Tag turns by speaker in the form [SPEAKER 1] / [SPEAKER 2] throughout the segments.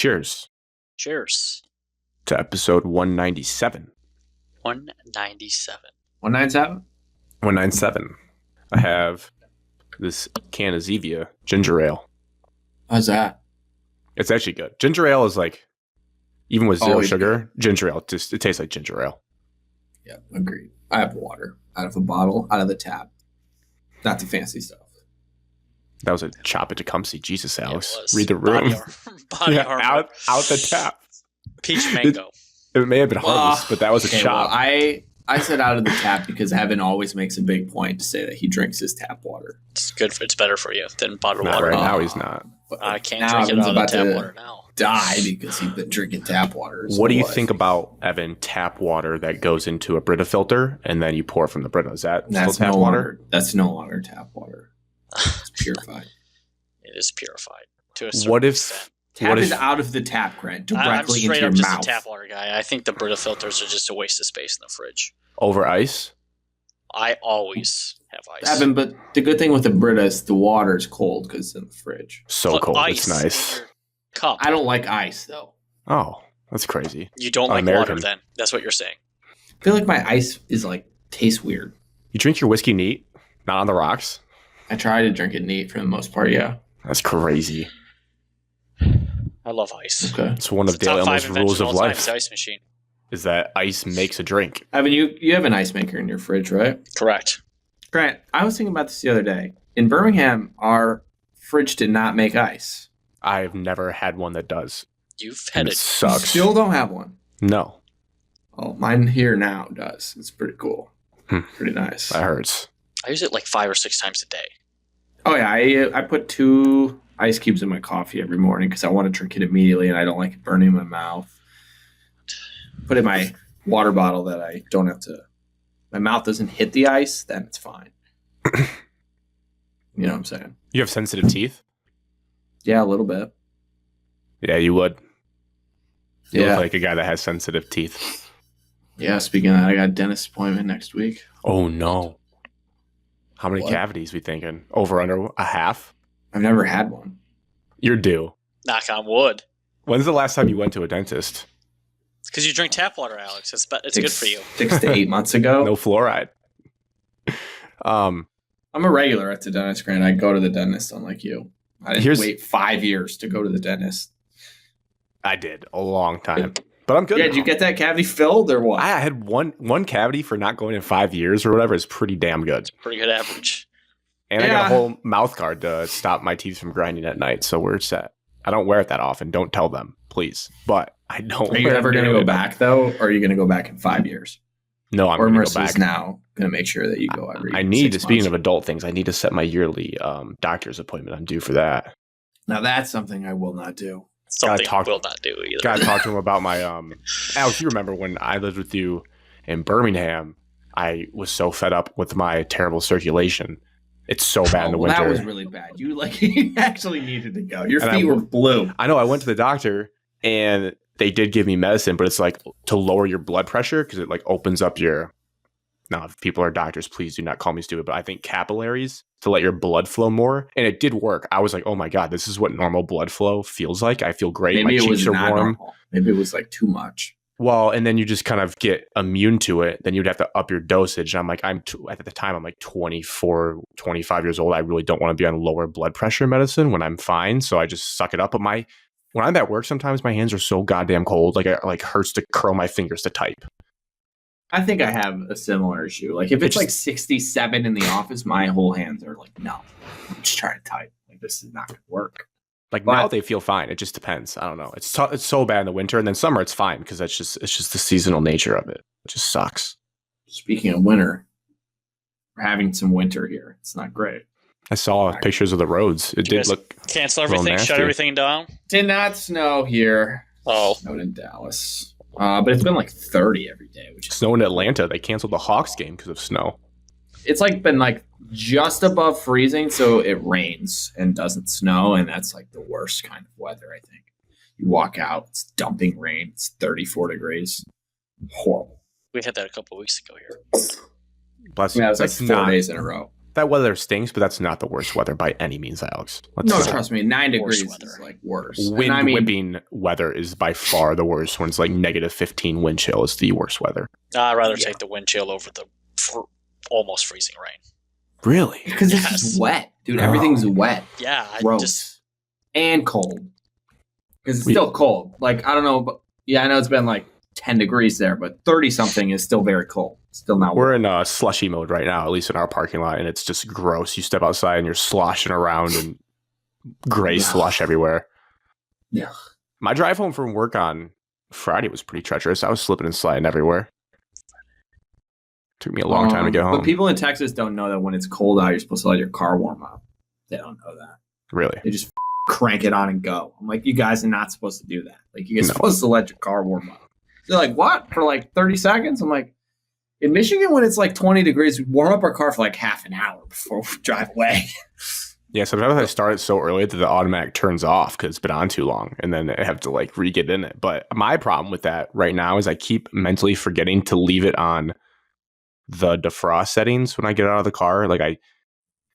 [SPEAKER 1] Cheers.
[SPEAKER 2] Cheers.
[SPEAKER 1] To episode 197.
[SPEAKER 2] 197.
[SPEAKER 3] 197?
[SPEAKER 1] 197. I have this can of Zevia ginger ale.
[SPEAKER 3] How's that?
[SPEAKER 1] It's actually good. Ginger ale is like, even with zero
[SPEAKER 3] Always
[SPEAKER 1] sugar,
[SPEAKER 3] good.
[SPEAKER 1] ginger ale, it tastes like ginger ale.
[SPEAKER 3] Yeah, agreed. I have water out of a bottle, out of the tap. Not the fancy stuff.
[SPEAKER 1] That was a chop it to come see. Jesus, Alex.
[SPEAKER 2] It was.
[SPEAKER 1] Read the room.
[SPEAKER 2] Body
[SPEAKER 1] Yeah,
[SPEAKER 2] armor.
[SPEAKER 1] out the tap.
[SPEAKER 2] Peach mango.
[SPEAKER 1] It may have been harmless, but that was a
[SPEAKER 3] Okay,
[SPEAKER 1] chop.
[SPEAKER 3] well, I said out of the tap because Evan always makes a big point to say that he drinks his tap water.
[SPEAKER 2] It's good. It's better for you than bottled
[SPEAKER 1] Not
[SPEAKER 2] water.
[SPEAKER 1] right now, he's not.
[SPEAKER 3] But
[SPEAKER 2] I can't
[SPEAKER 3] now
[SPEAKER 2] drink it
[SPEAKER 3] Evan's
[SPEAKER 2] out of the
[SPEAKER 3] about
[SPEAKER 2] tap
[SPEAKER 3] to
[SPEAKER 2] water now.
[SPEAKER 3] die because he's been drinking tap water.
[SPEAKER 1] What do you think about, Evan, tap water that goes into a Brita filter and then you pour from the Brita? Is that
[SPEAKER 3] That's
[SPEAKER 1] still tap
[SPEAKER 3] no
[SPEAKER 1] water?
[SPEAKER 3] longer. That's no longer tap water. It's purified.
[SPEAKER 2] It is purified to a certain
[SPEAKER 1] What if
[SPEAKER 2] extent.
[SPEAKER 3] Tap
[SPEAKER 1] What
[SPEAKER 3] is
[SPEAKER 1] if-
[SPEAKER 3] out of the tap, Grant,
[SPEAKER 2] I'm
[SPEAKER 3] directly into
[SPEAKER 2] straight
[SPEAKER 3] your
[SPEAKER 2] up just
[SPEAKER 3] mouth.
[SPEAKER 2] a tap water guy. I think the Brita filters are just a waste of space in the fridge.
[SPEAKER 1] over ice?
[SPEAKER 2] I always have ice.
[SPEAKER 3] Evan, but the good thing with the Brita is the water is cold because it's in the fridge.
[SPEAKER 1] So
[SPEAKER 2] Put
[SPEAKER 1] cold.
[SPEAKER 2] ice
[SPEAKER 1] It's
[SPEAKER 2] in
[SPEAKER 1] nice.
[SPEAKER 2] your cup.
[SPEAKER 3] I don't like ice, though.
[SPEAKER 1] Oh, that's crazy.
[SPEAKER 2] You don't like
[SPEAKER 1] American.
[SPEAKER 2] water then. That's what you're saying.
[SPEAKER 3] I feel like my ice is tastes weird.
[SPEAKER 1] You drink your whiskey neat, not on the rocks?
[SPEAKER 3] I try to drink it neat for the most part, yeah.
[SPEAKER 1] That's crazy.
[SPEAKER 2] I love ice.
[SPEAKER 3] Okay.
[SPEAKER 1] It's one of
[SPEAKER 2] It's the top
[SPEAKER 1] Daily
[SPEAKER 2] 5
[SPEAKER 1] Elmo's rules
[SPEAKER 2] invention
[SPEAKER 1] of
[SPEAKER 2] all time
[SPEAKER 1] life,
[SPEAKER 2] is ice machine.
[SPEAKER 1] is that ice makes a drink.
[SPEAKER 3] Evan, you have an ice maker in your fridge, right?
[SPEAKER 2] Correct.
[SPEAKER 3] Grant, I was thinking about this the other day. In Birmingham, our fridge did not make ice.
[SPEAKER 1] I've never had one that does.
[SPEAKER 2] You've
[SPEAKER 1] And
[SPEAKER 2] had
[SPEAKER 1] it
[SPEAKER 2] it.
[SPEAKER 1] sucks.
[SPEAKER 3] Still don't have one.
[SPEAKER 1] No,
[SPEAKER 3] Oh, mine here now does. It's pretty cool. Pretty nice.
[SPEAKER 1] that hurts.
[SPEAKER 2] I use it like 5 or 6 times a day.
[SPEAKER 3] Oh yeah, I put 2 ice cubes in my coffee every morning because I want to drink it immediately and I don't like it burning in my mouth. Put in my water bottle that I don't have to. My mouth doesn't hit the ice, then it's fine. You know what I'm saying?
[SPEAKER 1] You have sensitive teeth?
[SPEAKER 3] Yeah, a little bit.
[SPEAKER 1] Yeah, you would. You
[SPEAKER 3] Yeah.
[SPEAKER 1] look like a guy that has sensitive teeth.
[SPEAKER 3] Yeah, speaking of that, I got a dentist appointment next week.
[SPEAKER 1] Oh, no. How many
[SPEAKER 3] What?
[SPEAKER 1] cavities we thinking? Over, under, a half?
[SPEAKER 3] I've never had one.
[SPEAKER 1] You're due.
[SPEAKER 2] Knock on wood.
[SPEAKER 1] When's the last time you went to a dentist?
[SPEAKER 2] It's because you drink tap water, Alex. It's good for you.
[SPEAKER 3] 6 to 8 months ago.
[SPEAKER 1] No fluoride.
[SPEAKER 3] I'm a regular at the dentist, Grant. I go to the dentist unlike you. I didn't wait 5 years to go to the dentist.
[SPEAKER 1] I did a long time, but I'm good.
[SPEAKER 3] Yeah,
[SPEAKER 1] now.
[SPEAKER 3] did you get that cavity filled or what?
[SPEAKER 1] I had one cavity for not going in 5 years or whatever is pretty damn good.
[SPEAKER 2] Pretty good average.
[SPEAKER 1] And I got
[SPEAKER 3] Yeah.
[SPEAKER 1] a whole mouth guard to stop my teeth from grinding at night, so we're set. I don't wear it that often. Don't tell them, please. But I don't.
[SPEAKER 3] Are you
[SPEAKER 1] wear
[SPEAKER 3] ever
[SPEAKER 1] it
[SPEAKER 3] going to go
[SPEAKER 1] nearly
[SPEAKER 3] back, though? Or are you going to go back in 5 years?
[SPEAKER 1] No, I'm
[SPEAKER 3] Or
[SPEAKER 1] going to go
[SPEAKER 3] Mercer's
[SPEAKER 1] back.
[SPEAKER 3] now going to make sure that you go every
[SPEAKER 1] I need
[SPEAKER 3] 6
[SPEAKER 1] to. Speaking
[SPEAKER 3] months.
[SPEAKER 1] of adult things, I need to set my yearly doctor's appointment. I'm due for that.
[SPEAKER 3] Now, that's something I will not do.
[SPEAKER 2] Something
[SPEAKER 1] talk-
[SPEAKER 2] I will not do either.
[SPEAKER 1] Got to talk to him about my Alex, you remember when I lived with you in Birmingham? I was so fed up with my terrible circulation. It's so bad in the
[SPEAKER 3] well,
[SPEAKER 1] winter.
[SPEAKER 3] that was really bad. You you actually needed to go. Your
[SPEAKER 1] And
[SPEAKER 3] feet
[SPEAKER 1] I-
[SPEAKER 3] were blue.
[SPEAKER 1] I know. I went to the doctor and they did give me medicine, but it's like to lower your blood pressure because it like opens up your. Now, if people are doctors, please do not call me stupid, but I think capillaries to let your blood flow more. And it did work. I was like, oh my God, this is what normal blood flow feels like. I feel great.
[SPEAKER 3] Maybe
[SPEAKER 1] my
[SPEAKER 3] it
[SPEAKER 1] cheeks
[SPEAKER 3] was
[SPEAKER 1] are
[SPEAKER 3] not
[SPEAKER 1] warm.
[SPEAKER 3] normal. Maybe it was too much.
[SPEAKER 1] Well, and then you just kind of get immune to it. Then you'd have to up your dosage. And I'm like, at the time, I'm like 24, 25 years old. I really don't want to be on lower blood pressure medicine when I'm fine. So I just suck it up. But when I'm at work, sometimes my hands are so goddamn cold. Like it hurts to curl my fingers to type.
[SPEAKER 3] I think I have a similar issue. If it's 67 in the office, my whole hands are no. I'm just trying to type. This is not going to work.
[SPEAKER 1] Now they feel fine. It just depends. I don't know. It's so bad in the winter, and then summer it's fine because it's just the seasonal nature of it. It just sucks.
[SPEAKER 3] Speaking of winter, we're having some winter here. It's not great.
[SPEAKER 1] I saw pictures of the roads. It did
[SPEAKER 2] guys
[SPEAKER 1] look
[SPEAKER 2] Cancel
[SPEAKER 1] real
[SPEAKER 2] everything. Shut
[SPEAKER 1] nasty.
[SPEAKER 2] everything down.
[SPEAKER 3] Did not snow here.
[SPEAKER 2] Oh,
[SPEAKER 3] Snowed in Dallas. But it's been 30 every day, which is
[SPEAKER 1] snow in Atlanta. They canceled the Hawks game because of snow.
[SPEAKER 3] it's been just above freezing, so it rains and doesn't snow, and that's the worst kind of weather, I think. You walk out, it's dumping rain, it's 34 degrees. Horrible.
[SPEAKER 2] we had that a couple of weeks ago here.
[SPEAKER 1] Plus,
[SPEAKER 3] I mean, that was
[SPEAKER 1] that's
[SPEAKER 3] 4
[SPEAKER 1] not
[SPEAKER 3] days in a row.
[SPEAKER 1] That weather stinks, but that's not the worst weather by any means, Alex.
[SPEAKER 3] Trust me, 9 degrees
[SPEAKER 2] weather.
[SPEAKER 3] is like worse.
[SPEAKER 1] Whipping weather is by far the worst. When it's like negative 15 wind chill is the worst weather.
[SPEAKER 2] I'd rather take the wind chill over the almost freezing rain.
[SPEAKER 1] Really?
[SPEAKER 3] Because it's just wet, dude. Everything's wet.
[SPEAKER 2] Yeah,
[SPEAKER 3] gross and cold. Because it's still cold. Like, I don't know, but I know it's been like 10 degrees there, but 30 something is still very cold. Still not.
[SPEAKER 1] We're in slushy mode right now, at least in our parking lot, and it's just gross. You step outside and you're sloshing around and gray slush everywhere.
[SPEAKER 3] Yeah.
[SPEAKER 1] My drive home from work on Friday was pretty treacherous. I was slipping and sliding everywhere. Took me a long time to get home.
[SPEAKER 3] But people in Texas don't know that when it's cold out, you're supposed to let your car warm up. They don't know that.
[SPEAKER 1] Really?
[SPEAKER 3] They just crank it on and go. I'm like, you guys are not supposed to do that. Like, you're supposed to let your car warm up. They're like, what? For like 30 seconds? I'm like, in Michigan, when it's like 20 degrees, we warm up our car for like half an hour before we drive away.
[SPEAKER 1] Yeah, sometimes I start it so early that the automatic turns off because it's been on too long, and then I have to like re-get in it. But my problem with that right now is I keep mentally forgetting to leave it on the defrost settings when I get out of the car. Like, I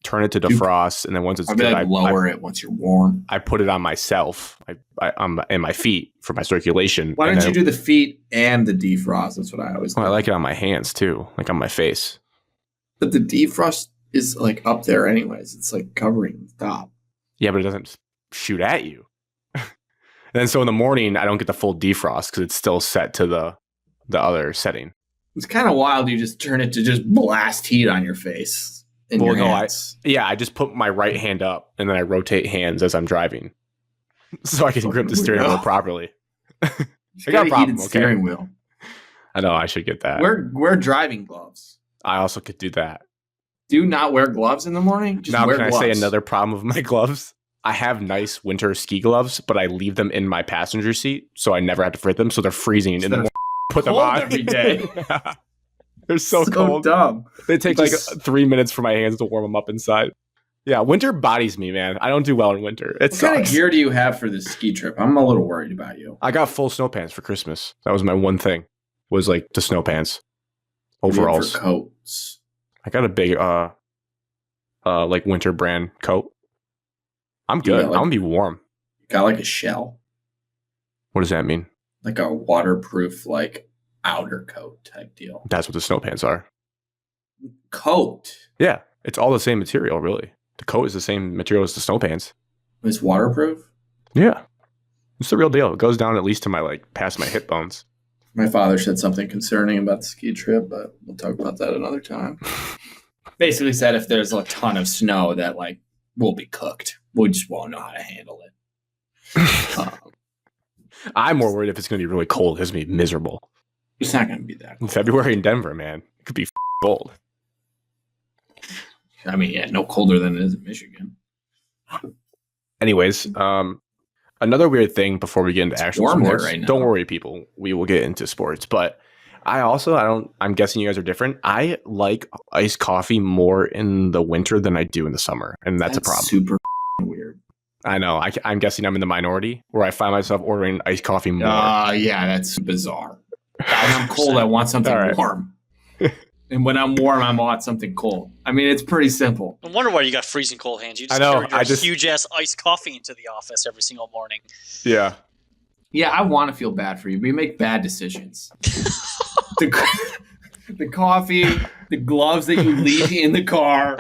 [SPEAKER 1] turn it to defrost, and then once it's good,
[SPEAKER 3] I lower it once you're warm.
[SPEAKER 1] I put it on myself, in my feet for my circulation.
[SPEAKER 3] Why don't you do the feet and the defrost? That's what I always do.
[SPEAKER 1] I like it on my hands too, like on my face.
[SPEAKER 3] But the defrost is like up there anyways. It's like covering the top.
[SPEAKER 1] Yeah, but it doesn't shoot at you. And then so in the morning, I don't get the full defrost because it's still set to the other setting.
[SPEAKER 3] It's kind of wild. You just turn it to just blast heat on your face.
[SPEAKER 1] I just put my right hand up and then I rotate hands as I'm driving, so I can grip the steering wheel properly. I got a problem.
[SPEAKER 3] Steering wheel.
[SPEAKER 1] I know I should get that.
[SPEAKER 3] Wear driving gloves.
[SPEAKER 1] I also could do that.
[SPEAKER 3] Do not wear gloves in the morning. Just wear gloves.
[SPEAKER 1] I say another problem of my gloves? I have nice winter ski gloves, but I leave them in my passenger seat, so I never have to fit them. So they're freezing in the morning. Put them on
[SPEAKER 3] every day.
[SPEAKER 1] They're so cold.
[SPEAKER 3] Dumb.
[SPEAKER 1] They take like 3 minutes for my hands to warm them up inside. Yeah, winter bodies me, man. I don't do well in winter. What kind
[SPEAKER 3] of gear do you have for this ski trip? I'm a little worried about you.
[SPEAKER 1] I got full snow pants for Christmas. That was my one thing. Was like the snow pants, overalls,
[SPEAKER 3] for coats.
[SPEAKER 1] I got a big like winter brand coat. I'm good. I'm gonna be warm.
[SPEAKER 3] You got like a shell.
[SPEAKER 1] What does that mean?
[SPEAKER 3] Like a waterproof, like outer coat type deal.
[SPEAKER 1] That's what the snow pants are.
[SPEAKER 3] Coat.
[SPEAKER 1] Yeah, it's all the same material, really. The coat is the same material as the snow pants.
[SPEAKER 3] It's waterproof?
[SPEAKER 1] Yeah. It's the real deal. It goes down at least to my past my hip bones.
[SPEAKER 3] My father said something concerning about the ski trip, but we'll talk about that another time. Basically said if there's a ton of snow that we'll be cooked. We just won't know how to handle it.
[SPEAKER 1] I'm more worried if it's going to be really cold. It's going to be miserable.
[SPEAKER 3] It's not going to be that cold.
[SPEAKER 1] February in Denver, man. It could be cold.
[SPEAKER 3] I mean, yeah, no colder than it is in Michigan.
[SPEAKER 1] Anyways, another weird thing before we get into actual sports.
[SPEAKER 3] Right now.
[SPEAKER 1] Don't worry, people. We will get into sports. But I'm guessing you guys are different. I like iced coffee more in the winter than I do in the summer. And that's a problem.
[SPEAKER 3] Super weird.
[SPEAKER 1] I know. I'm guessing I'm in the minority where I find myself ordering iced coffee more.
[SPEAKER 3] Yeah, that's bizarre. When I'm cold, I want something warm. And when I'm warm, I want something cold. I mean, it's pretty simple.
[SPEAKER 2] No wonder why you got freezing cold hands. You just carry your huge-ass iced coffee into the office every single morning.
[SPEAKER 1] Yeah.
[SPEAKER 3] Yeah, I want to feel bad for you, but you make bad decisions. The coffee, the gloves that you leave in the car.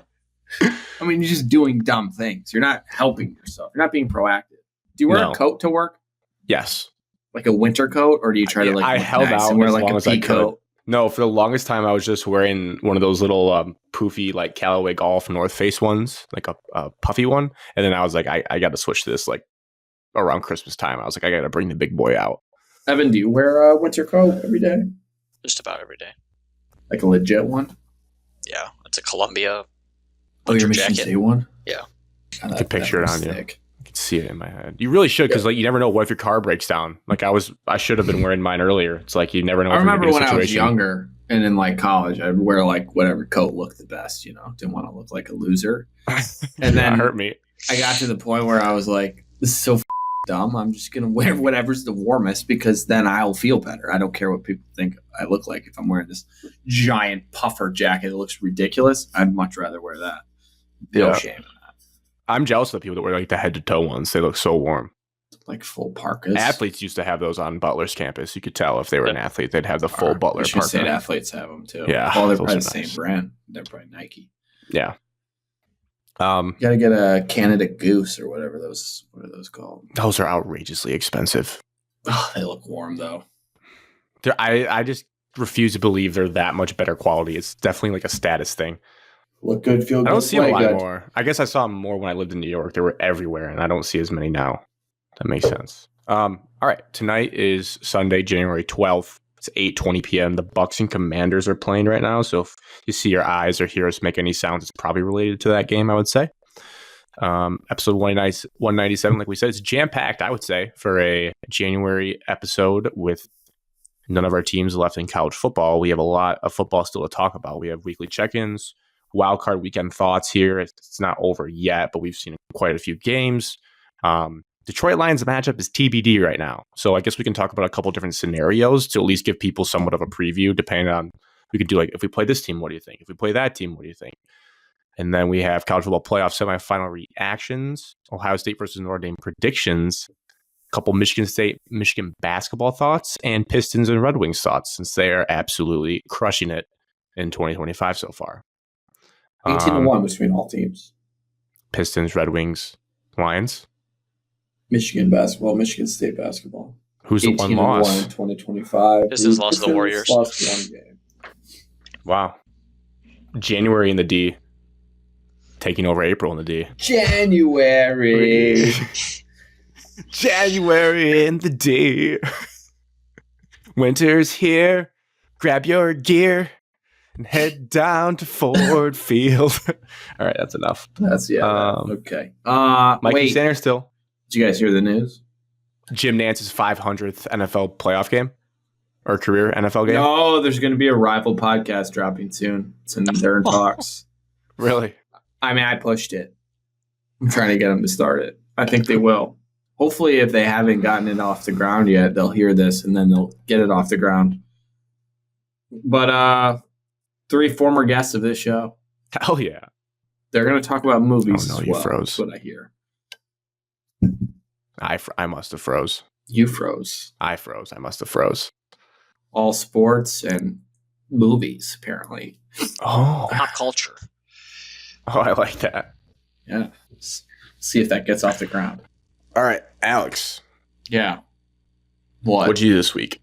[SPEAKER 3] I mean, you're just doing dumb things. You're not helping yourself. You're not being proactive. Do you wear a coat to work?
[SPEAKER 1] Yes.
[SPEAKER 3] Like a winter coat, or do you try to
[SPEAKER 1] I held out
[SPEAKER 3] and wear
[SPEAKER 1] as
[SPEAKER 3] like
[SPEAKER 1] long
[SPEAKER 3] a
[SPEAKER 1] as I could.
[SPEAKER 3] coat?
[SPEAKER 1] No, for the longest time, I was just wearing one of those little poofy, like Callaway Golf North Face ones, like a puffy one. And then I was like, I got to switch to this around Christmas time. I was like, I got to bring the big boy out.
[SPEAKER 3] Evan, do you wear a winter coat every day?
[SPEAKER 2] Just about every day.
[SPEAKER 3] Like a legit one?
[SPEAKER 2] Yeah, it's a Columbia.
[SPEAKER 3] Your Michigan State one?
[SPEAKER 2] Yeah.
[SPEAKER 1] I can picture it on you. I can see it in my head. You really should, because you never know what if your car breaks down. I should have been wearing mine earlier. It's like you never know.
[SPEAKER 3] I remember when I was younger and in college, I'd wear whatever coat looked the best. Didn't want to look like a loser. And then
[SPEAKER 1] hurt me.
[SPEAKER 3] I got to the point where I was like, "This is so dumb. I'm just gonna wear whatever's the warmest because then I'll feel better. I don't care what people think I look like if I'm wearing this giant puffer jacket that looks ridiculous. I'd much rather wear that." No shame in that.
[SPEAKER 1] I'm jealous of the people that wear like the head-to-toe ones. They look so warm.
[SPEAKER 3] Like full parkas.
[SPEAKER 1] Athletes used to have those on Butler's campus. You could tell if they were an athlete, they'd have the full Butler
[SPEAKER 3] Michigan
[SPEAKER 1] parka.
[SPEAKER 3] State athletes have them too.
[SPEAKER 1] Yeah.
[SPEAKER 3] Well, they're probably the same brand. They're probably Nike.
[SPEAKER 1] Yeah.
[SPEAKER 3] You got to get a Canada Goose or whatever those. What are those called?
[SPEAKER 1] Those are outrageously expensive.
[SPEAKER 3] Oh, they look warm though.
[SPEAKER 1] I just refuse to believe they're that much better quality. It's definitely like a status thing.
[SPEAKER 3] Look good, feel good.
[SPEAKER 1] I don't see them a lot more. I guess I saw them more when I lived in New York. They were everywhere, and I don't see as many now. That makes sense. All right. Tonight is Sunday, January 12th. It's 8:20 p.m. The Bucks and Commanders are playing right now. So if you see your eyes or hear us make any sounds, it's probably related to that game, I would say. Episode 197, like we said, it's jam-packed, I would say, for a January episode with none of our teams left in college football. We have a lot of football still to talk about. We have weekly check-ins, Wildcard Weekend thoughts here. It's not over yet, but we've seen quite a few games. Detroit Lions matchup is TBD right now. So I guess we can talk about a couple different scenarios to at least give people somewhat of a preview, depending on, we could do like, if we play this team, what do you think? If we play that team, what do you think? And then we have college football playoff semifinal reactions, Ohio State versus Notre Dame predictions, a couple Michigan basketball thoughts, and Pistons and Red Wings thoughts, since they are absolutely crushing it in 2025 so far.
[SPEAKER 3] 18-1 between all teams.
[SPEAKER 1] Pistons, Red Wings, Lions.
[SPEAKER 3] Michigan basketball, Michigan State basketball.
[SPEAKER 1] Who's the one loss?
[SPEAKER 3] 18-1 in 2025.
[SPEAKER 2] Pistons lost to the Warriors.
[SPEAKER 3] Lost one game.
[SPEAKER 1] Wow. January in the D. Taking over April in the D.
[SPEAKER 3] January.
[SPEAKER 1] January in the D. Winter's here. Grab your gear and head down to Ford Field. All right, that's enough.
[SPEAKER 3] Okay.
[SPEAKER 1] Mikey Sanders still.
[SPEAKER 3] Did you guys hear the news?
[SPEAKER 1] Jim Nance's 500th NFL playoff game or career NFL game?
[SPEAKER 3] No, there's going to be a rival podcast dropping soon. They're in talks.
[SPEAKER 1] Really?
[SPEAKER 3] I mean, I pushed it. I'm trying to get them to start it. I think they will. Hopefully, if they haven't gotten it off the ground yet, they'll hear this and then they'll get it off the ground. But 3 former guests of this show.
[SPEAKER 1] Hell yeah.
[SPEAKER 3] They're going to talk about movies
[SPEAKER 1] as
[SPEAKER 3] well.
[SPEAKER 1] You froze.
[SPEAKER 3] That's what I hear.
[SPEAKER 1] I must have froze.
[SPEAKER 3] You froze.
[SPEAKER 1] I froze. I must have froze.
[SPEAKER 3] All sports and movies, apparently.
[SPEAKER 1] Oh.
[SPEAKER 2] Pop culture.
[SPEAKER 1] Oh, I like that.
[SPEAKER 3] Yeah. See if that gets off the ground.
[SPEAKER 1] All right, Alex.
[SPEAKER 3] Yeah. What'd
[SPEAKER 1] you do this week?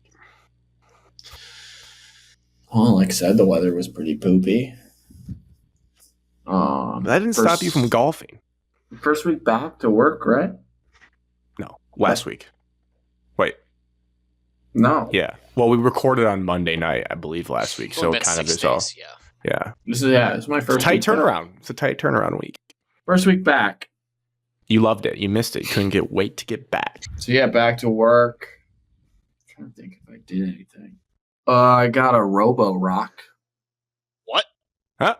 [SPEAKER 3] Well, like I said, the weather was pretty poopy.
[SPEAKER 1] That didn't stop you from golfing.
[SPEAKER 3] First week back to work, right?
[SPEAKER 1] No, last week. Wait.
[SPEAKER 3] No.
[SPEAKER 1] Yeah. Well, we recorded on Monday night, I believe, last week. So kind of is all. Yeah.
[SPEAKER 3] This is my first.
[SPEAKER 1] It's a tight turnaround. It's a tight turnaround week.
[SPEAKER 3] First week back.
[SPEAKER 1] You loved it. You missed it. You couldn't wait to get back.
[SPEAKER 3] So yeah, back to work. I'm trying to think if I did anything. I got a Robo Rock.
[SPEAKER 2] What?
[SPEAKER 1] Huh?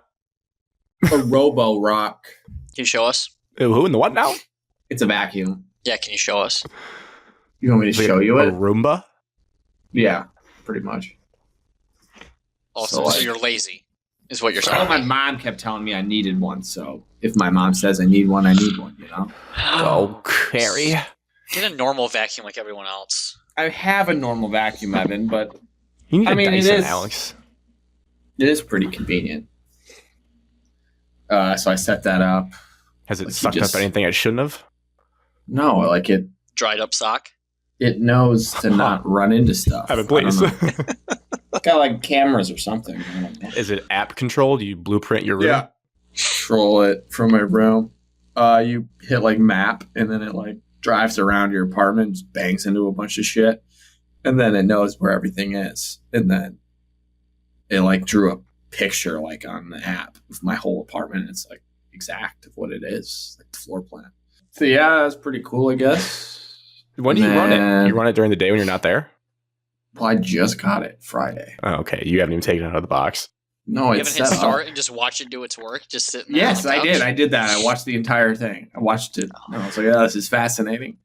[SPEAKER 3] A Robo Rock.
[SPEAKER 2] Can you show us?
[SPEAKER 1] Who in the what now?
[SPEAKER 3] It's a vacuum.
[SPEAKER 2] Yeah, can you show us?
[SPEAKER 3] You want me to show you
[SPEAKER 1] a
[SPEAKER 3] it?
[SPEAKER 1] Roomba?
[SPEAKER 3] Yeah, pretty much.
[SPEAKER 2] Also, so you're lazy, is what you're saying.
[SPEAKER 3] Well, my mom kept telling me I needed one, so if my mom says I need one, you know?
[SPEAKER 1] Go, Carrie.
[SPEAKER 2] Get a normal vacuum like everyone else.
[SPEAKER 3] I have a normal vacuum, Evan, but
[SPEAKER 1] you need Dyson,
[SPEAKER 3] it is,
[SPEAKER 1] Alex.
[SPEAKER 3] It is pretty convenient. So I set that up.
[SPEAKER 1] Has it sucked up anything it shouldn't have?
[SPEAKER 3] No, like it
[SPEAKER 2] dried up sock.
[SPEAKER 3] It knows to not run into stuff.
[SPEAKER 1] Evan, please.
[SPEAKER 3] Got like cameras or something.
[SPEAKER 1] Is it app controlled? You blueprint your room?
[SPEAKER 3] Yeah. Control it from my room. You hit like map, and then it like drives around your apartment, just bangs into a bunch of shit, and then it knows where everything is, and then it like drew a picture like on the app of my whole apartment. It's like exact of what it is, like the floor plan. So yeah, that's pretty cool, I guess.
[SPEAKER 1] When do you run it? You run it during the day when you're not there?
[SPEAKER 3] Well, I just got it Friday.
[SPEAKER 1] Oh, okay. You haven't even taken it out of the box.
[SPEAKER 3] No,
[SPEAKER 2] you haven't hit start and just watch it do its work? Just sit there.
[SPEAKER 3] Yes, I did. I did that. I watched the entire thing. I watched it. And I was like, yeah, this is fascinating.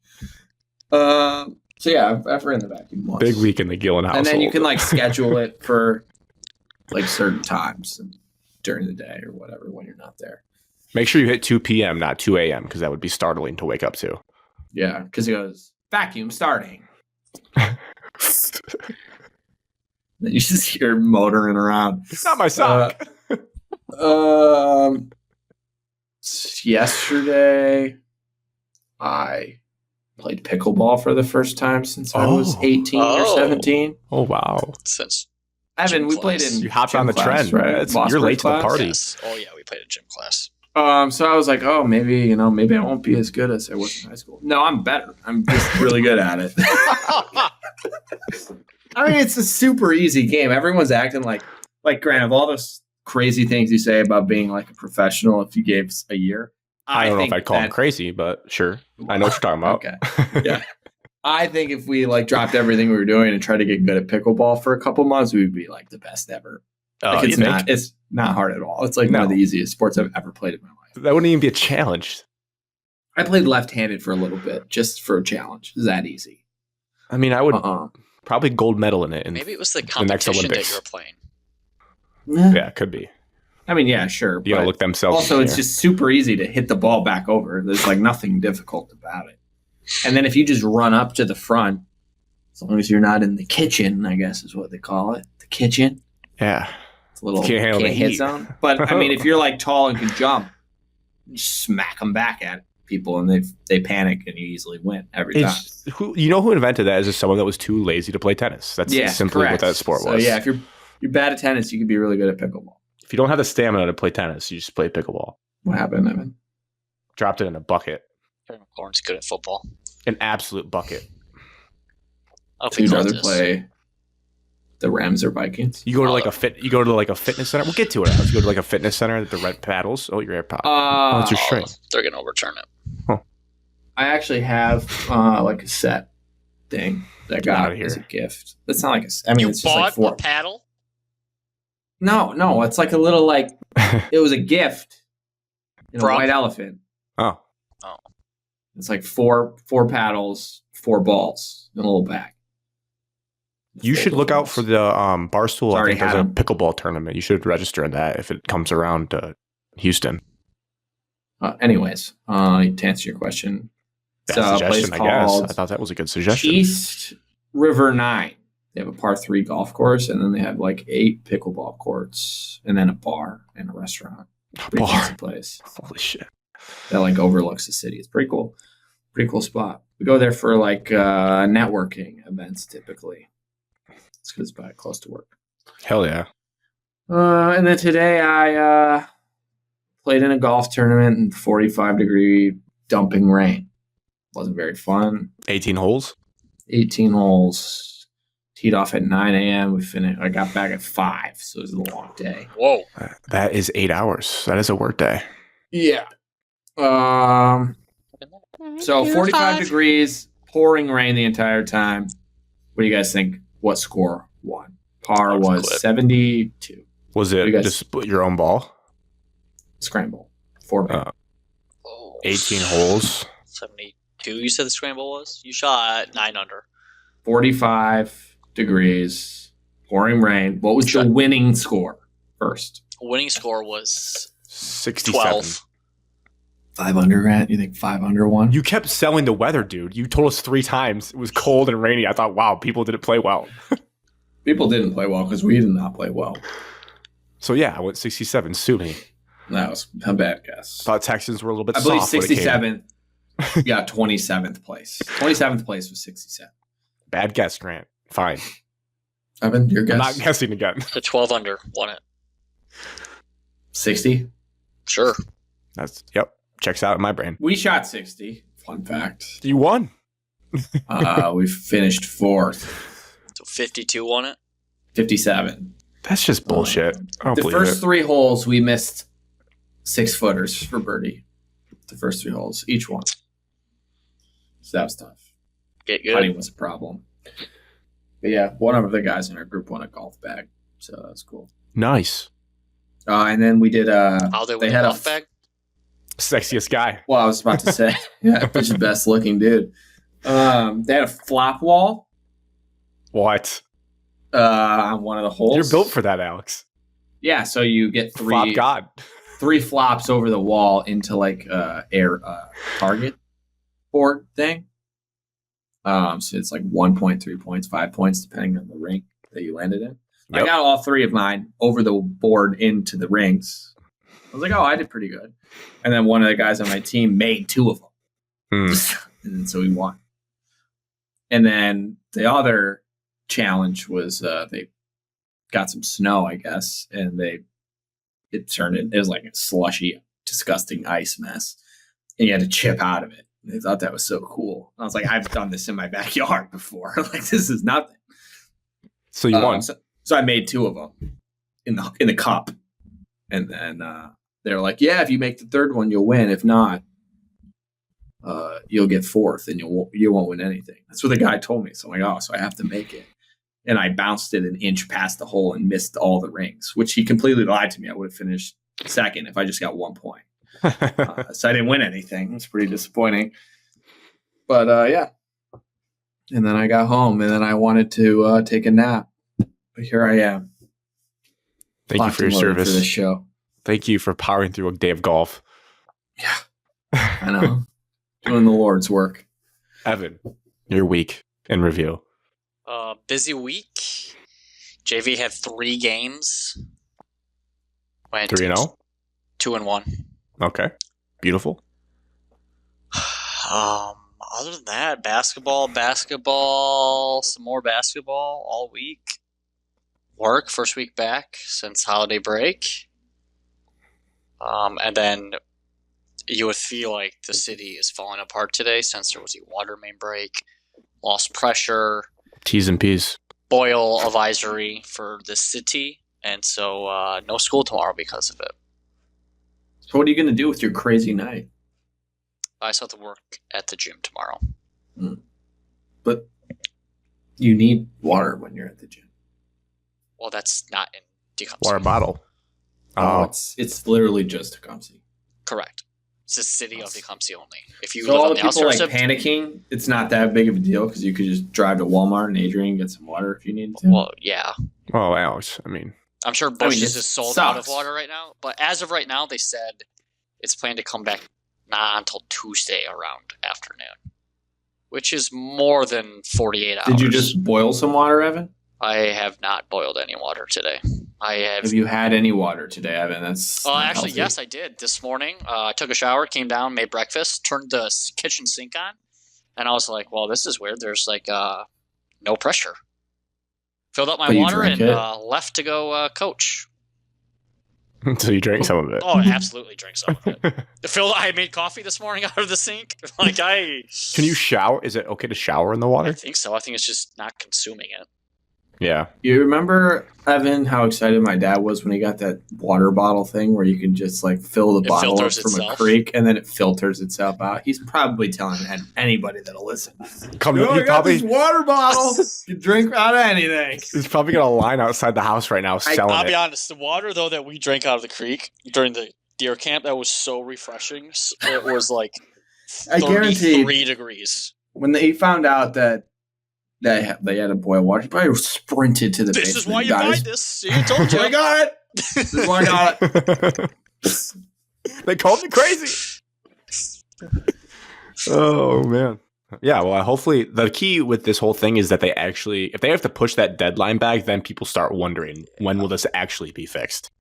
[SPEAKER 3] So yeah, I've ran the vacuum once.
[SPEAKER 1] Big week in the Gillen household.
[SPEAKER 3] And then you can like schedule it for like certain times and during the day or whatever when you're not there.
[SPEAKER 1] Make sure you hit 2 p.m., not 2 a.m., because that would be startling to wake up to.
[SPEAKER 3] Yeah, because he goes, vacuum starting. Then you just hear motoring around.
[SPEAKER 1] It's not my sock.
[SPEAKER 3] Yesterday, I played pickleball for the first time since I was 18 or 17.
[SPEAKER 1] Oh, wow.
[SPEAKER 2] Since
[SPEAKER 3] Evan, we played in
[SPEAKER 1] You hopped
[SPEAKER 3] gym
[SPEAKER 1] on the
[SPEAKER 3] class,
[SPEAKER 1] trend,
[SPEAKER 3] right?
[SPEAKER 1] You're late to the party.
[SPEAKER 2] Yes. Oh, yeah, we played a gym class.
[SPEAKER 3] So I was like, oh, maybe I won't be as good as I was in high school. No, I'm better. I'm just really good at it. I mean, it's a super easy game. Everyone's acting like Grant, of all those crazy things you say about being like a professional if you gave us a year.
[SPEAKER 1] I don't know if I'd call him crazy, but sure. I know what you're talking about.
[SPEAKER 3] Okay. Yeah. I think if we like dropped everything we were doing and tried to get good at pickleball for a couple months, we would be like the best ever. Like, it's not hard at all. It's like one of the easiest sports I've ever played in my life.
[SPEAKER 1] That wouldn't even be a challenge.
[SPEAKER 3] I played left-handed for a little bit just for a challenge. Is that easy?
[SPEAKER 1] I mean, I would probably gold medal in it.
[SPEAKER 2] Maybe it was the competition that you were playing.
[SPEAKER 1] Yeah, it could be.
[SPEAKER 3] I mean, yeah, sure.
[SPEAKER 1] You gotta look themselves.
[SPEAKER 3] Also, it's just super easy to hit the ball back over. There's like nothing difficult about it. And then if you just run up to the front, as long as you're not in the kitchen, I guess is what they call it, the kitchen.
[SPEAKER 1] Yeah,
[SPEAKER 3] it's a little can't hit zone. But I mean, if you're like tall and can jump, you smack them back at people, and they panic, and you easily win every time.
[SPEAKER 1] You know who invented that? Is just someone that was too lazy to play tennis. That's simply what that sport was.
[SPEAKER 3] So yeah, if you're bad at tennis, you could be really good at pickleball.
[SPEAKER 1] If you don't have the stamina to play tennis, you just play pickleball.
[SPEAKER 3] What happened, Evan?
[SPEAKER 1] Dropped it in a bucket.
[SPEAKER 2] Lauren's good at football.
[SPEAKER 1] An absolute bucket.
[SPEAKER 3] You'd rather play the Rams or Vikings?
[SPEAKER 1] You go to like a fitness center. We'll get to it. You go to like a fitness center with the red paddles. Oh, your AirPod. It's your string.
[SPEAKER 2] They're gonna overturn it.
[SPEAKER 1] Huh.
[SPEAKER 3] I actually have like a set thing that I got as a gift. That's not like a. I mean, it's just like
[SPEAKER 2] a paddle.
[SPEAKER 3] No, it's like a little like it was a gift in a white elephant.
[SPEAKER 1] Oh.
[SPEAKER 3] It's like four paddles, 4 balls in a little bag.
[SPEAKER 1] You should look out for the Barstool. I think there's a pickleball tournament. You should register in that if it comes around to Houston.
[SPEAKER 3] Anyways, to answer your question,
[SPEAKER 1] it's a suggestion, I guess. I thought that was a good suggestion.
[SPEAKER 3] East River 9. They have a par 3 golf course, and then they have like 8 pickleball courts, and then a bar and a restaurant. Pretty fancy place.
[SPEAKER 1] Holy shit!
[SPEAKER 3] That like overlooks the city. It's pretty cool. Pretty cool spot. We go there for like networking events typically. It's because it's close to work.
[SPEAKER 1] Hell yeah!
[SPEAKER 3] And then today I played in a golf tournament in 45-degree dumping rain. Wasn't very fun.
[SPEAKER 1] 18 holes.
[SPEAKER 3] 18 holes. Teed off at 9 a.m. We finished. I got back at 5, so it was a long day.
[SPEAKER 2] Whoa,
[SPEAKER 1] that is 8 hours. That is a work day.
[SPEAKER 3] Yeah. So 45 degrees, pouring rain the entire time. What do you guys think? What score won? Par was 72.
[SPEAKER 1] Was it just your own ball?
[SPEAKER 3] Scramble. 4
[SPEAKER 1] 18 holes.
[SPEAKER 2] 72. You said the scramble was? You shot 9 under.
[SPEAKER 3] 45 degrees, pouring rain. What was the winning score first?
[SPEAKER 2] Winning score was
[SPEAKER 1] 67.
[SPEAKER 2] 12.
[SPEAKER 3] 5 under, Grant? You think 5 under won?
[SPEAKER 1] You kept selling the weather, dude. You told us 3 times it was cold and rainy. I thought, wow, people didn't play well.
[SPEAKER 3] People didn't play well because we did not play well.
[SPEAKER 1] So yeah, I went 67. Sue me.
[SPEAKER 3] That was a bad guess.
[SPEAKER 1] Thought Texans were a little bit
[SPEAKER 3] soft. I believe 67th. Yeah, 27th place. 27th place was 67.
[SPEAKER 1] Bad guess, Grant. Fine.
[SPEAKER 3] Evan, your guess?
[SPEAKER 1] I'm not guessing again.
[SPEAKER 2] The 12 under won it.
[SPEAKER 3] 60?
[SPEAKER 2] Sure.
[SPEAKER 1] Yep. Checks out in my brain.
[SPEAKER 3] We shot 60. Fun fact.
[SPEAKER 1] You won.
[SPEAKER 3] We finished 4th.
[SPEAKER 2] So 52 won it?
[SPEAKER 3] 57.
[SPEAKER 1] That's just bullshit.
[SPEAKER 3] The first 3 holes, we missed 6-footers for birdie. The first 3 holes, each one. So that was tough.
[SPEAKER 2] Get good.
[SPEAKER 3] Putting was a problem. But yeah, one of the guys in our group won a golf bag. So that was cool.
[SPEAKER 1] Nice.
[SPEAKER 3] And then we did
[SPEAKER 2] they had a golf bag?
[SPEAKER 1] Sexiest guy.
[SPEAKER 3] Well, I was about to say, yeah, the best looking dude. They had a flop wall.
[SPEAKER 1] What?
[SPEAKER 3] On one of the holes.
[SPEAKER 1] You're built for that, Alex.
[SPEAKER 3] Yeah, so you get 3.
[SPEAKER 1] Flop God.
[SPEAKER 3] 3 flops over the wall into like air target board thing. So it's like 1 point, 3 points, 5 points, depending on the ring that you landed in. Yep. I got all 3 of mine over the board into the rings. I was like, oh, I did pretty good. And then one of the guys on my team made 2 of them. And so we won. And then the other challenge was they got some snow, I guess, and it was like a slushy, disgusting ice mess. And you had to chip out of it. And they thought that was so cool. I was like, I've done this in my backyard before. Like, this is nothing.
[SPEAKER 1] So you won.
[SPEAKER 3] So I made 2 of them in the cup. And then they were like, yeah, if you make the 3rd one, you'll win. If not, you'll get 4th and you won't win anything. That's what the guy told me. So I'm like, oh, so I have to make it. And I bounced it an inch past the hole and missed all the rings, which he completely lied to me. I would have finished 2nd if I just got 1 point. So I didn't win anything. It's pretty disappointing. But yeah. And then I got home and then I wanted to take a nap. But here I am.
[SPEAKER 1] Thank you for your service.
[SPEAKER 3] For this show.
[SPEAKER 1] Thank you for powering through a day of golf.
[SPEAKER 3] Yeah. I know. Doing the Lord's work.
[SPEAKER 1] Evan, your week in review.
[SPEAKER 2] Busy week. JV had 3 games. Went
[SPEAKER 1] 3-0?
[SPEAKER 2] 2-1.
[SPEAKER 1] Okay. Beautiful.
[SPEAKER 2] Other than that, basketball, some more basketball all week. Work, first week back since holiday break. And then you would feel like the city is falling apart today since there was a water main break, lost pressure.
[SPEAKER 1] T's and P's.
[SPEAKER 2] Boil advisory for the city. And so no school tomorrow because of it.
[SPEAKER 3] So what are you going to do with your crazy night?
[SPEAKER 2] I still have to work at the gym tomorrow.
[SPEAKER 3] But you need water when you're at the gym.
[SPEAKER 2] Well, that's not in Tecumseh.
[SPEAKER 1] Water bottle.
[SPEAKER 3] Oh, it's literally just Tecumseh.
[SPEAKER 2] Correct. It's the city of Tecumseh only. If you
[SPEAKER 3] so
[SPEAKER 2] live
[SPEAKER 3] all
[SPEAKER 2] on
[SPEAKER 3] the
[SPEAKER 2] the
[SPEAKER 3] people
[SPEAKER 2] outskirts
[SPEAKER 3] panicking, it's not that big of a deal because you could just drive to Walmart and Adrian and get some water if you need to.
[SPEAKER 2] Well, yeah.
[SPEAKER 1] Oh, Alex, I mean,
[SPEAKER 2] I'm sure Bush's is sold out of water right now. But as of right now, they said it's planned to come back not until Tuesday around afternoon, which is more than 48 hours.
[SPEAKER 3] Did you just boil some water, Evan?
[SPEAKER 2] I have not boiled any water today.
[SPEAKER 3] Have you had any water today, Evan? That's
[SPEAKER 2] actually, yes, I did. This morning, I took a shower, came down, made breakfast, turned the kitchen sink on, and I was like, well, this is weird. There's like no pressure. Filled up my water and left to go coach.
[SPEAKER 1] So you drank some of it?
[SPEAKER 2] Oh, I absolutely drank some of it. I made coffee this morning out of the sink.
[SPEAKER 1] Can you shower? Is it okay to shower in the water?
[SPEAKER 2] I think so. I think it's just not consuming it.
[SPEAKER 1] Yeah.
[SPEAKER 3] You remember, Evan, how excited my dad was when he got that water bottle thing where you can just like fill the bottle up from a creek and then it filters itself out? He's probably telling anybody that'll listen. This water bottle. You drink out of anything.
[SPEAKER 1] He's probably got a line outside the house right now selling
[SPEAKER 2] I'll be honest. The water, though, that we drank out of the creek during the deer camp, that was so refreshing. It was like 33 degrees.
[SPEAKER 3] When he found out that they had to boil water, he probably sprinted to the basement.
[SPEAKER 2] This is why you buy this. See, I told you.
[SPEAKER 3] I got it. This is why I got it.
[SPEAKER 1] They called me crazy. Oh, man. Yeah, well, hopefully the key with this whole thing is that they actually, if they have to push that deadline back, then people start wondering, when will this actually be fixed?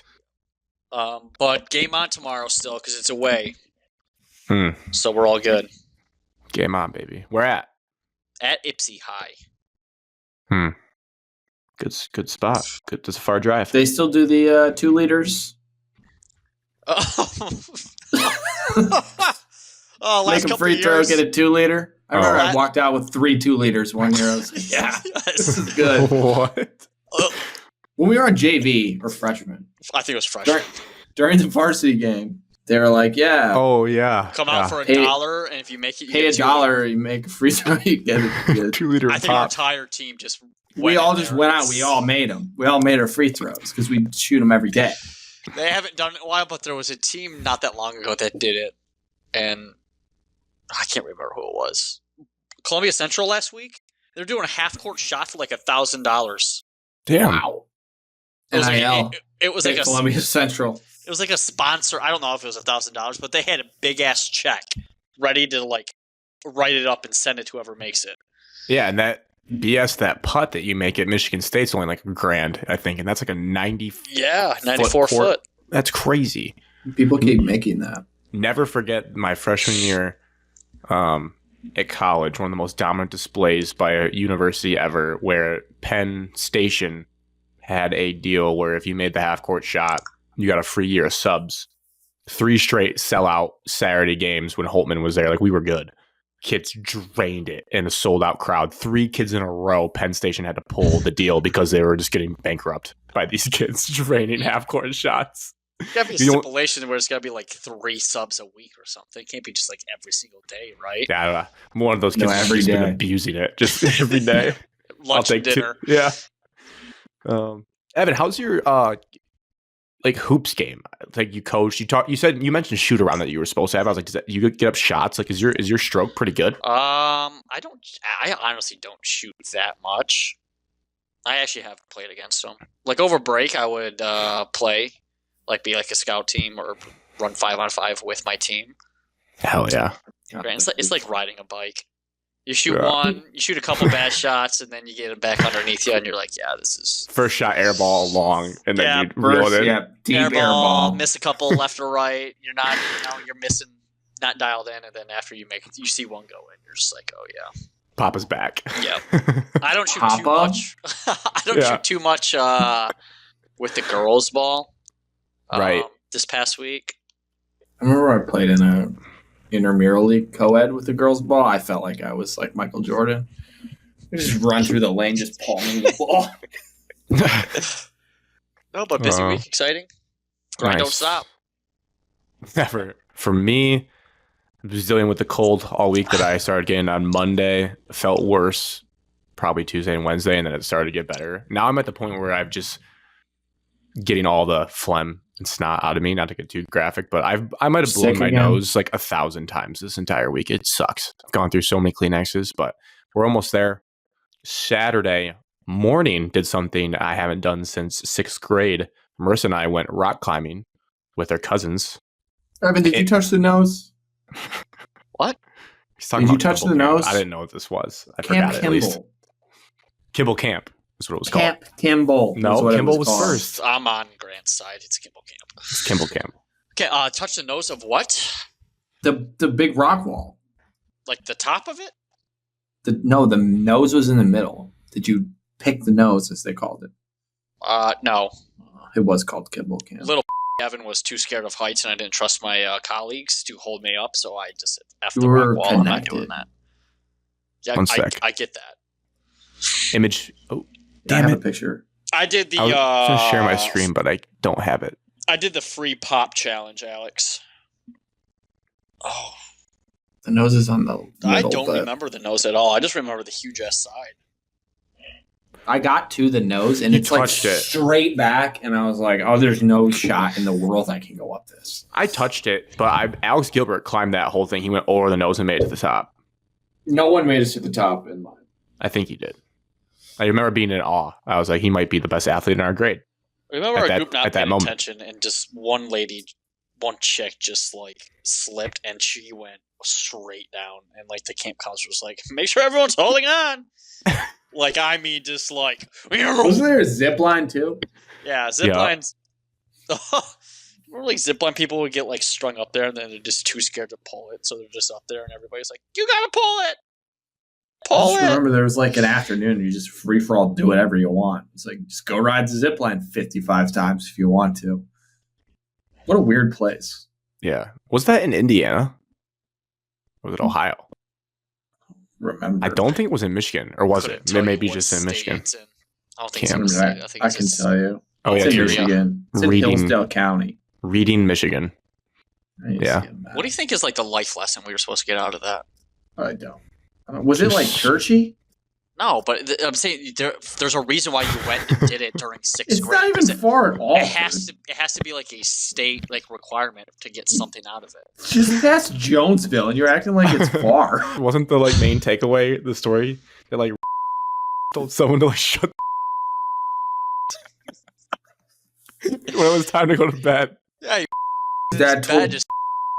[SPEAKER 2] But game on tomorrow still, because it's away. So we're all good.
[SPEAKER 1] Game on, baby. Where at?
[SPEAKER 2] At Ipsy High.
[SPEAKER 1] Good spot. Good. That's a far drive.
[SPEAKER 3] They still do the 2 liters.
[SPEAKER 2] Last
[SPEAKER 3] make a free throw, get a 2 liter. I remember I walked out with 3 2 liters one year. I was like, yeah, this is good.
[SPEAKER 1] What?
[SPEAKER 3] When we were on JV or freshman,
[SPEAKER 2] I think it was freshman.
[SPEAKER 3] During the varsity game, they were like, yeah.
[SPEAKER 1] Oh, yeah.
[SPEAKER 2] Come out for $1, and if you make it, you
[SPEAKER 3] pay $1, you make a free throw, you get a
[SPEAKER 1] 2 liter.
[SPEAKER 2] I think our entire team just
[SPEAKER 3] went out. We all made them. We all made our free throws because we shoot them every day.
[SPEAKER 2] They haven't done it in a while, but there was a team not that long ago that did it, and I can't remember who it was. Columbia Central last week. They're doing a half-court shot for like $1,000.
[SPEAKER 1] Damn!
[SPEAKER 3] Wow.
[SPEAKER 2] It was like
[SPEAKER 3] Columbia Central.
[SPEAKER 2] It was like a sponsor. I don't know if it was $1,000, but they had a big ass check ready to like write it up and send it to whoever makes it.
[SPEAKER 1] Yeah, and that that putt that you make at Michigan State's only like $1,000, I think, and that's like a
[SPEAKER 2] 94 foot.
[SPEAKER 1] That's crazy.
[SPEAKER 3] People keep making that.
[SPEAKER 1] Never forget my freshman year at college, one of the most dominant displays by a university ever, where Penn Station had a deal where if you made the half-court shot, you got a free year of subs. 3 straight sellout Saturday games when Holtman was there. Like, we were good. Kids drained it in a sold-out crowd. 3 kids in a row, Penn Station had to pull the deal because they were just getting bankrupt by these kids draining half-court shots.
[SPEAKER 2] There's got to be a stipulation where it's got to be like 3 subs a week or something. It can't be just like every single day, right?
[SPEAKER 1] Yeah, I don't know. One of those kids has
[SPEAKER 3] every
[SPEAKER 1] just been
[SPEAKER 3] day.
[SPEAKER 1] abusing it just every day.
[SPEAKER 2] Lunch and dinner.
[SPEAKER 1] 2. Yeah. Evan, how's your like hoops game? Like, you coached, you mentioned shoot around that you were supposed to have. I was like, you get up shots? Like, is your stroke pretty good?
[SPEAKER 2] I honestly don't shoot that much. I actually haven't played against them. Like, over break, I would play, like, be like a scout team or run 5-on-5 with my team.
[SPEAKER 1] Hell yeah.
[SPEAKER 2] It's like riding a bike. You shoot one, you shoot a couple bad shots, and then you get it back underneath you, and you're like, yeah, this is...
[SPEAKER 1] First shot, air ball long, and then you reel it in.
[SPEAKER 3] Yeah, deep air ball.
[SPEAKER 2] Miss a couple left or right. You're not, you're missing, not dialed in, and then after you see one go in, you're just like, oh, yeah.
[SPEAKER 1] Papa's back.
[SPEAKER 2] Yeah. I don't shoot too much. I don't shoot too much with the girls' ball.
[SPEAKER 1] Right.
[SPEAKER 2] This past week.
[SPEAKER 3] I remember I played in a intramural league co-ed with the girls' ball. I felt like I was like Michael Jordan. I just run through the lane, just palming the ball.
[SPEAKER 2] No, but busy week, exciting. Grind don't stop.
[SPEAKER 1] Never. For me, I was dealing with the cold all week that I started getting on Monday. Felt worse probably Tuesday and Wednesday, and then it started to get better. Now I'm at the point where I'm just getting all the phlegm and snot out of me, not to get too graphic, but I might have blown my nose like 1,000 times this entire week. It sucks. I've gone through so many Kleenexes, but we're almost there. Saturday morning did something I haven't done since 6th grade. Marissa and I went rock climbing with our cousins.
[SPEAKER 3] Evan, did you touch the nose?
[SPEAKER 2] What?
[SPEAKER 3] Did you touch the nose?
[SPEAKER 1] I didn't know what this was. I
[SPEAKER 3] Camp
[SPEAKER 1] forgot it
[SPEAKER 3] Kimball.
[SPEAKER 1] at least. Kimball Camp is what it was called.
[SPEAKER 3] Camp Kimball.
[SPEAKER 1] No, Kimball was first.
[SPEAKER 2] I'm on Grant's side. It's Kimball Camp.
[SPEAKER 1] It's Kimball Camp.
[SPEAKER 2] Okay, touch the nose of what?
[SPEAKER 3] The big rock wall.
[SPEAKER 2] Like the top of it?
[SPEAKER 3] The nose was in the middle. Did you pick the nose, as they called it?
[SPEAKER 2] No.
[SPEAKER 3] It was called Kimball Camp.
[SPEAKER 2] Little Evan was too scared of heights, and I didn't trust my colleagues to hold me up, so I just said, F the rock wall, I'm not doing that. Yeah,
[SPEAKER 1] One sec.
[SPEAKER 2] I get that.
[SPEAKER 1] Image. Oh,
[SPEAKER 3] I
[SPEAKER 1] damn
[SPEAKER 3] have
[SPEAKER 1] it.
[SPEAKER 3] a picture.
[SPEAKER 2] I did the...
[SPEAKER 1] I was going to share my screen, but I don't have it.
[SPEAKER 2] I did the free pop challenge, Alex. Oh.
[SPEAKER 3] The nose is on the middle.
[SPEAKER 2] I don't remember the nose at all. I just remember the huge ass side.
[SPEAKER 3] I got to the nose, and it's like straight back, and I was like, oh, there's no shot in the world I can go up this.
[SPEAKER 1] I touched it, but Alex Gilbert climbed that whole thing. He went over the nose and made it to the top.
[SPEAKER 3] No one made it to the top in mine.
[SPEAKER 1] I think he did. I remember being in awe. I was like, he might be the best athlete in our grade.
[SPEAKER 2] I remember a group not paying attention, and just one chick just like slipped, and she went straight down, and like the camp counselor was like, make sure everyone's holding on. Like, I mean, just like...
[SPEAKER 3] Wasn't there a zip line, too?
[SPEAKER 2] Yeah, zip lines... Remember, like, zip line people would get, like, strung up there, and then they're just too scared to pull it, so they're just up there, and everybody's like, you gotta pull it!
[SPEAKER 3] I just remember there was, like, an afternoon, you just free-for-all, do whatever you want. It's like, just go ride the zip line 55 times if you want to. What a weird place.
[SPEAKER 1] Yeah. Was that in Indiana? Or was it Ohio?
[SPEAKER 3] Remember.
[SPEAKER 1] I don't think it was in Michigan, or was it? It may be just in Michigan.
[SPEAKER 2] I don't think it's in the state. I think
[SPEAKER 3] I can tell you.
[SPEAKER 1] Oh,
[SPEAKER 3] it's
[SPEAKER 1] yeah,
[SPEAKER 3] in Michigan. It's in Hillsdale County.
[SPEAKER 1] Reading, Michigan. Yeah.
[SPEAKER 2] What do you think is like the life lesson we were supposed to get out of that?
[SPEAKER 3] I don't. Was it like churchy?
[SPEAKER 2] No, but I'm saying there's a reason why you went and did it during 6th grade.
[SPEAKER 3] It's not even far at all.
[SPEAKER 2] It has to be like a state like requirement to get something out of it.
[SPEAKER 3] Just past Jonesville, and you're acting like it's far.
[SPEAKER 1] Wasn't the like main takeaway the story that like told someone to like shut when it was time to go to bed?
[SPEAKER 2] Yeah,
[SPEAKER 3] dad told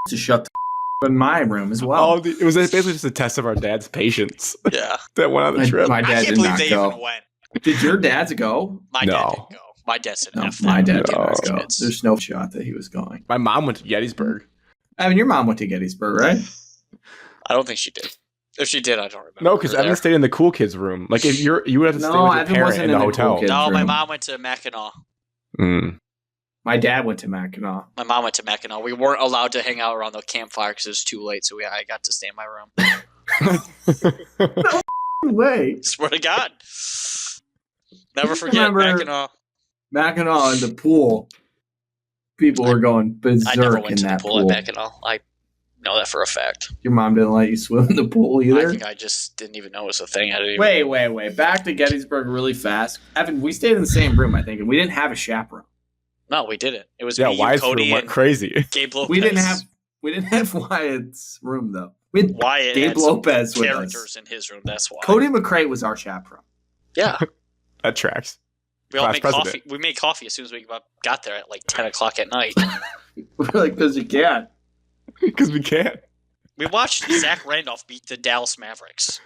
[SPEAKER 3] to shut the in my room as well.
[SPEAKER 1] It was basically just a test of our dad's patience.
[SPEAKER 2] Yeah.
[SPEAKER 1] That went on the trip.
[SPEAKER 3] My dad
[SPEAKER 2] I can't
[SPEAKER 3] did
[SPEAKER 2] believe
[SPEAKER 3] not
[SPEAKER 2] they
[SPEAKER 3] go.
[SPEAKER 2] even went.
[SPEAKER 3] Did your dads go?
[SPEAKER 2] My dad didn't go. My dad said
[SPEAKER 3] No,
[SPEAKER 2] F
[SPEAKER 3] my
[SPEAKER 2] them.
[SPEAKER 3] dad did
[SPEAKER 1] No.
[SPEAKER 3] not go. There's no shot that he was going.
[SPEAKER 1] My mom went to Gettysburg.
[SPEAKER 3] Evan, your mom went to Gettysburg, right?
[SPEAKER 2] I don't think she did. If she did, I don't remember.
[SPEAKER 1] No, because Evan stayed in the cool kids room. Like if you would have to stay with your
[SPEAKER 3] Evan
[SPEAKER 1] parent
[SPEAKER 3] wasn't
[SPEAKER 1] in the
[SPEAKER 3] in the
[SPEAKER 1] hotel.
[SPEAKER 3] cool kids.
[SPEAKER 2] No, my
[SPEAKER 3] room.
[SPEAKER 2] mom went to Mackinac.
[SPEAKER 3] My dad went to Mackinac.
[SPEAKER 2] My mom went to Mackinac. We weren't allowed to hang out around the campfire because it was too late, so I got to stay in my room.
[SPEAKER 3] No way.
[SPEAKER 2] Swear to God. Never forget
[SPEAKER 3] Remember-
[SPEAKER 2] Mackinac.
[SPEAKER 3] Mackinac in the pool. People were going berserk
[SPEAKER 2] I never went
[SPEAKER 3] in
[SPEAKER 2] to the
[SPEAKER 3] that
[SPEAKER 2] pool
[SPEAKER 3] pool.
[SPEAKER 2] at Mackinac. I know that for a fact.
[SPEAKER 3] Your mom didn't let you swim in the pool
[SPEAKER 2] I
[SPEAKER 3] either?
[SPEAKER 2] think I just didn't even know it was a thing. I didn't even...
[SPEAKER 3] Wait. Back to Gettysburg really fast. Evan, we stayed in the same room, I think, and we didn't have a chaperone.
[SPEAKER 2] No, we didn't. It was
[SPEAKER 1] Yeah,
[SPEAKER 2] me, you,
[SPEAKER 1] Wyatt's
[SPEAKER 2] Cody,
[SPEAKER 1] room went
[SPEAKER 2] and
[SPEAKER 1] crazy.
[SPEAKER 2] Gabe Lopez.
[SPEAKER 3] We didn't have Wyatt's room though. We had
[SPEAKER 2] Wyatt
[SPEAKER 3] Gabe
[SPEAKER 2] had some
[SPEAKER 3] Lopez with
[SPEAKER 2] characters
[SPEAKER 3] us.
[SPEAKER 2] in his room. That's why.
[SPEAKER 3] Cody McCray was our chaperone.
[SPEAKER 2] Yeah.
[SPEAKER 1] That tracks.
[SPEAKER 2] We all
[SPEAKER 1] Class
[SPEAKER 2] made
[SPEAKER 1] president.
[SPEAKER 2] coffee. We made coffee as soon as we got there at like 10 o'clock at night.
[SPEAKER 3] We're like, because you can.
[SPEAKER 1] Because we can't.
[SPEAKER 2] We watched Zach Randolph beat the Dallas Mavericks.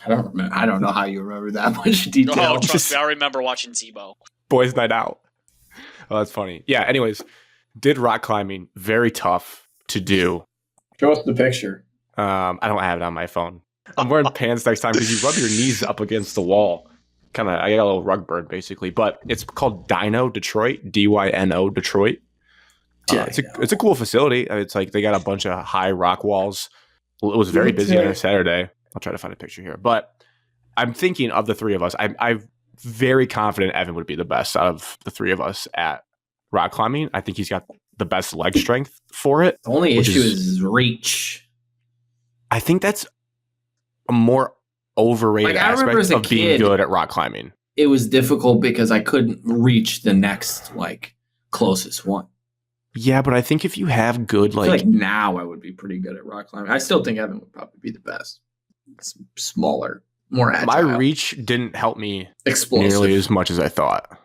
[SPEAKER 3] I don't remember. I don't know how you remember that much detail.
[SPEAKER 2] Oh, trust me, I remember watching Zebo.
[SPEAKER 1] Boys' night out. Oh, that's funny. Yeah, anyways, did rock climbing. Very tough to do.
[SPEAKER 3] Show us the picture.
[SPEAKER 1] I don't have it on my phone. I'm wearing pants next time because you rub your knees up against the wall. I got a little rug burn basically, but it's called Dyno Detroit, DYNO Detroit. It's a cool facility. It's like they got a bunch of high rock walls. It was very busy on a Saturday. I'll try to find a picture here, but I'm thinking of the three of us. I'm very confident Evan would be the best out of the three of us at rock climbing. I think he's got the best leg strength for it.
[SPEAKER 3] The only
[SPEAKER 1] which
[SPEAKER 3] issue is reach.
[SPEAKER 1] I think that's a more overrated
[SPEAKER 3] Like, I remember
[SPEAKER 1] aspect
[SPEAKER 3] as a
[SPEAKER 1] of being
[SPEAKER 3] kid-
[SPEAKER 1] good at rock climbing.
[SPEAKER 3] It was difficult because I couldn't reach the next closest one.
[SPEAKER 1] Yeah, but I think if you have good
[SPEAKER 3] I feel like now I would be pretty good at rock climbing. I still think Evan would probably be the best. It's smaller, more agile.
[SPEAKER 1] my reach didn't help me
[SPEAKER 3] explosive.
[SPEAKER 1] nearly as much as I thought.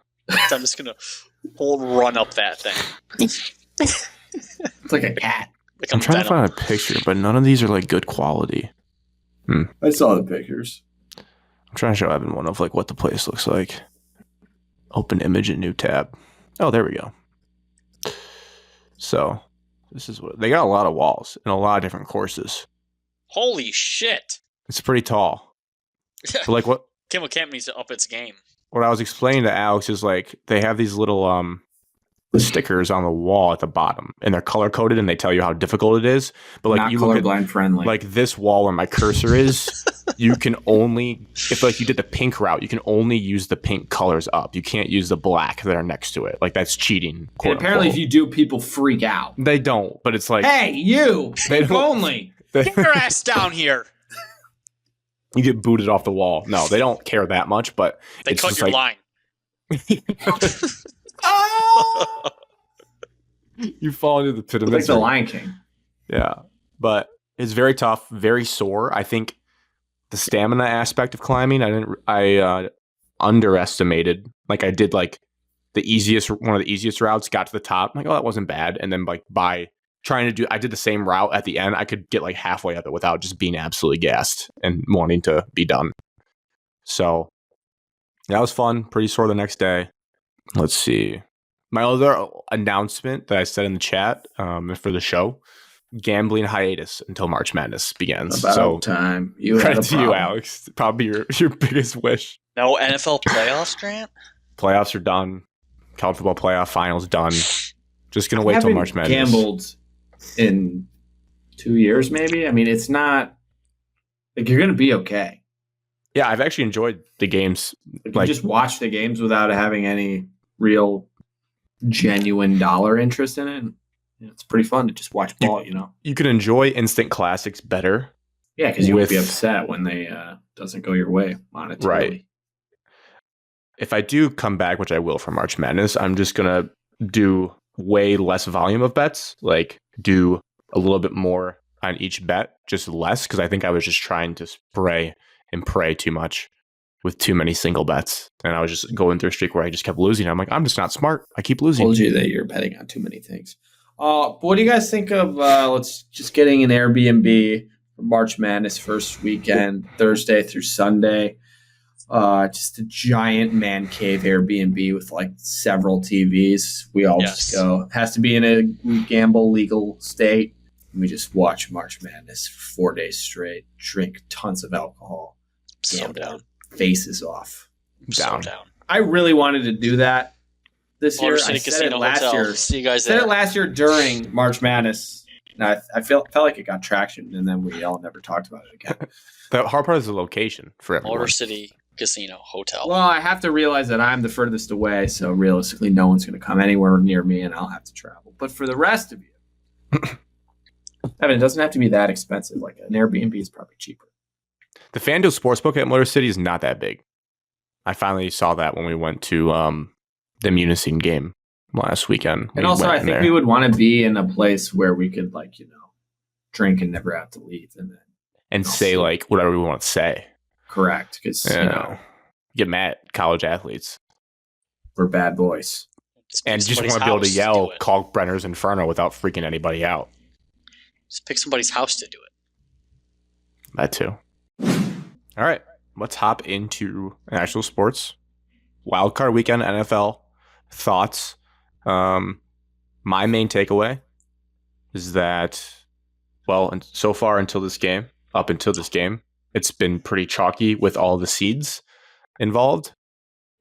[SPEAKER 2] I'm just going to run up that thing.
[SPEAKER 3] It's like a cat.
[SPEAKER 2] Like
[SPEAKER 1] I'm trying to
[SPEAKER 2] Venom.
[SPEAKER 1] find a picture, but none of these are good quality.
[SPEAKER 3] I saw the pictures.
[SPEAKER 1] I'm trying to show Evan one of what the place looks like. Open image and new tab. Oh, there we go. So this is what they got. A lot of walls and a lot of different courses.
[SPEAKER 2] Holy shit.
[SPEAKER 1] It's pretty tall. But what
[SPEAKER 2] Kimmel Camp needs to up its game.
[SPEAKER 1] what I was explaining to Alex is they have these little stickers on the wall at the bottom, and they're color coded, and they tell you how difficult it is. But
[SPEAKER 3] Not
[SPEAKER 1] you look at
[SPEAKER 3] colorblind friendly.
[SPEAKER 1] this wall where my cursor is, you can only if you did the pink route, you can only use the pink colors up. You can't use the black that are next to it. That's cheating.
[SPEAKER 3] and apparently, if you do, people freak out.
[SPEAKER 1] they don't, but it's
[SPEAKER 3] Hey, you!
[SPEAKER 1] They
[SPEAKER 3] If
[SPEAKER 1] don't-
[SPEAKER 3] only.
[SPEAKER 2] Get your ass down here.
[SPEAKER 1] you get booted off the wall. No, they don't care that much, but
[SPEAKER 2] They
[SPEAKER 1] it's
[SPEAKER 2] cut
[SPEAKER 1] just
[SPEAKER 2] your line.
[SPEAKER 3] Oh!
[SPEAKER 1] you fall into the pit of
[SPEAKER 3] Like the
[SPEAKER 1] misery.
[SPEAKER 3] Lion King.
[SPEAKER 1] Yeah, but it's very tough, very sore. I think the stamina aspect of climbing, I underestimated. I did one of the easiest routes, got to the top. I'm that wasn't bad. And then by trying to I did the same route at the end, I could get halfway up it without just being absolutely gassed and wanting to be done. So that was fun. Pretty sore the next day. Let's see. My other announcement that I said in the chat for the show, gambling hiatus until March Madness begins.
[SPEAKER 3] About time. You had
[SPEAKER 1] credit
[SPEAKER 3] a
[SPEAKER 1] to you,
[SPEAKER 3] problem.
[SPEAKER 1] Alex. Probably your biggest wish.
[SPEAKER 2] No NFL playoffs, Grant?
[SPEAKER 1] Playoffs are done. College football playoff finals done. Just going to wait till
[SPEAKER 3] haven't
[SPEAKER 1] March Madness.
[SPEAKER 3] Gambled in 2 years, maybe. I mean, it's not you're going to be okay.
[SPEAKER 1] Yeah, I've actually enjoyed the games.
[SPEAKER 3] You just watch the games without having any real genuine dollar interest in it. And, it's pretty fun to just watch ball,
[SPEAKER 1] You can enjoy instant classics better.
[SPEAKER 3] Yeah, because you won't be
[SPEAKER 1] with-
[SPEAKER 3] upset when they doesn't go your way monetarily.
[SPEAKER 1] Right. If I do come back, which I will for March Madness, I'm just going to do way less volume of bets, do a little bit more on each bet, just less, because I think I was just trying to spray and pray too much with too many single bets. And I was just going through a streak where I just kept losing. I'm I'm just not smart. I keep losing.
[SPEAKER 3] Told you that you're betting on too many things. What do you guys think of let's just getting an Airbnb for March Madness first weekend, Thursday through Sunday? Just a giant man cave Airbnb with like several TVs. We all just go. It has to be in a gamble legal state. And we just watch March Madness for 4 days straight. Drink tons of alcohol.
[SPEAKER 2] So down.
[SPEAKER 3] Faces off.
[SPEAKER 2] Down.
[SPEAKER 3] I really wanted to do that this year.
[SPEAKER 2] City
[SPEAKER 3] I said it
[SPEAKER 2] Casino
[SPEAKER 3] last
[SPEAKER 2] Hotel.
[SPEAKER 3] year.
[SPEAKER 2] See you guys
[SPEAKER 3] Said
[SPEAKER 2] there.
[SPEAKER 3] it last year during March Madness. And I felt like it got traction, and then we all never talked about it again.
[SPEAKER 1] The hard part is the location for everyone.
[SPEAKER 2] Motor City Casino Hotel.
[SPEAKER 3] Well, I have to realize that I'm the furthest away, so realistically, no one's going to come anywhere near me, and I'll have to travel. But for the rest of you, Evan, it doesn't have to be that expensive. Like an Airbnb is probably cheaper.
[SPEAKER 1] The FanDuel Sportsbook at Motor City is not that big. I finally saw that when we went to the Munising game last weekend.
[SPEAKER 3] And also, I think we would want to be in a place where we could, like, drink and never have to leave,
[SPEAKER 1] and say like whatever we want to say.
[SPEAKER 3] Correct, because
[SPEAKER 1] get mad at college athletes.
[SPEAKER 3] We're bad boys,
[SPEAKER 1] and just want to be able to yell Kalkbrenner's Inferno without freaking anybody out.
[SPEAKER 2] Just pick somebody's house to do it.
[SPEAKER 1] That too. All right, let's hop into actual sports. Wildcard Weekend NFL thoughts. My main takeaway is that, well, and so far up until this game, it's been pretty chalky with all the seeds involved.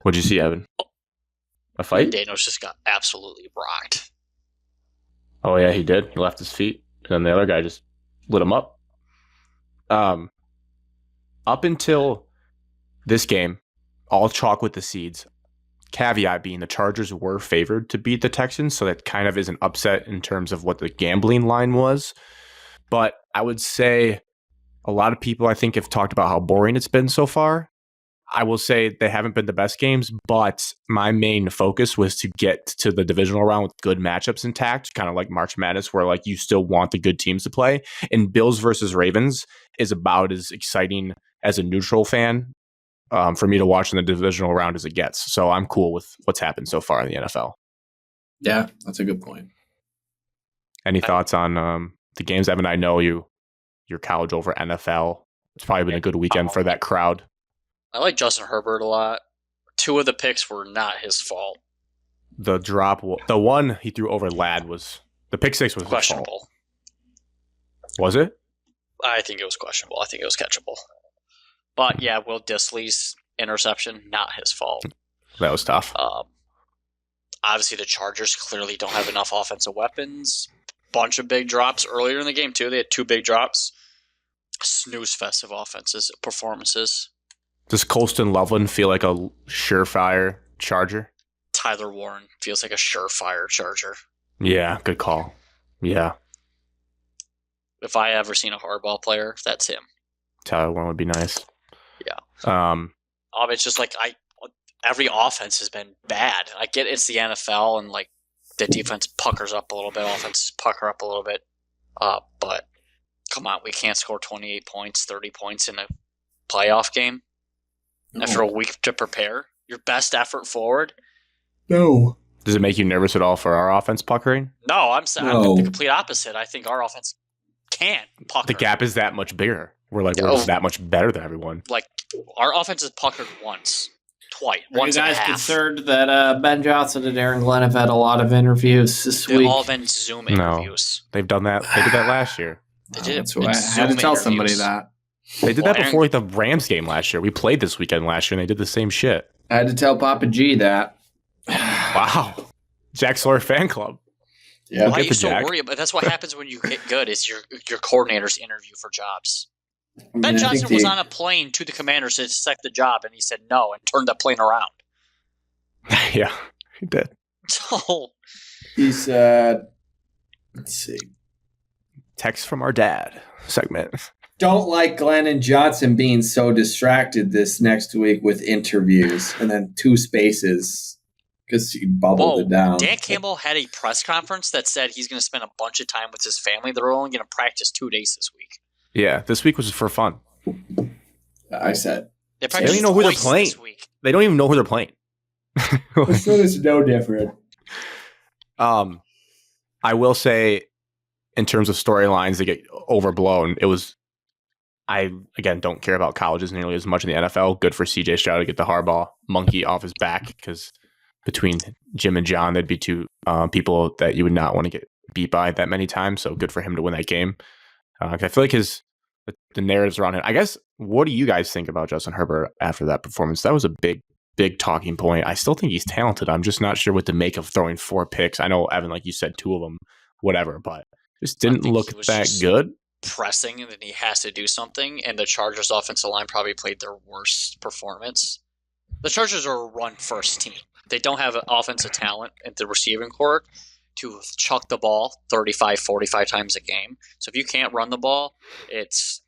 [SPEAKER 1] What'd you see, Evan? A fight?
[SPEAKER 2] Daniels just got absolutely rocked.
[SPEAKER 1] Oh yeah, he did. He left his feet, and then the other guy just lit him up. Up until this game, all chalk with the seeds. Caveat being the Chargers were favored to beat the Texans, so that kind of is an upset in terms of what the gambling line was. But I would say a lot of people, I think, have talked about how boring it's been so far. I will say they haven't been the best games, but my main focus was to get to the divisional round with good matchups intact, kind of like March Madness, where like you still want the good teams to play. And Bills versus Ravens is about as exciting as a neutral fan for me to watch in the divisional round as it gets. So I'm cool with what's happened so far in the NFL.
[SPEAKER 3] Yeah, that's a good point.
[SPEAKER 1] Any thoughts on the games? Evan, I know you're college over NFL. It's probably been a good weekend for that crowd.
[SPEAKER 2] I like Justin Herbert a lot. 2 of the picks were not his fault.
[SPEAKER 1] The one he threw over Ladd was the pick 6 was
[SPEAKER 2] questionable.
[SPEAKER 1] Was it?
[SPEAKER 2] I think it was questionable. I think it was catchable. But yeah, Will Dissly's interception, not his fault.
[SPEAKER 1] That was tough.
[SPEAKER 2] Obviously, the Chargers clearly don't have enough offensive weapons. Bunch of big drops earlier in the game too. They had 2 big drops. Snooze fest of performances.
[SPEAKER 1] Does Colston Loveland feel like a surefire Charger?
[SPEAKER 2] Tyler Warren feels like a surefire Charger.
[SPEAKER 1] Yeah, good call. Yeah.
[SPEAKER 2] If I ever seen a hardball player, that's him.
[SPEAKER 1] Tyler Warren would be nice.
[SPEAKER 2] Yeah. It's just like every offense has been bad. I get it's the NFL and like the defense puckers up a little bit, offenses pucker up a little bit. But come on, we can't score 28 points, 30 points in a playoff game. After a week to prepare, your best effort forward.
[SPEAKER 3] No.
[SPEAKER 1] Does it make you nervous at all for our offense puckering?
[SPEAKER 2] No, I'm the complete opposite. I think our offense can't pucker.
[SPEAKER 1] The gap is that much bigger. We're that much better than everyone.
[SPEAKER 2] Like our offense is puckered once. Are you
[SPEAKER 3] guys concerned that Ben Johnson and Aaron Glenn have had a lot of interviews this week?
[SPEAKER 2] They've all been Zoom interviews.
[SPEAKER 1] No, they've done that. They did that last year.
[SPEAKER 2] They did it.
[SPEAKER 3] I had to tell somebody that.
[SPEAKER 1] They did that before the Rams game last year. We played this weekend last year, and they did the same shit.
[SPEAKER 3] I had to tell Papa G that.
[SPEAKER 1] Wow. Jack Sawyer fan club.
[SPEAKER 2] Yeah. Why are you so worried? But that's what happens when you get good is your coordinators interview for jobs. Ben Johnson was on a plane to the Commanders to accept the job, and he said no and turned that plane around.
[SPEAKER 1] Yeah, he did.
[SPEAKER 2] So
[SPEAKER 3] he said, let's see.
[SPEAKER 1] Text from our dad segment.
[SPEAKER 3] Don't like Glenn and Johnson being so distracted this next week with interviews, and then 2 spaces because he bubbled it down.
[SPEAKER 2] Dan Campbell had a press conference that said he's going to spend a bunch of time with his family. They're only going to practice 2 days this week.
[SPEAKER 1] Yeah, this week was for fun.
[SPEAKER 3] I said.
[SPEAKER 2] They don't even know who they're playing.
[SPEAKER 1] They don't even know who they're playing.
[SPEAKER 3] This one is no different.
[SPEAKER 1] I will say, in terms of storylines that get overblown, I, again, don't care about colleges nearly as much in the NFL. Good for CJ Stroud to get the Harbaugh monkey off his back, because between Jim and John, there'd be two people that you would not want to get beat by that many times. So good for him to win that game. I feel like the narratives around him. I guess, what do you guys think about Justin Herbert after that performance? That was a big talking point. I still think he's talented. I'm just not sure what to make of throwing 4 picks. I know, Evan, like you said, 2 of them, whatever, but just didn't look that good.
[SPEAKER 2] Pressing, and then he has to do something, and the Chargers offensive line probably played their worst performance. The Chargers are a run-first team. They don't have offensive talent at the receiving corps to chuck the ball 35, 45 times a game. So if you can't run the ball, it's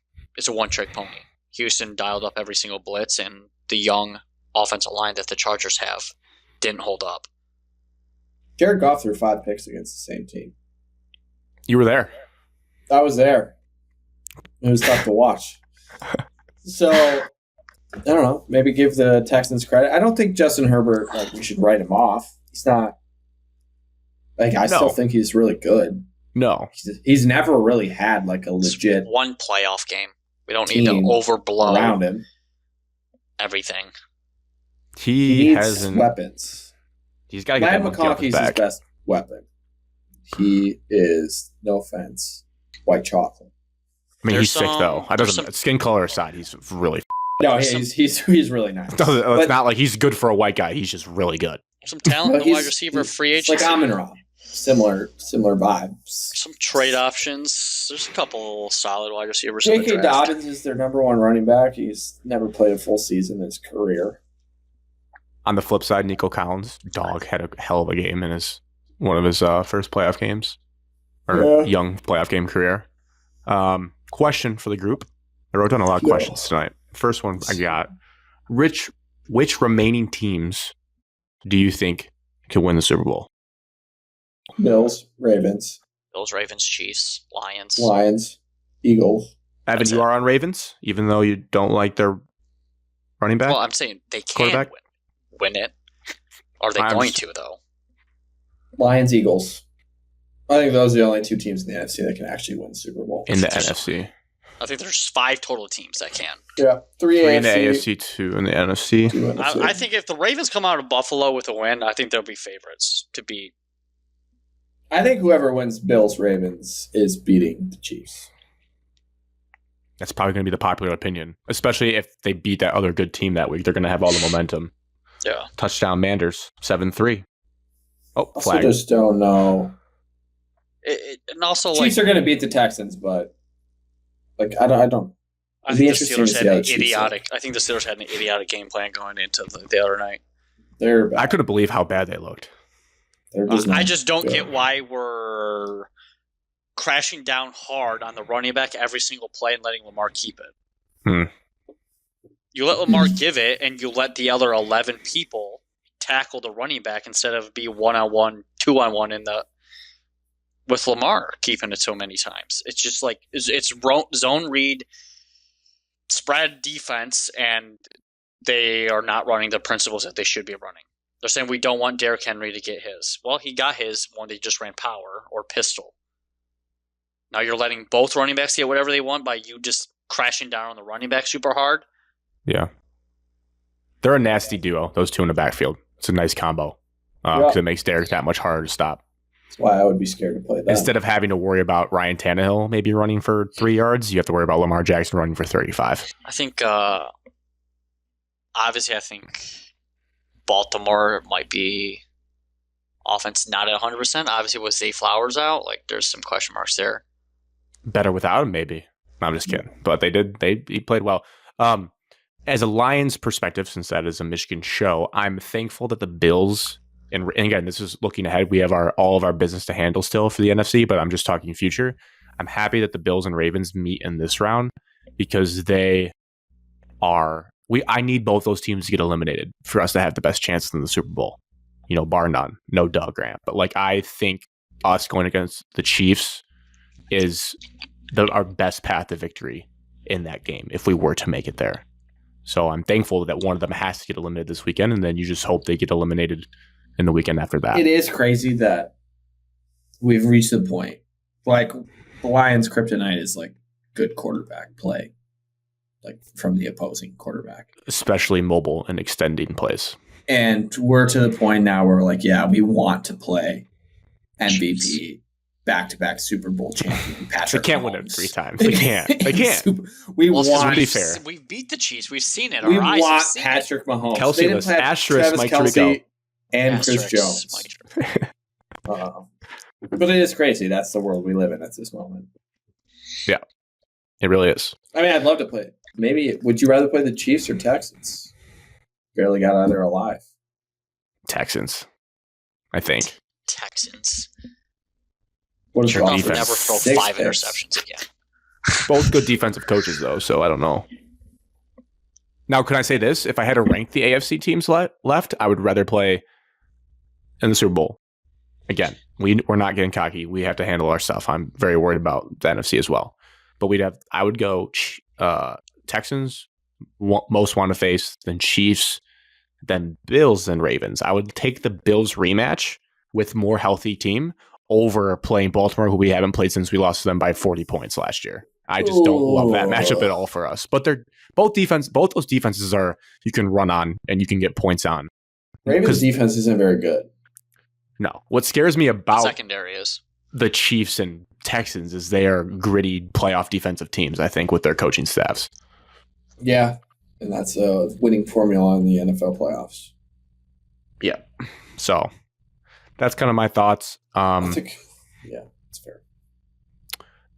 [SPEAKER 2] a one-trick pony. Houston dialed up every single blitz, and the young offensive line that the Chargers have didn't hold up.
[SPEAKER 4] Jared Goff threw 5 picks against the same team.
[SPEAKER 1] You were there.
[SPEAKER 4] I was there. It was tough to watch. So, I don't know. Maybe give the Texans credit. I don't think Justin Herbert, we should write him off. He's not. I still think he's really good.
[SPEAKER 1] No.
[SPEAKER 4] He's never really had a legit
[SPEAKER 2] one playoff game. We don't need to overblow
[SPEAKER 4] around him.
[SPEAKER 2] Everything.
[SPEAKER 4] He needs weapons.
[SPEAKER 1] He's got to get that
[SPEAKER 4] McConkey's his best weapon. He is, no offense, white chocolate.
[SPEAKER 1] I mean, he's sick though. Skin color aside, he's really.
[SPEAKER 4] No, he's really nice.
[SPEAKER 1] It's not like he's good for a white guy. He's just really good.
[SPEAKER 2] Some talent in the wide receiver free agency.
[SPEAKER 4] Like Amon-Ra. Similar vibes.
[SPEAKER 2] Some trade options. There's a couple solid wide receivers.
[SPEAKER 4] J.K. Dobbins is their number 1 running back. He's never played a full season in his career.
[SPEAKER 1] On the flip side, Nico Collins, dog, had a hell of a game in one of his first playoff games, or young playoff game career. Question for the group. I wrote down a lot of questions tonight. First one I got: which remaining teams do you think could win the Super Bowl?
[SPEAKER 4] Bills, Ravens,
[SPEAKER 2] Chiefs, Lions,
[SPEAKER 4] Eagles.
[SPEAKER 1] Evan, you are on Ravens, even though you don't like their running back?
[SPEAKER 2] Well, I'm saying they can win it. Are they going to, though?
[SPEAKER 4] Lions, Eagles. I think those are the only 2 teams in the NFC that can actually win the Super Bowl.
[SPEAKER 1] In the NFC.
[SPEAKER 2] I think there's 5 total teams that can.
[SPEAKER 4] Yeah, 3
[SPEAKER 1] in the AFC, 2 in the NFC.
[SPEAKER 2] I think if the Ravens come out of Buffalo with a win, I think they'll be favorites to beat.
[SPEAKER 4] I think whoever wins Bills Ravens is beating the Chiefs.
[SPEAKER 1] That's probably going to be the popular opinion, especially if they beat that other good team that week. They're going to have all the momentum.
[SPEAKER 2] Yeah.
[SPEAKER 1] Touchdown Manders, 7-3. Oh, flag.
[SPEAKER 4] I just don't know.
[SPEAKER 2] And also,
[SPEAKER 4] Chiefs are going to beat the Texans, but I don't.
[SPEAKER 2] I think the Steelers had an idiotic. I think the Steelers had an idiotic game plan going into the other night.
[SPEAKER 4] I
[SPEAKER 1] couldn't believe how bad they looked.
[SPEAKER 2] I just don't get why we're crashing down hard on the running back every single play and letting Lamar keep it. You let Lamar give it, and you let the other 11 people tackle the running back instead of be 1-on-1, 2-on-1 with Lamar keeping it so many times. It's just it's zone read, spread defense, and they are not running the principles that they should be running. They're saying we don't want Derrick Henry to get his. Well, he got his when they just ran power or pistol. Now you're letting both running backs get whatever they want by you just crashing down on the running back super hard.
[SPEAKER 1] Yeah. They're a nasty duo, those 2 in the backfield. It's a nice combo because it makes Derrick that much harder to stop.
[SPEAKER 4] That's why I would be scared to play that.
[SPEAKER 1] Instead of having to worry about Ryan Tannehill maybe running for 3 yards, you have to worry about Lamar Jackson running for 35.
[SPEAKER 2] I think, obviously, Baltimore might be offense not at 100%. Obviously, with Zay Flowers out, there's some question marks there.
[SPEAKER 1] Better without him, maybe. No, I'm just kidding. But he played well. As a Lions perspective, since that is a Michigan show, I'm thankful that the Bills, and again, this is looking ahead. We have all of our business to handle still for the NFC, but I'm just talking future. I'm happy that the Bills and Ravens meet in this round because they are. I need both those teams to get eliminated for us to have the best chances in the Super Bowl. Bar none. No Doug Grant. But I think us going against the Chiefs is our best path to victory in that game if we were to make it there. So I'm thankful that one of them has to get eliminated this weekend, and then you just hope they get eliminated in the weekend after that.
[SPEAKER 4] It is crazy that we've reached the point. Like, the Lions' kryptonite is like good quarterback play, like from the opposing quarterback.
[SPEAKER 1] Especially mobile and extending plays.
[SPEAKER 4] And we're to the point now where we're like, yeah, we want to play MVP, back-to-back Super Bowl champion, Patrick
[SPEAKER 1] They can't
[SPEAKER 4] Mahomes.
[SPEAKER 1] win it 3 times. They can't. They can't.
[SPEAKER 4] We
[SPEAKER 2] Well,
[SPEAKER 4] want,
[SPEAKER 1] be fair.
[SPEAKER 2] We've beat the Chiefs. We've seen it.
[SPEAKER 4] we
[SPEAKER 2] Our eyes have
[SPEAKER 4] want
[SPEAKER 2] seen
[SPEAKER 4] Patrick Mahomes.
[SPEAKER 1] Kelsey
[SPEAKER 4] They didn't
[SPEAKER 1] list,
[SPEAKER 4] have
[SPEAKER 1] asterisk,
[SPEAKER 4] Travis
[SPEAKER 1] Mike
[SPEAKER 4] Kelsey
[SPEAKER 1] Tirico.
[SPEAKER 4] and
[SPEAKER 2] Asterisk,
[SPEAKER 4] Chris Jones.
[SPEAKER 2] Mike
[SPEAKER 4] But it is crazy. That's the world we live in at this moment.
[SPEAKER 1] It really is.
[SPEAKER 4] I mean, I'd love to play. Maybe, would you rather play the Chiefs or Texans? Barely got out of there alive.
[SPEAKER 1] Texans, I think.
[SPEAKER 2] Texans.
[SPEAKER 4] What is
[SPEAKER 2] Sure,
[SPEAKER 1] Goff
[SPEAKER 2] Goff
[SPEAKER 1] defense.
[SPEAKER 2] would never throw
[SPEAKER 4] 6
[SPEAKER 2] 5
[SPEAKER 4] picks.
[SPEAKER 2] interceptions again.
[SPEAKER 1] Both good defensive coaches, though, so I don't know. Now, can I say this? If I had to rank the AFC teams left, I would rather play in the Super Bowl. Again, we're not getting cocky. We have to handle our stuff. I'm very worried about the NFC as well. But I would go Texans, most want to face, then Chiefs, then Bills, then Ravens. I would take the Bills rematch with more healthy team over playing Baltimore, who we haven't played since we lost to them by 40 points last year. I just don't love that matchup at all for us. But they're both those defenses are you can run on and you can get points on.
[SPEAKER 4] Ravens' defense isn't very good.
[SPEAKER 1] No. What scares me about
[SPEAKER 2] Secondary is.
[SPEAKER 1] the Chiefs and Texans is they are gritty playoff defensive teams, I think, with their coaching staffs.
[SPEAKER 4] Yeah, and that's a winning formula in the NFL playoffs.
[SPEAKER 1] Yeah. So that's kind of my thoughts.
[SPEAKER 4] I think, yeah, it's fair.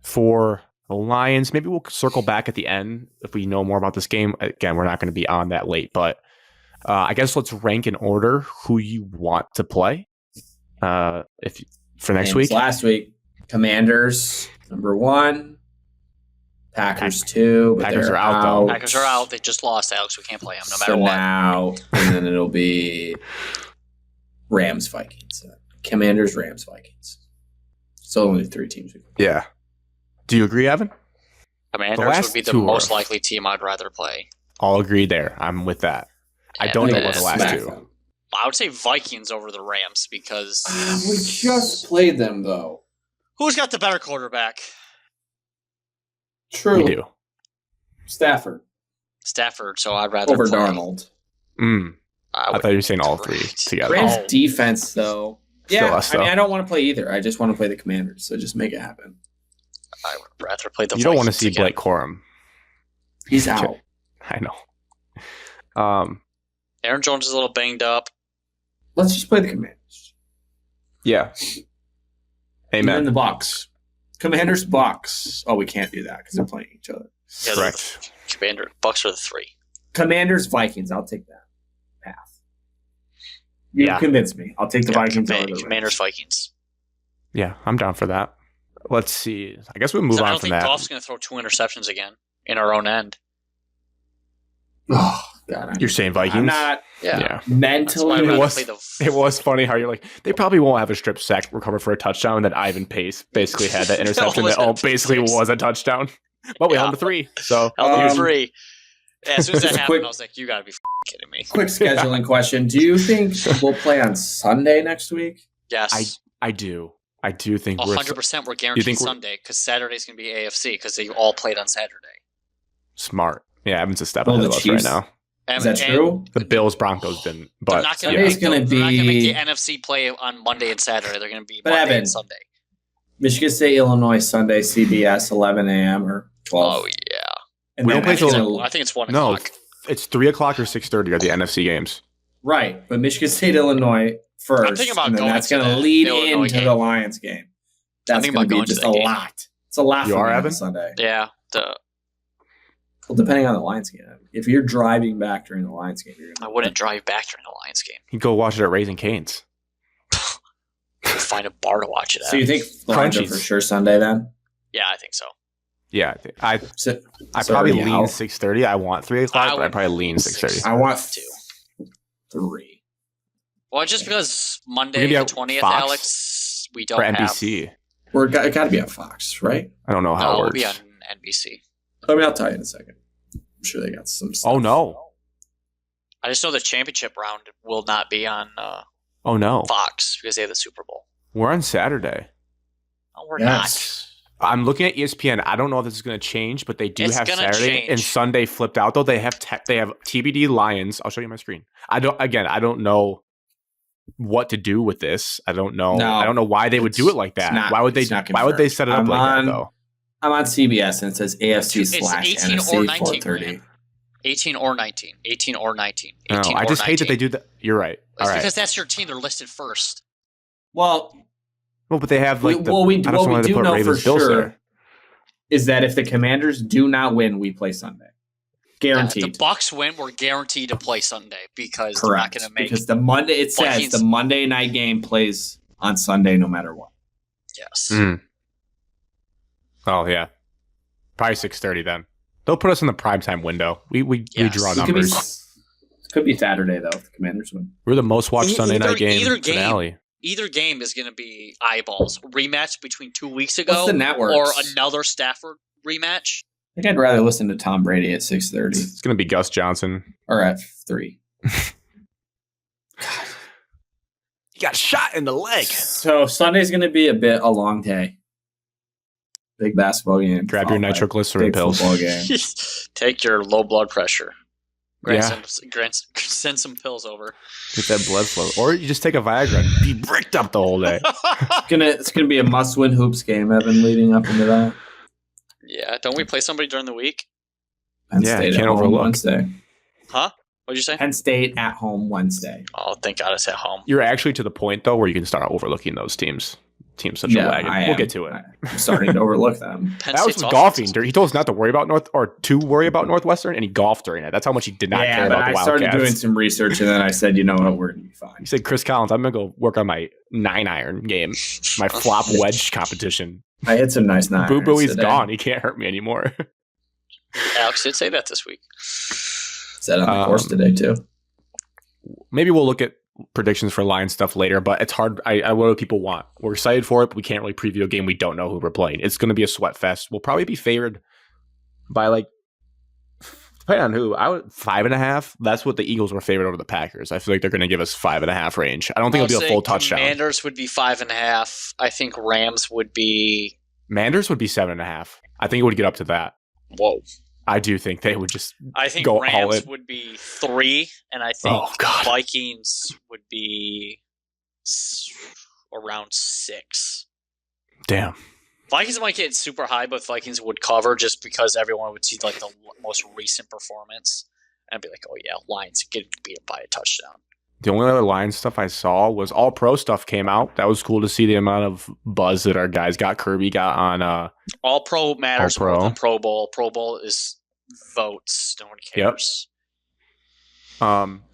[SPEAKER 1] For the Lions, maybe we'll circle back at the end if we know more about this game. Again, we're not going to be on that late, but I guess let's rank in order who you want to play for next week.
[SPEAKER 4] Last week, Commanders number 1, Packers 2. But
[SPEAKER 1] Packers
[SPEAKER 4] they're
[SPEAKER 1] are out, though.
[SPEAKER 2] Packers are out. They just lost, Alex. We can't play them no
[SPEAKER 4] So
[SPEAKER 2] matter what.
[SPEAKER 4] now, and then it'll be Rams, Vikings. Commanders, Rams, Vikings. So only 3 teams.
[SPEAKER 1] Yeah. Do you agree, Evan?
[SPEAKER 2] Commanders
[SPEAKER 1] last
[SPEAKER 2] would be the
[SPEAKER 1] two
[SPEAKER 2] most
[SPEAKER 1] are-
[SPEAKER 2] likely team I'd rather play.
[SPEAKER 1] All agree there. I'm with that. I
[SPEAKER 2] And
[SPEAKER 1] don't know
[SPEAKER 2] then
[SPEAKER 1] about the last
[SPEAKER 4] Smack
[SPEAKER 1] two.
[SPEAKER 4] them.
[SPEAKER 2] I would say Vikings over the Rams because
[SPEAKER 4] We just played them, though.
[SPEAKER 2] who's got the better quarterback?
[SPEAKER 4] True.
[SPEAKER 1] We do.
[SPEAKER 4] Stafford
[SPEAKER 2] Stafford. So I'd rather
[SPEAKER 4] over
[SPEAKER 2] play.
[SPEAKER 4] Darnold.
[SPEAKER 1] I thought you were saying all 3 together.
[SPEAKER 4] Rams
[SPEAKER 2] Oh.
[SPEAKER 4] defense, though.
[SPEAKER 1] Still
[SPEAKER 4] Yeah,
[SPEAKER 1] us,
[SPEAKER 4] I mean,
[SPEAKER 1] though.
[SPEAKER 4] I don't want to play either. I just want to play the Commanders. So just make it happen.
[SPEAKER 2] I would rather play the
[SPEAKER 1] You don't want to
[SPEAKER 2] Vikings
[SPEAKER 1] see
[SPEAKER 2] again.
[SPEAKER 1] Blake Corum.
[SPEAKER 4] He's out.
[SPEAKER 1] I know.
[SPEAKER 2] Aaron Jones is a little banged up.
[SPEAKER 4] Let's just play the Commanders.
[SPEAKER 1] Yeah.
[SPEAKER 4] And then
[SPEAKER 1] Amen.
[SPEAKER 4] the Bucks. Commanders, Bucks. Oh, we can't do that because they're playing each other.
[SPEAKER 2] Yeah,
[SPEAKER 1] Correct.
[SPEAKER 2] the Commander Bucks are the 3.
[SPEAKER 4] Commanders, Vikings. I'll take that path. You
[SPEAKER 1] Yeah.
[SPEAKER 4] convinced me. I'll take the Vikings over the
[SPEAKER 2] Commanders
[SPEAKER 4] Rams.
[SPEAKER 2] Vikings.
[SPEAKER 1] Yeah, I'm down for that. Let's see. I guess we'll move
[SPEAKER 2] I
[SPEAKER 1] on
[SPEAKER 2] don't
[SPEAKER 1] from
[SPEAKER 2] think
[SPEAKER 1] that.
[SPEAKER 2] Goff's going to throw 2 interceptions again in our own end.
[SPEAKER 4] Oh, God.
[SPEAKER 1] You're saying Vikings?
[SPEAKER 4] I'm not
[SPEAKER 2] Yeah.
[SPEAKER 1] Yeah.
[SPEAKER 2] That's why I'd
[SPEAKER 4] mentally.
[SPEAKER 1] It
[SPEAKER 2] rather
[SPEAKER 1] was-
[SPEAKER 2] play the.
[SPEAKER 1] It was funny how you're like, they probably won't have a strip sack recover for a touchdown, and then Ivan Pace basically had that interception that
[SPEAKER 2] Almost
[SPEAKER 1] basically
[SPEAKER 2] six.
[SPEAKER 1] was a touchdown. But we
[SPEAKER 2] Yeah.
[SPEAKER 1] held to 3. So
[SPEAKER 2] Held them
[SPEAKER 4] Um,
[SPEAKER 2] 3. Yeah, as soon as that
[SPEAKER 4] just
[SPEAKER 2] happened,
[SPEAKER 4] quick-
[SPEAKER 2] I was like, you got to be kidding me.
[SPEAKER 4] Quick scheduling question. Do you think we'll play on Sunday next week?
[SPEAKER 2] Yes.
[SPEAKER 1] I do. I do think
[SPEAKER 2] 100% we're
[SPEAKER 1] You
[SPEAKER 2] guaranteed
[SPEAKER 1] think we're-
[SPEAKER 2] Sunday because Saturday's going to be AFC because they all played on Saturday.
[SPEAKER 1] smart. Yeah, Evan's a step
[SPEAKER 4] Well,
[SPEAKER 1] ahead
[SPEAKER 4] the
[SPEAKER 1] of us right
[SPEAKER 4] Chiefs-
[SPEAKER 1] now.
[SPEAKER 4] Is that true?
[SPEAKER 1] The Bills Broncos didn't,
[SPEAKER 2] They're
[SPEAKER 1] but
[SPEAKER 2] not going
[SPEAKER 1] yeah.
[SPEAKER 4] Sunday's gonna
[SPEAKER 2] to make
[SPEAKER 4] be-
[SPEAKER 2] the NFC play on Monday and Saturday. They're going to be
[SPEAKER 4] But
[SPEAKER 2] Monday
[SPEAKER 4] Evan-
[SPEAKER 2] and Sunday.
[SPEAKER 4] Michigan State, Illinois, Sunday, CBS, 11 a.m. or 12.
[SPEAKER 2] Oh, yeah.
[SPEAKER 4] And
[SPEAKER 1] We
[SPEAKER 4] then
[SPEAKER 1] don't play
[SPEAKER 4] after
[SPEAKER 1] till-
[SPEAKER 4] that-
[SPEAKER 2] I think it's 1
[SPEAKER 1] No,
[SPEAKER 2] o'clock.
[SPEAKER 1] it's 3 o'clock or 6:30 are the NFC games.
[SPEAKER 4] Right, but Michigan State, Illinois first.
[SPEAKER 2] I'm thinking about
[SPEAKER 4] and then
[SPEAKER 2] going
[SPEAKER 4] that's
[SPEAKER 2] to
[SPEAKER 4] going to
[SPEAKER 2] the
[SPEAKER 4] lead
[SPEAKER 2] Illinois
[SPEAKER 4] into
[SPEAKER 2] game.
[SPEAKER 4] the Lions game. That's
[SPEAKER 2] thinking
[SPEAKER 4] going
[SPEAKER 2] about
[SPEAKER 4] to be
[SPEAKER 2] going to
[SPEAKER 4] just
[SPEAKER 2] that
[SPEAKER 4] a
[SPEAKER 2] game.
[SPEAKER 4] lot. It's a lot
[SPEAKER 1] You
[SPEAKER 4] for
[SPEAKER 1] are,
[SPEAKER 4] me on
[SPEAKER 1] Evan?
[SPEAKER 4] Sunday.
[SPEAKER 2] Yeah.
[SPEAKER 4] Well, depending on the Lions game. If you're driving back during the Lions game, you're
[SPEAKER 2] I
[SPEAKER 4] going
[SPEAKER 2] wouldn't drive back during the Lions game.
[SPEAKER 1] You go watch it at Raising Cane's.
[SPEAKER 2] Find a bar to watch it at.
[SPEAKER 4] So you think the Lions are
[SPEAKER 1] Crunchies.
[SPEAKER 4] for sure Sunday then?
[SPEAKER 2] Yeah, I think so.
[SPEAKER 1] Yeah, I
[SPEAKER 4] So,
[SPEAKER 1] probably
[SPEAKER 4] already
[SPEAKER 1] lean
[SPEAKER 4] out.
[SPEAKER 1] 6:30. I want 3 o'clock, but I probably lean 6:30.
[SPEAKER 4] I want
[SPEAKER 2] 2.
[SPEAKER 4] 3.
[SPEAKER 2] Well, just because Monday
[SPEAKER 1] Maybe
[SPEAKER 2] the
[SPEAKER 1] on
[SPEAKER 2] 20th,
[SPEAKER 1] Fox?
[SPEAKER 2] Alex, we don't
[SPEAKER 1] For
[SPEAKER 2] have.
[SPEAKER 1] NBC.
[SPEAKER 4] It got to be on Fox, right?
[SPEAKER 1] I don't know how
[SPEAKER 2] No,
[SPEAKER 1] it
[SPEAKER 2] we'll
[SPEAKER 1] works.
[SPEAKER 2] be on NBC.
[SPEAKER 4] I mean, I'll tell you in a second. I'm sure they got some stuff.
[SPEAKER 1] Oh no.
[SPEAKER 2] I just know the championship round will not be on
[SPEAKER 1] Oh no.
[SPEAKER 2] Fox because they have the Super Bowl.
[SPEAKER 1] We're on Saturday.
[SPEAKER 2] No, we're
[SPEAKER 1] I'm looking at ESPN. I don't know if this is going to change, but they do
[SPEAKER 2] It's
[SPEAKER 1] have
[SPEAKER 2] gonna
[SPEAKER 1] Saturday
[SPEAKER 2] change.
[SPEAKER 1] and Sunday flipped out. Though they have TBD Lions. I'll show you my screen. I don't know what to do with this. I don't know.
[SPEAKER 3] No,
[SPEAKER 1] I don't know why they would do it like that. Why would they set it up like that though?
[SPEAKER 3] I'm on CBS and it says AFC
[SPEAKER 2] It's
[SPEAKER 3] /
[SPEAKER 2] 18
[SPEAKER 3] NFC
[SPEAKER 2] or 19,
[SPEAKER 3] 4:30.
[SPEAKER 2] 18 or 19. 18 or 19.
[SPEAKER 1] No,
[SPEAKER 2] 18
[SPEAKER 1] I
[SPEAKER 2] or
[SPEAKER 1] just
[SPEAKER 2] 19.
[SPEAKER 1] hate that they do that. You're right. All right.
[SPEAKER 2] Because that's your team. They're listed first.
[SPEAKER 3] Well,
[SPEAKER 1] but they have like
[SPEAKER 3] what we do know for sure is that if the Commanders do not win, we play Sunday. Guaranteed.
[SPEAKER 2] If the Bucks win, we're guaranteed to play Sunday because
[SPEAKER 3] Correct.
[SPEAKER 2] they're not going to make
[SPEAKER 3] because it says the Monday night game plays on Sunday no matter what.
[SPEAKER 2] Yes.
[SPEAKER 1] Oh yeah, probably 6:30 then. They'll put us in the primetime window. We draw numbers.
[SPEAKER 3] Could be Saturday though if the Commanders win.
[SPEAKER 1] We're the most watched Sunday night game finale.
[SPEAKER 2] Either game is going to be eyeballs. Rematch between 2 weeks ago
[SPEAKER 3] What's the networks?
[SPEAKER 2] Or another Stafford rematch.
[SPEAKER 3] I think I'd rather listen to Tom Brady at 6:30.
[SPEAKER 1] It's going to be Gus Johnson.
[SPEAKER 3] Or at 3.
[SPEAKER 1] He got shot in the leg.
[SPEAKER 3] So Sunday's going to be a long day. Big basketball game.
[SPEAKER 1] Grab your nitroglycerin pills.
[SPEAKER 3] Football game.
[SPEAKER 2] Take your low blood pressure.
[SPEAKER 1] Yeah.
[SPEAKER 2] Send some pills over.
[SPEAKER 1] Get that blood flow. Or you just take a Viagra and be bricked up the whole day.
[SPEAKER 3] It's gonna be a must-win hoops game, Evan, leading up into that.
[SPEAKER 2] Yeah. Don't we play somebody during the week?
[SPEAKER 3] Penn State
[SPEAKER 1] can't
[SPEAKER 3] at home
[SPEAKER 1] overlook.
[SPEAKER 3] Wednesday.
[SPEAKER 2] Huh? What'd you say?
[SPEAKER 3] Penn State at home Wednesday.
[SPEAKER 2] Oh, thank God it's at home.
[SPEAKER 1] You're actually to the point, though, where you can start overlooking those teams. Teams such a wagon. We'll get to it.
[SPEAKER 3] I'm starting to overlook them.
[SPEAKER 1] That was golfing. He told us not to worry about Northwestern, and he golfed during it. That's how much he did not care about the Wildcats.
[SPEAKER 3] I started doing some research, and then I said, you know what, we're going to be fine.
[SPEAKER 1] He said, Chris Collins, I'm going to go work on my 9-iron game, my flop wedge competition.
[SPEAKER 3] I hit some nice 9-irons.
[SPEAKER 1] Boo-boo, he's gone. He can't hurt me anymore.
[SPEAKER 2] Alex did say that this week.
[SPEAKER 3] Said on the course today, too.
[SPEAKER 1] Maybe we'll look at predictions for Lions stuff later, but it's hard. What do people want? We're excited for it, but we can't really preview a game we don't know who we're playing. It's going to be a sweat fest. We'll probably be favored by depending on who. 5.5. That's what the Eagles were favored over the Packers. I feel like they're going to give us 5.5 range. I don't think it'll be a full touchdown.
[SPEAKER 2] Commanders would be 5.5. I think Rams would be.
[SPEAKER 1] Manders would be 7.5. I think it would get up to that.
[SPEAKER 2] Whoa.
[SPEAKER 1] I do think they would just.
[SPEAKER 2] I think
[SPEAKER 1] go
[SPEAKER 2] Rams would be 3, and I think Vikings would be around 6.
[SPEAKER 1] Damn.
[SPEAKER 2] Vikings might get super high, but Vikings would cover just because everyone would see the most recent performance and be like, "Oh yeah, Lions get beat by a touchdown."
[SPEAKER 1] The only other Lions stuff I saw was all pro stuff came out. That was cool to see the amount of buzz that our guys got. Kirby got on.
[SPEAKER 2] All pro matters
[SPEAKER 1] All-Pro.
[SPEAKER 2] more than Pro Bowl. Pro Bowl is votes. No one cares.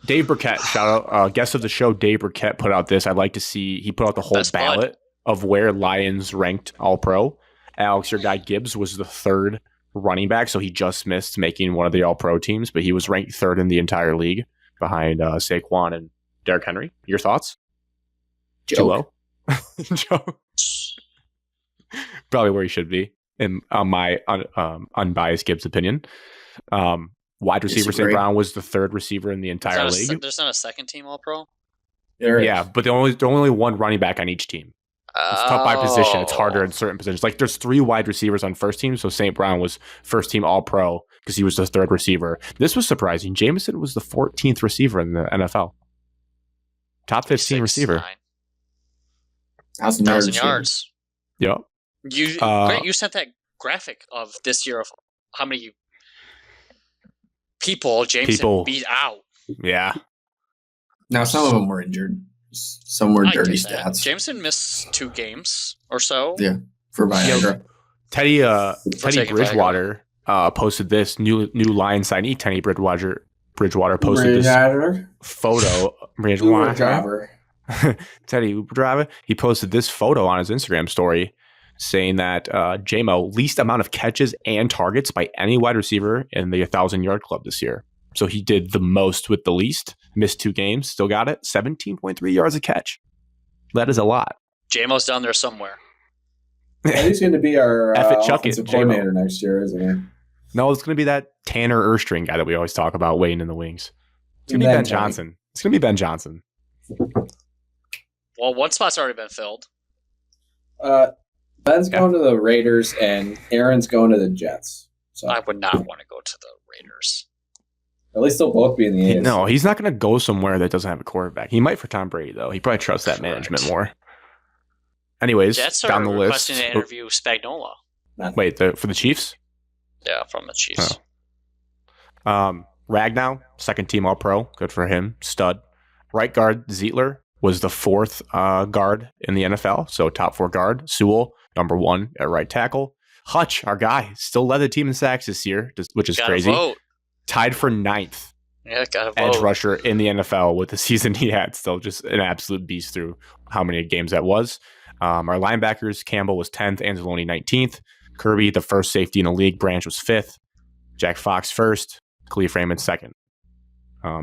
[SPEAKER 1] Dave Burkett, shout out, guest of the show, Dave Burkett put out this. I'd like to see, he put out the whole
[SPEAKER 2] Best
[SPEAKER 1] ballot of where Lions ranked all pro. Alex, your guy Gibbs was the 3rd running back, so he just missed making one of the all pro teams, but he was ranked 3rd in the entire league behind Saquon and Derrick Henry. Your thoughts? Too low? Joe. Probably where he should be, in my unbiased Gibbs opinion. Wide receiver St. Brown was the 3rd receiver in the entire league.
[SPEAKER 2] There's not a second team all pro?
[SPEAKER 1] Yeah, but there's only one running back on each team. It's tough by position. It's harder in certain positions. Like there's 3 wide receivers on first team, so St. Brown was first team all pro because he was the 3rd receiver. This was surprising. Jameson was the 14th receiver in the NFL. Top 15 receiver.
[SPEAKER 2] 1,000 yards.
[SPEAKER 1] Yep.
[SPEAKER 2] You sent that graphic of this year of how many people Jameson beat out.
[SPEAKER 1] Yeah.
[SPEAKER 3] Now some of them were injured. Some were dirty stats.
[SPEAKER 2] Jameson missed 2 games or so.
[SPEAKER 3] Yeah, for Viagra.
[SPEAKER 1] Teddy Bridgewater posted this new Lion signee. Teddy Bridgewater posted this photo.
[SPEAKER 3] Bridgewater.
[SPEAKER 1] Teddy Bridgewater. He posted this photo on his Instagram story saying that JMO least amount of catches and targets by any wide receiver in the 1,000-yard club this year. So he did the most with the least. Missed 2 games, still got it. 17.3 yards a catch. That is a lot.
[SPEAKER 2] JMO's down there somewhere.
[SPEAKER 4] He's going to be our offensive coordinator
[SPEAKER 1] J-Mo.
[SPEAKER 4] next year, isn't he?
[SPEAKER 1] No, it's going to be that Tanner Erstring guy that we always talk about waiting in the wings. It's going to be Ben Johnson. It's going to be Ben Johnson.
[SPEAKER 2] Well, one spot's already been filled.
[SPEAKER 4] Ben's going to the Raiders, and Aaron's going to the Jets. So
[SPEAKER 2] I would not want to go to the Raiders.
[SPEAKER 4] at least they'll both be in the AFC.
[SPEAKER 1] No, he's not going to go somewhere that doesn't have a quarterback. He might for Tom Brady, though. He probably trusts that management more. Anyways,
[SPEAKER 2] Jets
[SPEAKER 1] down
[SPEAKER 2] are
[SPEAKER 1] the list.
[SPEAKER 2] requesting to interview Spagnuolo.
[SPEAKER 1] Wait, for the Chiefs?
[SPEAKER 2] Yeah, from the Chiefs.
[SPEAKER 1] Ragnow, second team All-Pro. Good for him. Stud. Right guard, Zietler, was the fourth guard in the NFL, so top 4 guard. Sewell, number 1 at right tackle. Hutch, our guy, still led the team in sacks this year, which is
[SPEAKER 2] Gotta
[SPEAKER 1] crazy.
[SPEAKER 2] vote.
[SPEAKER 1] Tied for 9th
[SPEAKER 2] Yeah, gotta
[SPEAKER 1] edge
[SPEAKER 2] vote.
[SPEAKER 1] rusher in the NFL with the season he had. Still just an absolute beast through how many games that was. Our linebackers, Campbell was 10th, Anzalone 19th. Kirby, the first safety in the league. Branch was 5th. Jack Fox 1st. Khalif Raymond 2nd.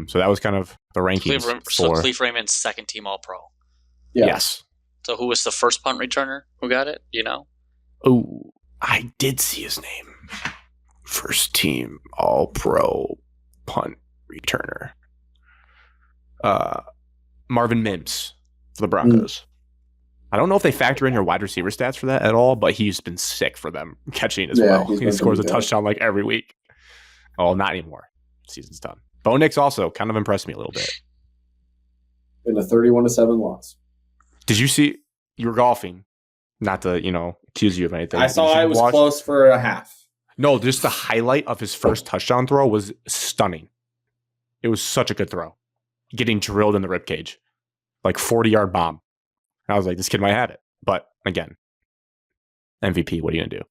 [SPEAKER 1] So that was kind of the rankings.
[SPEAKER 2] Khalif Raymond's second team All-Pro.
[SPEAKER 4] Yeah.
[SPEAKER 1] Yes.
[SPEAKER 2] So who was the first punt returner who got it? You know?
[SPEAKER 1] Oh, I did see his name. First team All-Pro punt returner. Marvin Mims for the Broncos. I don't know if they factor in your wide receiver stats for that at all, but he's been sick for them catching as well. He scores a touchdown like every week. Oh, not anymore. Season's done. Bo Nix also kind of impressed me a little bit.
[SPEAKER 4] In a 31-7 loss.
[SPEAKER 1] Did you see? You were golfing. Not to, accuse you of anything.
[SPEAKER 4] I saw I was close for a half.
[SPEAKER 1] No, just the highlight of his first touchdown throw was stunning. It was such a good throw. Getting drilled in the ribcage. Like 40-yard bomb. And I was like, this kid might have it. But again, MVP, what are you going to do?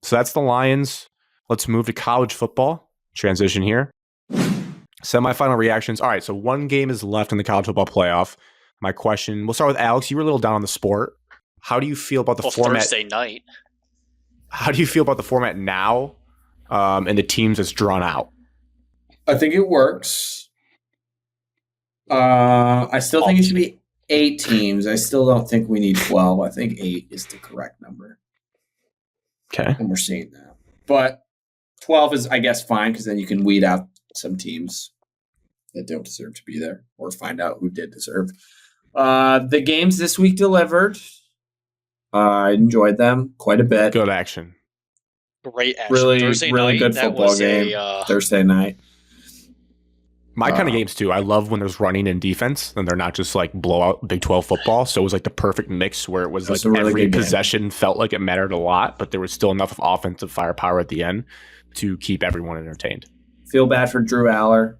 [SPEAKER 1] So that's the Lions. Let's move to college football. Transition here. Semifinal reactions. All right, so one game is left in the college football playoff. My question, we'll start with Alex. You were a little down on the sport. How do you feel about the format?
[SPEAKER 2] Thursday night.
[SPEAKER 1] How do you feel about the format now and the teams that's drawn out?
[SPEAKER 4] I think it works. I still think it should be 8 teams. I still don't think we need 12. I think 8 is the correct number.
[SPEAKER 1] Okay.
[SPEAKER 4] And we're seeing that. But 12 is, I guess, fine because then you can weed out some teams that don't deserve to be there or find out who did deserve. The games this week delivered. I enjoyed them quite a bit.
[SPEAKER 1] Good action.
[SPEAKER 2] Great action.
[SPEAKER 4] Really,
[SPEAKER 2] Thursday
[SPEAKER 4] really
[SPEAKER 2] night,
[SPEAKER 4] good
[SPEAKER 2] that
[SPEAKER 4] football
[SPEAKER 2] was
[SPEAKER 4] game. Thursday night.
[SPEAKER 1] My kind of games too. I love when there's running and defense and they're not just like blowout Big 12 football. So it was like the perfect mix where it was like
[SPEAKER 4] really
[SPEAKER 1] every possession felt like it mattered a lot, but there was still enough of offensive firepower at the end to keep everyone entertained.
[SPEAKER 4] Feel bad for Drew Aller.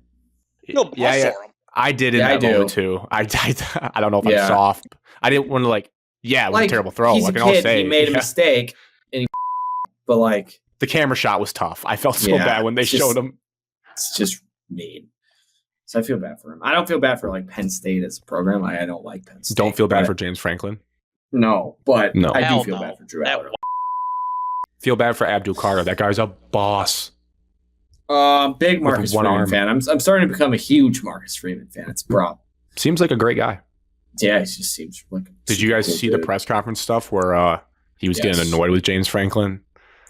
[SPEAKER 2] No, for him.
[SPEAKER 1] I did in that moment too. I don't know if I'm soft. I didn't want to it was a terrible throw.
[SPEAKER 4] He's a kid. He made a mistake, but
[SPEAKER 1] the camera shot was tough. I felt so bad when they showed him.
[SPEAKER 4] It's just mean. So I feel bad for him. I don't feel bad for Penn State as a program. I don't like Penn State.
[SPEAKER 1] Don't feel bad for James Franklin.
[SPEAKER 4] No, but
[SPEAKER 1] no.
[SPEAKER 4] I do feel bad for Drew Aller.
[SPEAKER 1] Feel bad for Abdul Carter. That guy's a boss.
[SPEAKER 4] Big Marcus Freeman fan. I'm starting to become a huge Marcus Freeman fan. It's a problem.
[SPEAKER 1] Seems like a great guy.
[SPEAKER 4] Yeah, he just seems like.
[SPEAKER 1] Did you guys see the press conference stuff where he was getting annoyed with James Franklin?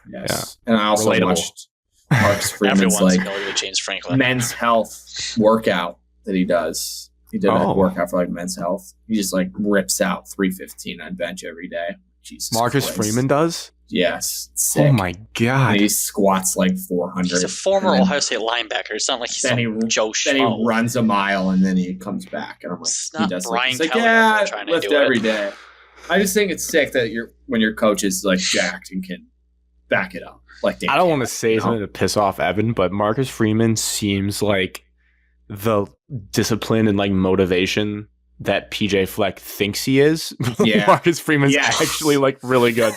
[SPEAKER 4] Yes, and I also watched Marcus Freeman's
[SPEAKER 2] annoyed with James Franklin
[SPEAKER 4] men's health workout that he does. He did a workout for men's health. He just rips out 315 on bench every day. Jesus
[SPEAKER 1] Marcus
[SPEAKER 4] Christ.
[SPEAKER 1] Freeman does?
[SPEAKER 4] Yes. Sick.
[SPEAKER 1] Oh my God.
[SPEAKER 4] And he squats 400.
[SPEAKER 2] He's a former Ohio State linebacker. It's not like he's Joe Schmo.
[SPEAKER 4] Then he runs a mile and then he comes back. And I'm like,
[SPEAKER 2] it's not
[SPEAKER 4] he does
[SPEAKER 2] Brian
[SPEAKER 4] Kelly
[SPEAKER 2] trying to
[SPEAKER 4] lift
[SPEAKER 2] do
[SPEAKER 4] every
[SPEAKER 2] it.
[SPEAKER 4] day. I just think it's sick that when your coach is jacked and can back it up.
[SPEAKER 1] I don't want to say something to piss off Evan, but Marcus Freeman seems like the discipline and motivation that PJ Fleck thinks he is.
[SPEAKER 4] Yeah.
[SPEAKER 1] Marcus Freeman's actually really good.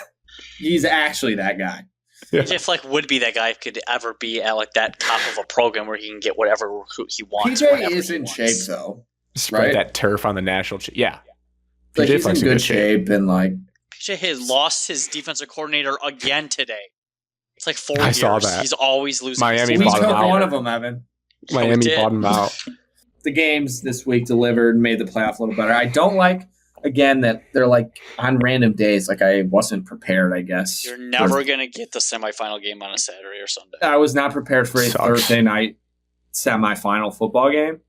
[SPEAKER 4] He's actually that guy.
[SPEAKER 1] Yeah.
[SPEAKER 2] PJ Fleck would be that guy if could ever be at that top of a program where he can get whatever he wants.
[SPEAKER 4] PJ is in shape though.
[SPEAKER 1] Spread that turf on the national. Yeah.
[SPEAKER 4] PJ Fleck's in good shape and
[SPEAKER 2] PJ has lost his defensive coordinator again today. It's 4 years.
[SPEAKER 1] I saw that.
[SPEAKER 2] He's always losing.
[SPEAKER 1] Miami
[SPEAKER 4] we
[SPEAKER 1] bought
[SPEAKER 4] took
[SPEAKER 1] him out.
[SPEAKER 4] one of them, Evan.
[SPEAKER 1] Miami bought him out.
[SPEAKER 4] The games this week delivered, made the playoff a little better. I don't like, again, that they're on random days. I wasn't prepared, I guess.
[SPEAKER 2] You're never going to get the semifinal game on a Saturday or Sunday.
[SPEAKER 4] I was not prepared for a Thursday night semifinal football game.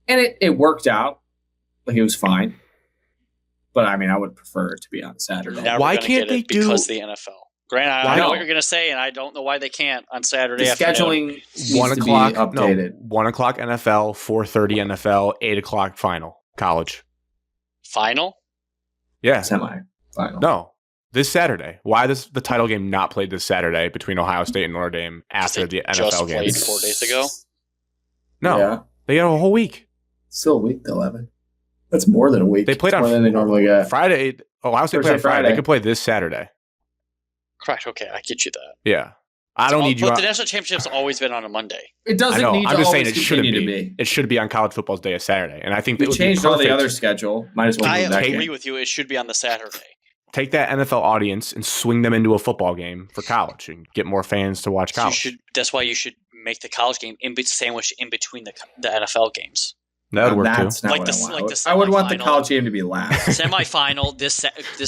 [SPEAKER 4] And it worked out. It was fine.
[SPEAKER 3] But I mean, I would prefer it to be on Saturday.
[SPEAKER 2] Never
[SPEAKER 1] Why
[SPEAKER 2] gonna
[SPEAKER 1] can't
[SPEAKER 2] get it
[SPEAKER 1] they do-
[SPEAKER 2] because of the NFL? Grant, I
[SPEAKER 3] Why
[SPEAKER 2] know
[SPEAKER 3] not?
[SPEAKER 2] what you're going to say, and I don't know why they can't on Saturday
[SPEAKER 3] The
[SPEAKER 2] afternoon.
[SPEAKER 3] scheduling needs
[SPEAKER 1] 1
[SPEAKER 3] to be
[SPEAKER 1] o'clock.
[SPEAKER 3] updated.
[SPEAKER 1] No, 1 o'clock NFL, 4:30 NFL, 8 o'clock final college.
[SPEAKER 2] Final?
[SPEAKER 1] Yeah.
[SPEAKER 3] Semi-final.
[SPEAKER 1] No. This Saturday. Why does the title game not played this Saturday between Ohio State and Notre Dame after
[SPEAKER 2] They
[SPEAKER 1] the
[SPEAKER 2] just
[SPEAKER 1] NFL game?
[SPEAKER 2] played 4 days ago.
[SPEAKER 1] No.
[SPEAKER 4] Yeah.
[SPEAKER 1] They got a whole week.
[SPEAKER 4] Still a week, 11. That's more than a week.
[SPEAKER 1] They played
[SPEAKER 4] It's
[SPEAKER 1] on
[SPEAKER 4] more than they normally get.
[SPEAKER 1] Friday. Ohio State played on
[SPEAKER 3] Thursday,
[SPEAKER 1] Friday. They
[SPEAKER 3] Friday.
[SPEAKER 1] could play this Saturday.
[SPEAKER 2] Correct. Okay, I get you that.
[SPEAKER 1] Yeah. I don't need you.
[SPEAKER 2] But the national championship's always been on a Monday.
[SPEAKER 3] It
[SPEAKER 1] I
[SPEAKER 3] doesn't
[SPEAKER 1] know.
[SPEAKER 3] need
[SPEAKER 1] I'm
[SPEAKER 3] to
[SPEAKER 1] just saying
[SPEAKER 3] always
[SPEAKER 1] it shouldn't
[SPEAKER 3] continue
[SPEAKER 1] be.
[SPEAKER 3] to be.
[SPEAKER 1] It should be on college football's day of Saturday. And I think
[SPEAKER 3] We
[SPEAKER 1] that would
[SPEAKER 3] changed
[SPEAKER 1] be
[SPEAKER 3] all the
[SPEAKER 1] perfect.
[SPEAKER 3] other schedule. Might as well
[SPEAKER 2] I
[SPEAKER 3] move that
[SPEAKER 2] agree
[SPEAKER 3] game.
[SPEAKER 2] with you. It should be on the Saturday.
[SPEAKER 1] Take that NFL audience and swing them into a football game for college and get more fans to watch college.
[SPEAKER 2] That's why you should make the college game sandwiched in between the NFL games.
[SPEAKER 1] That would work
[SPEAKER 3] That's
[SPEAKER 1] too.
[SPEAKER 3] not
[SPEAKER 2] Like
[SPEAKER 3] what
[SPEAKER 2] the-
[SPEAKER 3] I want.
[SPEAKER 2] like the
[SPEAKER 3] I would want the
[SPEAKER 2] semifinal.
[SPEAKER 3] college game to be last.
[SPEAKER 2] Semifinal this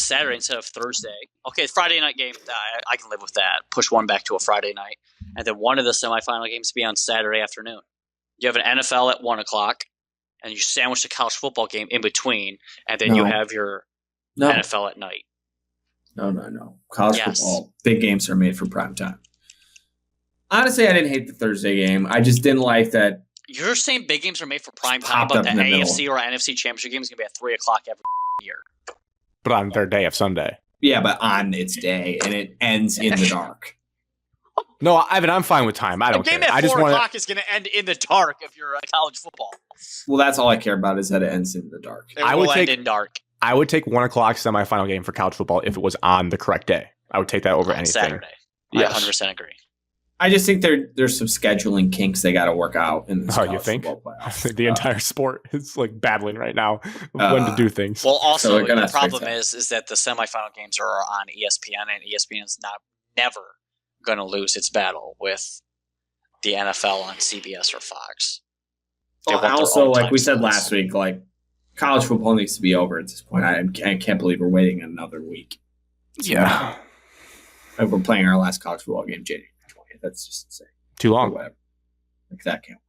[SPEAKER 2] Saturday instead of Thursday. Okay, Friday night game. I can live with that. Push one back to a Friday night, and then one of the semifinal games be on Saturday afternoon. You have an NFL at 1 o'clock, and you sandwich the college football game in between, and then you
[SPEAKER 3] No.
[SPEAKER 2] have your
[SPEAKER 3] No,
[SPEAKER 2] NFL at night.
[SPEAKER 3] no. College
[SPEAKER 2] Yes.
[SPEAKER 3] football, big games are made for prime time. Honestly, I didn't hate the Thursday game. I just didn't like that.
[SPEAKER 2] You're saying big games are made for prime time,
[SPEAKER 3] Popped
[SPEAKER 2] but
[SPEAKER 3] up
[SPEAKER 2] the
[SPEAKER 3] in the
[SPEAKER 2] AFC or NFC championship game is going to be at 3 o'clock every year.
[SPEAKER 1] But on their day of Sunday.
[SPEAKER 3] Yeah, but on its day, and it ends in the dark.
[SPEAKER 1] No, Ivan, I'm fine with time. I
[SPEAKER 2] A
[SPEAKER 1] don't
[SPEAKER 2] game
[SPEAKER 1] care.
[SPEAKER 2] at
[SPEAKER 1] I just
[SPEAKER 2] 4
[SPEAKER 1] want
[SPEAKER 2] o'clock is going to end in the dark if you're a college football.
[SPEAKER 3] Well, that's all I care about is that it ends in the dark.
[SPEAKER 2] It
[SPEAKER 1] I
[SPEAKER 2] will
[SPEAKER 1] would
[SPEAKER 2] end
[SPEAKER 1] take-
[SPEAKER 2] in dark
[SPEAKER 1] I would take 1 o'clock semifinal game for college football if it was on the correct day. I would take that over
[SPEAKER 2] on
[SPEAKER 1] anything.
[SPEAKER 2] Saturday. I
[SPEAKER 1] Yes.
[SPEAKER 2] 100% agree.
[SPEAKER 3] I just think there's some scheduling kinks they got to work out in this
[SPEAKER 1] Oh, you
[SPEAKER 3] college
[SPEAKER 1] think?
[SPEAKER 3] football playoffs.
[SPEAKER 1] The entire sport is like battling right now when to do things.
[SPEAKER 2] Well, also,
[SPEAKER 3] we're gonna
[SPEAKER 2] the
[SPEAKER 3] fix
[SPEAKER 2] problem
[SPEAKER 3] that.
[SPEAKER 2] is that the semifinal games are on ESPN, and ESPN is never going to lose its battle with the NFL on CBS or Fox. They
[SPEAKER 3] Well,
[SPEAKER 2] want their
[SPEAKER 3] also,
[SPEAKER 2] own
[SPEAKER 3] like
[SPEAKER 2] time
[SPEAKER 3] we said
[SPEAKER 2] slots.
[SPEAKER 3] last week, like college football needs to be over at this point. I can't believe we're waiting another week.
[SPEAKER 1] Yeah.
[SPEAKER 3] Like we're playing our last college football game January 20th. That's just insane.
[SPEAKER 1] Too
[SPEAKER 3] Or
[SPEAKER 1] long.
[SPEAKER 3] whatever. Like that can't work.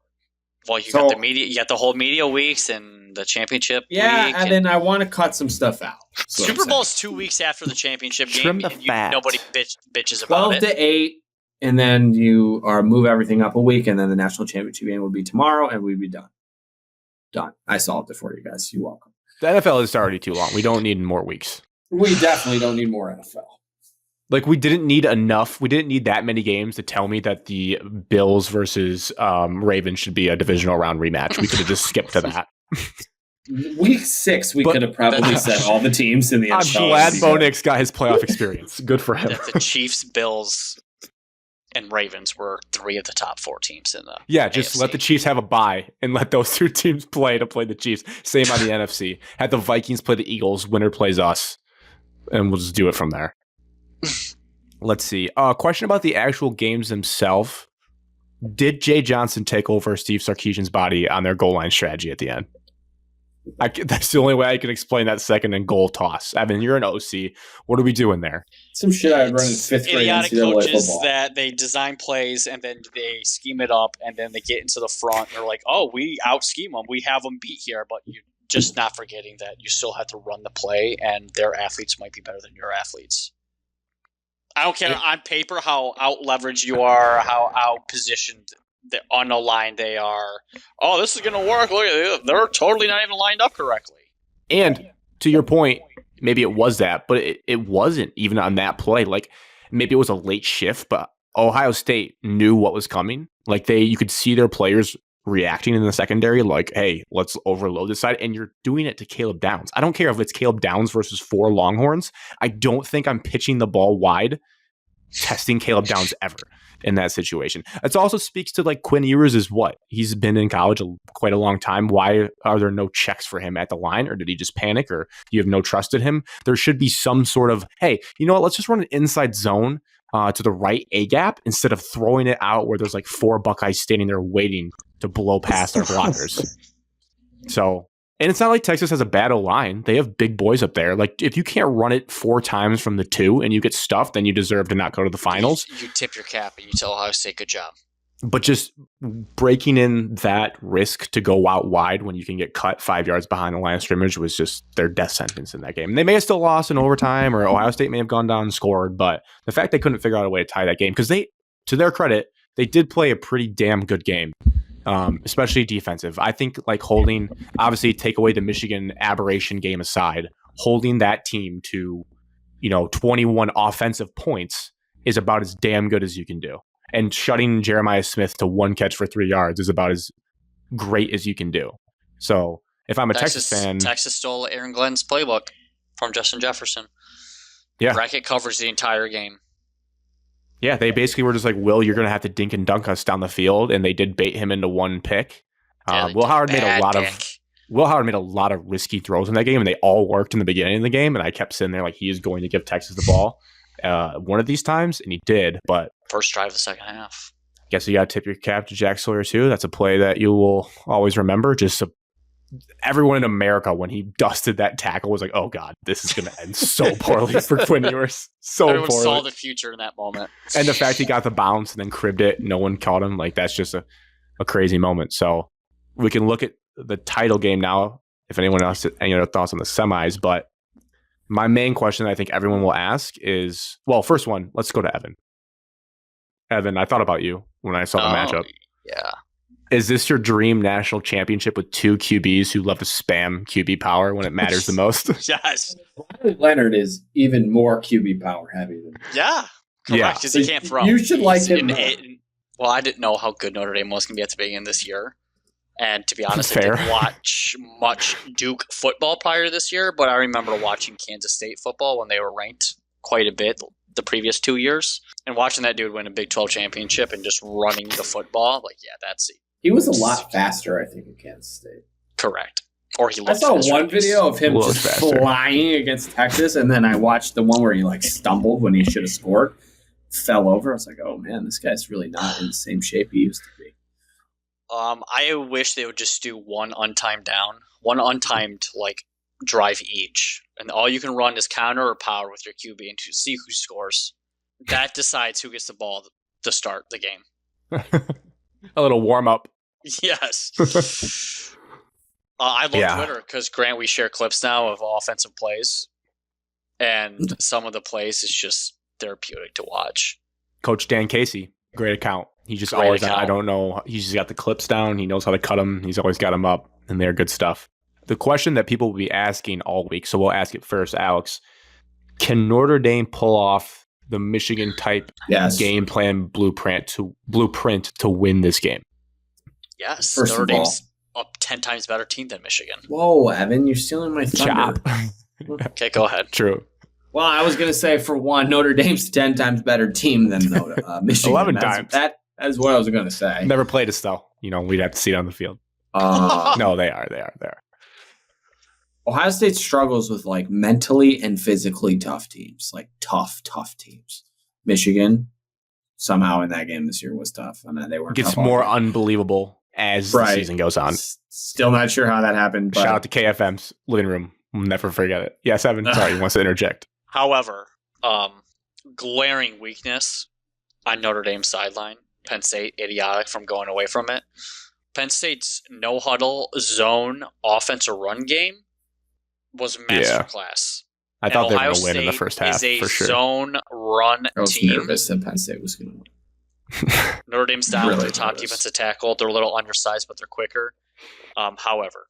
[SPEAKER 2] Well, you
[SPEAKER 3] So-
[SPEAKER 2] got the media, you got the whole media weeks and the championship
[SPEAKER 3] Yeah,
[SPEAKER 2] week.
[SPEAKER 3] and then I want to cut some stuff out. That's what I'm
[SPEAKER 2] Super
[SPEAKER 3] saying.
[SPEAKER 2] Bowl's 2 weeks after the championship
[SPEAKER 1] Trim
[SPEAKER 2] game.
[SPEAKER 1] the
[SPEAKER 2] and
[SPEAKER 1] fat.
[SPEAKER 2] Nobody bitches about
[SPEAKER 3] 12
[SPEAKER 2] it.
[SPEAKER 3] to 8, and then you move everything up a week, and then the national championship game will be tomorrow, and we'd be done. Done. I solved it for you guys. You're welcome.
[SPEAKER 1] The NFL is already too long. We don't need more weeks.
[SPEAKER 4] We definitely don't need more NFL.
[SPEAKER 1] Like we didn't need enough. We didn't need that many games to tell me that the Bills versus Ravens should be a divisional round rematch. We could have just skipped to that.
[SPEAKER 4] Week 6, we
[SPEAKER 1] But-
[SPEAKER 4] could have probably said all the teams in the
[SPEAKER 1] I'm
[SPEAKER 4] NFL.
[SPEAKER 1] glad Bo Nix got his playoff experience. Good for him.
[SPEAKER 2] That the Chiefs, Bills, and Ravens were 3 of the top 4 teams in the
[SPEAKER 1] Yeah, just
[SPEAKER 2] AFC.
[SPEAKER 1] let the Chiefs have a bye and let those two teams play to play the Chiefs. Same on the NFC. Had the Vikings play the Eagles. Winner plays us. And we'll just do it from there. Let's see. Question about the actual games themselves. Did Jay Johnson take over Steve Sarkisian's body on their goal line strategy at the end? That's the only way I can explain that second and goal toss. Evan, you're an OC. What are we doing there?
[SPEAKER 4] Some shit I would run in 5th grade
[SPEAKER 2] idiotic
[SPEAKER 4] NCAA
[SPEAKER 2] coaches
[SPEAKER 4] football.
[SPEAKER 2] that they design plays and then they scheme it up and then they get into the front. They're like, oh, we out scheme them. We have them beat here. But you're just not forgetting that you still have to run the play and their athletes might be better than your athletes. I don't care on paper how out leveraged you are, how out positioned on the line they are. Oh, this is going to work. Look at it. They're totally not even lined up correctly.
[SPEAKER 1] And to your point, maybe it was that, but it wasn't even on that play. Like maybe it was a late shift, but Ohio State knew what was coming. Like you could see their players reacting in the secondary, like, hey, let's overload this side. And you're doing it to Caleb Downs. I don't care if it's Caleb Downs versus 4 Longhorns. I don't think I'm pitching the ball wide, testing Caleb Downs ever in that situation. It also speaks to like Quinn Ewers is what? He's been in college quite a long time. Why are there no checks for him at the line? Or did he just panic? Or you have no trust in him? There should be some sort of, hey, you know what? Let's just run an inside zone to the right A gap instead of throwing it out where there's like 4 Buckeyes standing there waiting to blow past our blockers. So, and it's not like Texas has a bad O-line. They have big boys up there. Like if you can't run it 4 times from the 2 and you get stuffed, then you deserve to not go to the finals.
[SPEAKER 2] You tip your cap and you tell Ohio State, good job.
[SPEAKER 1] But just breaking in that risk to go out wide when you can get cut 5 yards behind the line of scrimmage was just their death sentence in that game. And they may have still lost in overtime, or Ohio State may have gone down and scored, but the fact they couldn't figure out a way to tie that game, because they, to their credit, they did play a pretty damn good game, especially defensive. I think like holding, obviously take away the Michigan aberration game aside, holding that team to, 21 offensive points is about as damn good as you can do. And shutting Jeremiah Smith to 1 catch for 3 yards is about as great as you can do. So if I'm a Texas fan...
[SPEAKER 2] Texas stole Aaron Glenn's playbook from Justin Jefferson.
[SPEAKER 1] Yeah.
[SPEAKER 2] Bracket covers the entire game.
[SPEAKER 1] Yeah, they basically were just like, Will, you're going to have to dink and dunk us down the field. And they did bait him into 1 pick. Will Howard made a lot of risky throws in that game, and they all worked in the beginning of the game. And I kept sitting there like, he is going to give Texas the ball one of these times, and he did. But
[SPEAKER 2] first drive of the second half.
[SPEAKER 1] Guess you got to tip your cap to Jack Sawyer too. That's a play that you will always remember. Everyone in America, when he dusted that tackle, was like, "Oh God, this is going to end so poorly for Quinn Ewers."
[SPEAKER 2] Everyone
[SPEAKER 1] poorly.
[SPEAKER 2] saw the future in that moment,
[SPEAKER 1] and the fact he got the bounce and then cribbed it, no one caught him. Like that's just a crazy moment. So we can look at the title game now. If anyone else has any other thoughts on the semis, but my main question I think everyone will ask is, well, first one, let's go to Evan. Evan, I thought about you when I saw the matchup.
[SPEAKER 2] Yeah.
[SPEAKER 1] Is this your dream national championship with 2 QBs who love to spam QB power when it matters the most?
[SPEAKER 2] Yes.
[SPEAKER 4] Riley Leonard is even more QB power heavy than
[SPEAKER 2] Yeah. Correct, because he can't throw.
[SPEAKER 4] You should like him.
[SPEAKER 2] Well, I didn't know how good Notre Dame was going to be at the beginning of this year. And to be honest,
[SPEAKER 1] Fair.
[SPEAKER 2] I didn't watch much Duke football prior to this year, but I remember watching Kansas State football when they were ranked quite a bit the previous 2 years. And watching that dude win a Big 12 championship and just running the football, like, yeah, that's it.
[SPEAKER 4] He was a lot faster, I think, in Kansas State.
[SPEAKER 2] Correct. Or he looked
[SPEAKER 4] I saw one video of him just flying against Texas, and then I watched the one where he stumbled when he should have scored, fell over. I was like, oh man, this guy's really not in the same shape he used to be.
[SPEAKER 2] I wish they would just do one untimed drive each, and all you can run is counter or power with your QB and to see who scores. That decides who gets the ball to start the game.
[SPEAKER 1] A little warm up.
[SPEAKER 2] Yes. I love Twitter because, Grant, we share clips now of offensive plays, and some of the plays is just therapeutic to watch.
[SPEAKER 1] Coach Dan Casey, great account. He just always, I don't know, he's just got the clips down. He knows how to cut them. He's always got them up, and they're good stuff. The question that people will be asking all week, so we'll ask it first, Alex. Can Notre Dame pull off the Michigan type game plan blueprint to win this game?
[SPEAKER 2] Yes, Notre Dame's a 10 times better team than Michigan.
[SPEAKER 4] Whoa, Evan, you're stealing my thunder.
[SPEAKER 2] Okay, go ahead.
[SPEAKER 1] True.
[SPEAKER 4] Well, I was going to say, for one, Notre Dame's 10 times better team than Michigan.
[SPEAKER 1] 11 times.
[SPEAKER 4] That is what I was going to say.
[SPEAKER 1] Never played us, though. We'd have to see it on the field. No, they are.
[SPEAKER 4] Ohio State struggles with mentally and physically tough teams, tough teams. Michigan, somehow in that game this year was tough. I mean, they weren't.
[SPEAKER 1] Gets more unbelievable as the season goes on.
[SPEAKER 4] Still not sure how that happened. But
[SPEAKER 1] shout out to KFM's living room. We'll never forget it. Yes, Evan. Sorry, he wants to interject.
[SPEAKER 2] However, glaring weakness on Notre Dame's sideline. Penn State idiotic from going away from it. Penn State's no huddle zone offense or run game was masterclass.
[SPEAKER 1] I thought they were going to win in the first half,
[SPEAKER 2] is a
[SPEAKER 1] for sure.
[SPEAKER 2] Zone run
[SPEAKER 4] I was
[SPEAKER 2] team.
[SPEAKER 4] nervous that Penn State was going to win.
[SPEAKER 2] Notre Dame's down with their top defensive tackle. They're a little undersized, but they're quicker. However,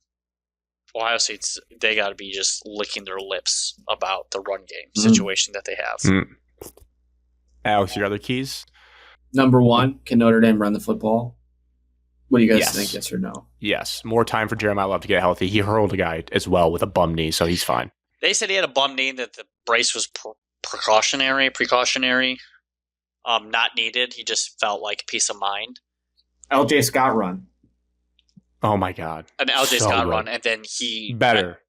[SPEAKER 2] Ohio State's, they got to be just licking their lips about the run game situation that they have.
[SPEAKER 1] Alex, your other keys?
[SPEAKER 4] Number one, can Notre Dame run the football? What do you guys think, yes or no?
[SPEAKER 1] Yes. More time for Jeremiah Love to get healthy. He hurled a guy as well with a bum knee, so he's fine.
[SPEAKER 2] They said he had a bum knee, that the brace was precautionary, not needed. He just felt like peace of mind.
[SPEAKER 4] LJ Scott run.
[SPEAKER 1] Oh my God.
[SPEAKER 2] An LJ Scott run, and then he
[SPEAKER 1] better.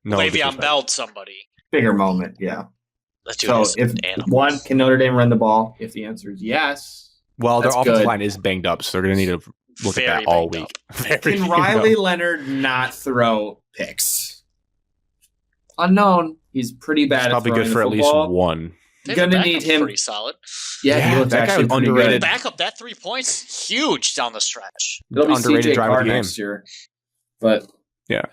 [SPEAKER 2] Le'Veon Bell'd somebody.
[SPEAKER 4] Bigger moment, yeah.
[SPEAKER 2] So
[SPEAKER 4] if one, can Notre Dame run the ball? If the answer is yes,
[SPEAKER 1] well, their offensive line is banged up, so they're going to need to look at that all week.
[SPEAKER 4] Can Riley Leonard not throw picks? Unknown. He's pretty bad.
[SPEAKER 1] Probably good for at least one.
[SPEAKER 3] Gonna need him.
[SPEAKER 2] Pretty solid.
[SPEAKER 3] Yeah, he looks
[SPEAKER 1] that guy
[SPEAKER 3] actually
[SPEAKER 1] was
[SPEAKER 3] pretty
[SPEAKER 1] underrated.
[SPEAKER 3] good.
[SPEAKER 2] Back up that 3 points, huge down the stretch.
[SPEAKER 3] It'll be
[SPEAKER 1] Underrated
[SPEAKER 3] CJ
[SPEAKER 1] driver of
[SPEAKER 3] Carr
[SPEAKER 1] the game.
[SPEAKER 3] next year. But
[SPEAKER 1] Yeah.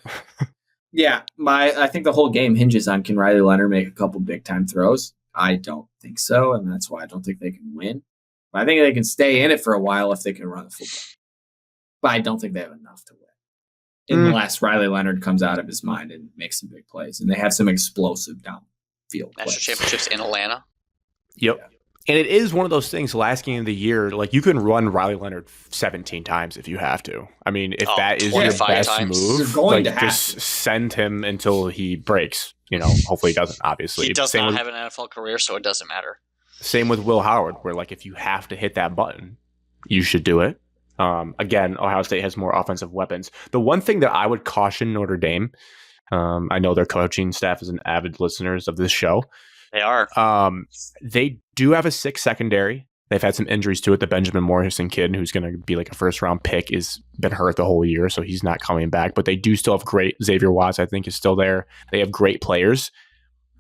[SPEAKER 3] yeah, I think the whole game hinges on can Riley Leonard make a couple big time throws. I don't think so, and that's why I don't think they can win. But I think they can stay in it for a while if they can run the football. But I don't think they have enough to win. Unless Riley Leonard comes out of his mind and makes some big plays. And they have some explosive downfield
[SPEAKER 2] National
[SPEAKER 3] plays.
[SPEAKER 2] championships in Atlanta.
[SPEAKER 1] Yep.
[SPEAKER 3] Yeah.
[SPEAKER 1] And it is one of those things, last game of the year, like you can run Riley Leonard 17 times if you have to. I mean, if that is your
[SPEAKER 2] 25
[SPEAKER 1] best
[SPEAKER 2] times.
[SPEAKER 1] move,
[SPEAKER 3] You're going to have
[SPEAKER 1] just
[SPEAKER 3] to.
[SPEAKER 1] send him until he breaks. Hopefully he doesn't, obviously.
[SPEAKER 2] He does
[SPEAKER 1] Same
[SPEAKER 2] not
[SPEAKER 1] with-
[SPEAKER 2] have an NFL career, so it doesn't matter.
[SPEAKER 1] Same with Will Howard, where like if you have to hit that button, you should do it. Again, Ohio State has more offensive weapons. The one thing that I would caution Notre Dame, I know their coaching staff is an avid listeners of this show.
[SPEAKER 2] They are.
[SPEAKER 1] They do have a 6 secondary. They've had some injuries to it. The Benjamin Morrison kid, who's going to be like a first-round pick, is been hurt the whole year, so he's not coming back. But they do still have great. Xavier Watts, I think, is still there. They have great players.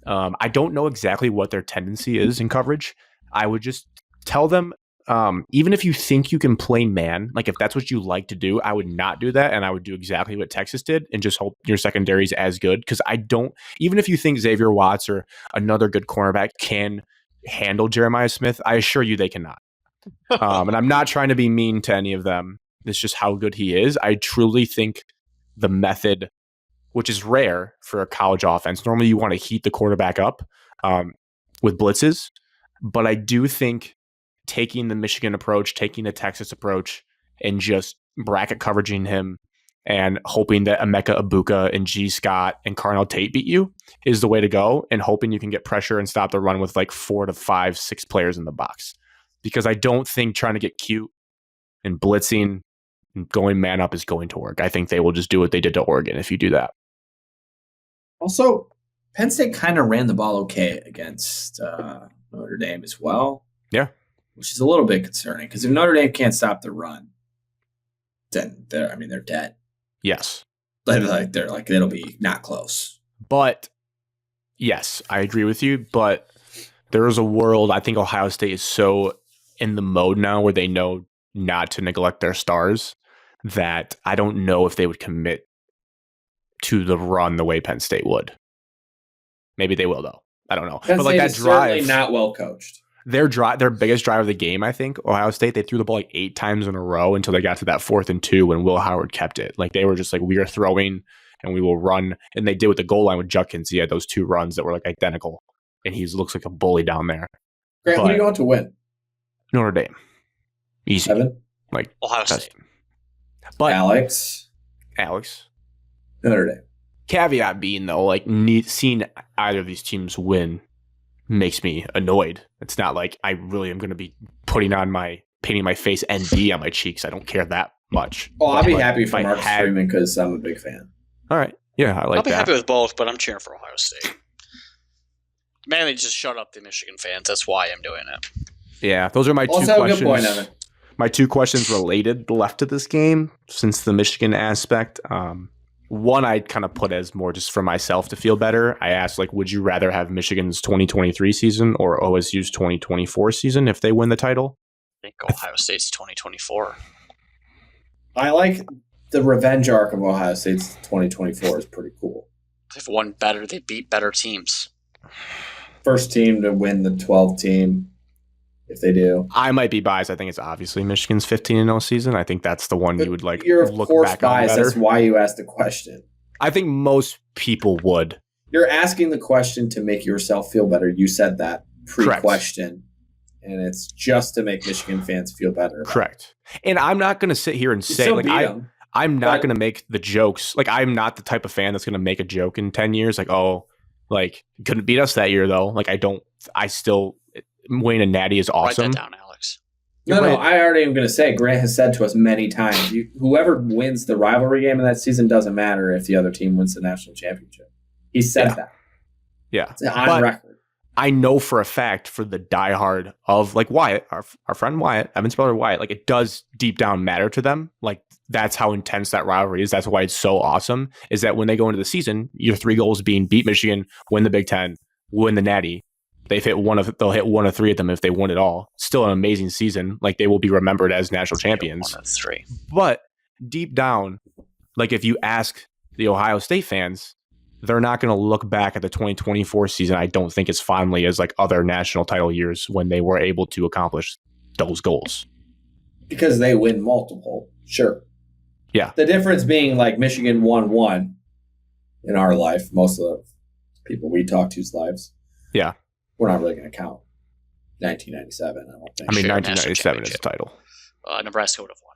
[SPEAKER 1] I don't know exactly what their tendency is in coverage. I would just tell them, even if you think you can play man, like if that's what you like to do, I would not do that. And I would do exactly what Texas did and just hope your secondary is as good. Because even if you think Xavier Watts or another good cornerback can handle Jeremiah Smith, I assure you they cannot. And I'm not trying to be mean to any of them. It's just how good he is. I truly think the method, which is rare for a college offense, normally you want to heat the quarterback up with blitzes. But I do think taking the Michigan approach, taking the Texas approach, and just bracket coveraging him and hoping that Emeka Ibuka and G. Scott and Carnell Tate beat you is the way to go, and hoping you can get pressure and stop the run with like 4 to 5, 6 players in the box. Because I don't think trying to get cute and blitzing and going man up is going to work. I think they will just do what they did to Oregon if you do that.
[SPEAKER 3] Also, Penn State kind of ran the ball okay against Notre Dame as well.
[SPEAKER 1] Yeah.
[SPEAKER 3] Which is a little bit concerning because if Notre Dame can't stop the run, then they're dead.
[SPEAKER 1] Yes.
[SPEAKER 3] They're like it'll be not close.
[SPEAKER 1] But yes, I agree with you. But there is a world, I think Ohio State is so in the mode now where they know not to neglect their stars that I don't know if they would commit to the run the way Penn State would. Maybe they will though. I don't know.
[SPEAKER 3] Penn
[SPEAKER 1] but like
[SPEAKER 3] State
[SPEAKER 1] that
[SPEAKER 3] is certainly
[SPEAKER 1] drive,
[SPEAKER 3] not well coached.
[SPEAKER 1] their biggest drive of the game, I think, Ohio State, they threw the ball like 8 times in a row until they got to that 4th and 2 when Will Howard kept it. Like they were just like, we are throwing and we will run. And they did with the goal line with Judkins. He had those 2 runs that were like identical. And he looks like a bully down there.
[SPEAKER 4] Grant, who do you want to win?
[SPEAKER 1] Notre Dame. Easy.
[SPEAKER 4] 7?
[SPEAKER 1] Like
[SPEAKER 2] Ohio
[SPEAKER 1] that's-
[SPEAKER 2] State.
[SPEAKER 1] But
[SPEAKER 4] Alex? Notre Dame.
[SPEAKER 1] Caveat being though, like seeing either of these teams win makes me annoyed. It's not like I really am going to be painting my face ND on my cheeks. I don't care that much.
[SPEAKER 4] Oh, I'll be
[SPEAKER 1] But
[SPEAKER 4] happy
[SPEAKER 1] if
[SPEAKER 4] for
[SPEAKER 1] I
[SPEAKER 4] Marcus
[SPEAKER 1] had-
[SPEAKER 4] Freeman because I'm a big fan.
[SPEAKER 1] All right. Yeah, I like
[SPEAKER 2] I'll be
[SPEAKER 1] that.
[SPEAKER 2] happy with both, but I'm cheering for Ohio State. Mainly just shut up the Michigan fans. That's why I'm doing it.
[SPEAKER 1] Yeah, those are my 2
[SPEAKER 4] Also, have a
[SPEAKER 1] questions.
[SPEAKER 4] good point, Evan.
[SPEAKER 1] My 2 questions related left to this game since the Michigan aspect. One I'd kind of put as more just for myself to feel better. I asked, like, would you rather have Michigan's 2023 season or OSU's 2024 season if they win the title?
[SPEAKER 2] I think Ohio State's 2024.
[SPEAKER 4] I like the revenge arc of Ohio State's 2024 is pretty cool.
[SPEAKER 2] They've won better. They beat better teams.
[SPEAKER 4] First team to win the 12 team, if they do.
[SPEAKER 1] I might be biased. I think it's obviously Michigan's 15-0 season. I think that's the one you would like
[SPEAKER 4] You're of
[SPEAKER 1] look
[SPEAKER 4] course
[SPEAKER 1] back on
[SPEAKER 4] biased.
[SPEAKER 1] better.
[SPEAKER 4] That's why you asked the question.
[SPEAKER 1] I think most people would.
[SPEAKER 4] You're asking the question to make yourself feel better. You said that pre-question. And it's just to make Michigan fans feel better.
[SPEAKER 1] Correct. And I'm not going to sit here and
[SPEAKER 4] You
[SPEAKER 1] say,
[SPEAKER 4] still
[SPEAKER 1] like,
[SPEAKER 4] beat them.
[SPEAKER 1] I'm not
[SPEAKER 4] But-
[SPEAKER 1] going to make the jokes. Like, I'm not the type of fan that's going to make a joke in 10 years. Like, oh, like, couldn't beat us that year, though. Like, Wayne and Natty is awesome.
[SPEAKER 2] Write that down, Alex.
[SPEAKER 4] No,
[SPEAKER 1] Right.
[SPEAKER 4] I already am going to say, Grant has said to us many times, whoever wins the rivalry game in that season doesn't matter if the other team wins the national championship. He said that.
[SPEAKER 1] Yeah.
[SPEAKER 4] It's on
[SPEAKER 1] But
[SPEAKER 4] record.
[SPEAKER 1] I know for a fact for the diehard of like Wyatt, our friend Wyatt, Evan's brother Wyatt, like it does deep down matter to them. Like that's how intense that rivalry is. That's why it's so awesome is that when they go into the season, your 3 goals being beat Michigan, win the Big Ten, win the Natty, they'll hit one of three of them if they win it all. Still an amazing season. Like, they will be remembered as national champions.
[SPEAKER 2] 1 of 3.
[SPEAKER 1] But deep down, like, if you ask the Ohio State fans, they're not going to look back at the 2024 season, I don't think, as fondly as like other national title years when they were able to accomplish those goals.
[SPEAKER 4] Because they win multiple. Sure.
[SPEAKER 1] Yeah.
[SPEAKER 4] The difference being, like, Michigan won one in our life, most of the people we talk to's lives.
[SPEAKER 1] Yeah.
[SPEAKER 4] We're not really going to count 1997, I don't think.
[SPEAKER 1] I mean,
[SPEAKER 2] Sure,
[SPEAKER 1] 1997 is a title.
[SPEAKER 2] Nebraska would have won.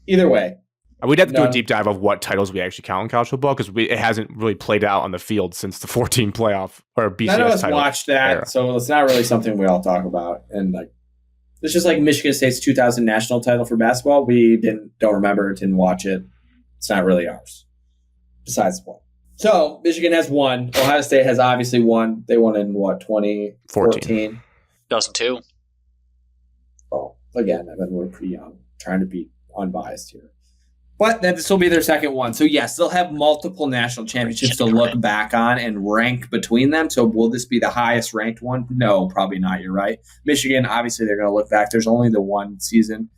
[SPEAKER 4] Either way.
[SPEAKER 1] We'd have to do a deep dive of what titles we actually count in college football, because it hasn't really played out on the field since the 14 playoff or BCS
[SPEAKER 4] None of us
[SPEAKER 1] title
[SPEAKER 4] watched that,
[SPEAKER 1] era.
[SPEAKER 4] so it's not really something we all talk about. And, like, it's just like Michigan State's 2000 national title for basketball. We don't remember, didn't watch it. It's not really ours. Besides the point. So, Michigan has won. Ohio State has obviously won. They won in, 2014?
[SPEAKER 2] 2002.
[SPEAKER 4] Well, again, I mean, we're pretty young. Trying to be unbiased here. But this will be their second one. So, yes, they'll have multiple national championships to look back on and rank between them. So, will this be the highest ranked one? No, probably not. You're right. Michigan, obviously, they're going to look back. There's only the one season.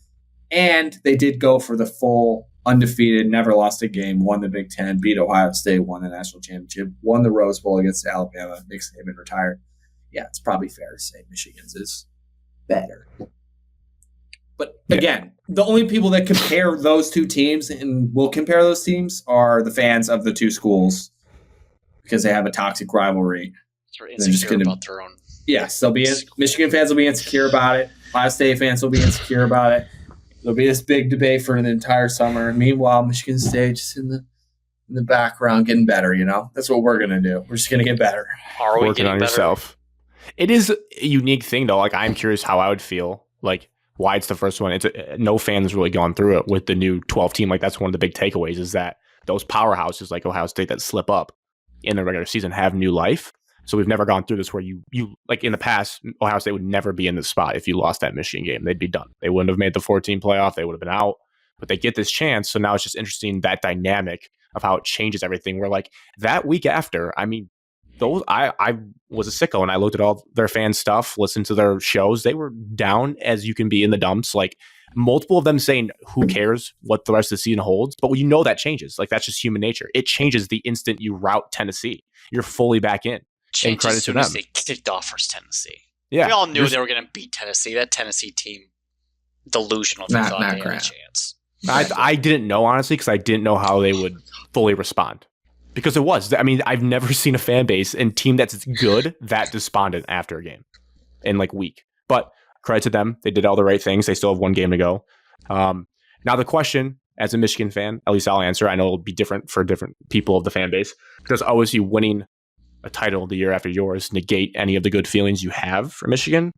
[SPEAKER 4] And they did go for the full undefeated, never lost a game, won the Big Ten, beat Ohio State, won the national championship, won the Rose Bowl against Alabama. Nick Saban retired. Yeah, it's probably fair to say Michigan's is better. But again, the only people that compare those two teams and will compare those teams are the fans of the two schools, because they have a toxic rivalry.
[SPEAKER 2] They're insecure about their own.
[SPEAKER 4] Yes, Michigan fans will be insecure about it. Ohio State fans will be insecure about it. There'll be this big debate for the entire summer. Meanwhile, Michigan State just in the background getting better, That's what we're going to do. We're just going to get better.
[SPEAKER 2] Are we
[SPEAKER 1] Working on
[SPEAKER 2] better?
[SPEAKER 1] yourself. It is a unique thing, though. Like, I'm curious how I would feel, like, why it's the first one. No fans really gone through it with the new 12 team. Like, that's one of the big takeaways, is that those powerhouses like Ohio State that slip up in the regular season have new life. So we've never gone through this where you like, in the past, Ohio State would never be in this spot if you lost that Michigan game. They'd be done. They wouldn't have made the 14 playoff. They would have been out. But they get this chance. So now it's just interesting, that dynamic of how it changes everything. Where, like, that week after, I mean, I was a sicko and I looked at all their fan stuff, listened to their shows. They were down as you can be in the dumps. Like, multiple of them saying, who cares what the rest of the season holds? But that changes. Like, that's just human nature. It changes the instant you rout Tennessee. You're fully back in. And credit to them.
[SPEAKER 2] As they kicked off versus Tennessee.
[SPEAKER 1] Yeah,
[SPEAKER 2] we all knew they were going to beat Tennessee. That Tennessee team, delusional. They thought they had a chance.
[SPEAKER 1] I didn't know, honestly, because I didn't know how they would fully respond. Because it was. I mean, I've never seen a fan base and team that's good that despondent after a game in, like, week. But credit to them. They did all the right things. They still have one game to go. Now, the question, as a Michigan fan, at least I'll answer. I know it'll be different for different people of the fan base. Does OSU winning a title the year after yours negate any of the good feelings you have for Michigan?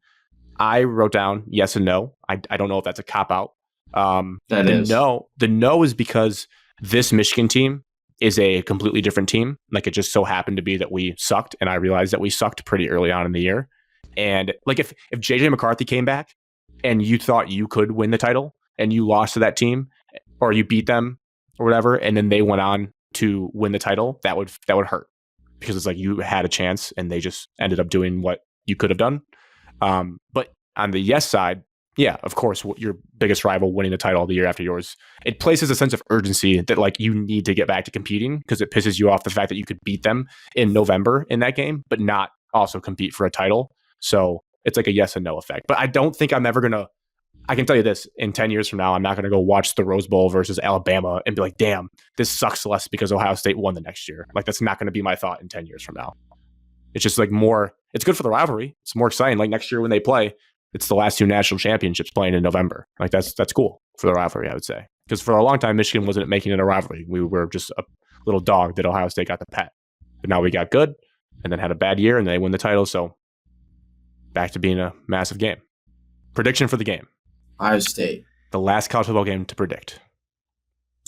[SPEAKER 1] I wrote down yes and no. I don't know if that's a cop-out. The no is because this Michigan team is a completely different team. Like, it just so happened to be that we sucked, and I realized that we sucked pretty early on in the year. And, like, if JJ McCarthy came back and you thought you could win the title and you lost to that team, or you beat them or whatever, and then they went on to win the title, that would hurt, because it's like you had a chance and they just ended up doing what you could have done. But on the yes side, yeah, of course, your biggest rival winning the title the year after yours, it places a sense of urgency that, like, you need to get back to competing, because it pisses you off the fact that you could beat them in November in that game, but not also compete for a title. So it's like a yes and no effect. But I don't think I'm ever going to, I can tell you this, in 10 years from now, I'm not going to go watch the Rose Bowl versus Alabama and be like, damn, this sucks less because Ohio State won the next year. Like, that's not going to be my thought in 10 years from now. It's just like more, it's good for the rivalry. It's more exciting. Like, next year when they play, it's the last two national championships playing in November. Like, that's cool for the rivalry, I would say. Because for a long time, Michigan wasn't making it a rivalry. We were just a little dog that Ohio State got the pet. But now we got good and then had a bad year and they win the title. So back to being a massive game. Prediction for the game.
[SPEAKER 4] Ohio State.
[SPEAKER 1] The last college football game to predict.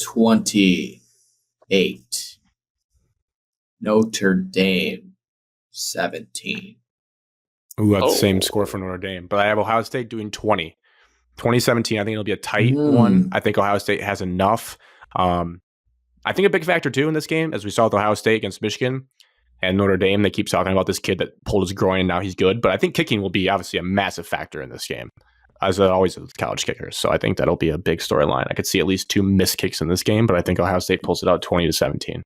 [SPEAKER 4] 28. Notre Dame. 17.
[SPEAKER 1] Ooh, I have the same score for Notre Dame. But I have Ohio State doing 20. 2017, I think it'll be a tight one. I think Ohio State has enough. I think a big factor, too, in this game, as we saw with Ohio State against Michigan, And Notre Dame, they keep talking about this kid that pulled his groin and now he's good. But I think kicking will be obviously a massive factor in this game, as it always is with college kickers. So I think that'll be a big storyline. I could see at least 2 missed kicks in this game, but I think Ohio State pulls it out 20-17.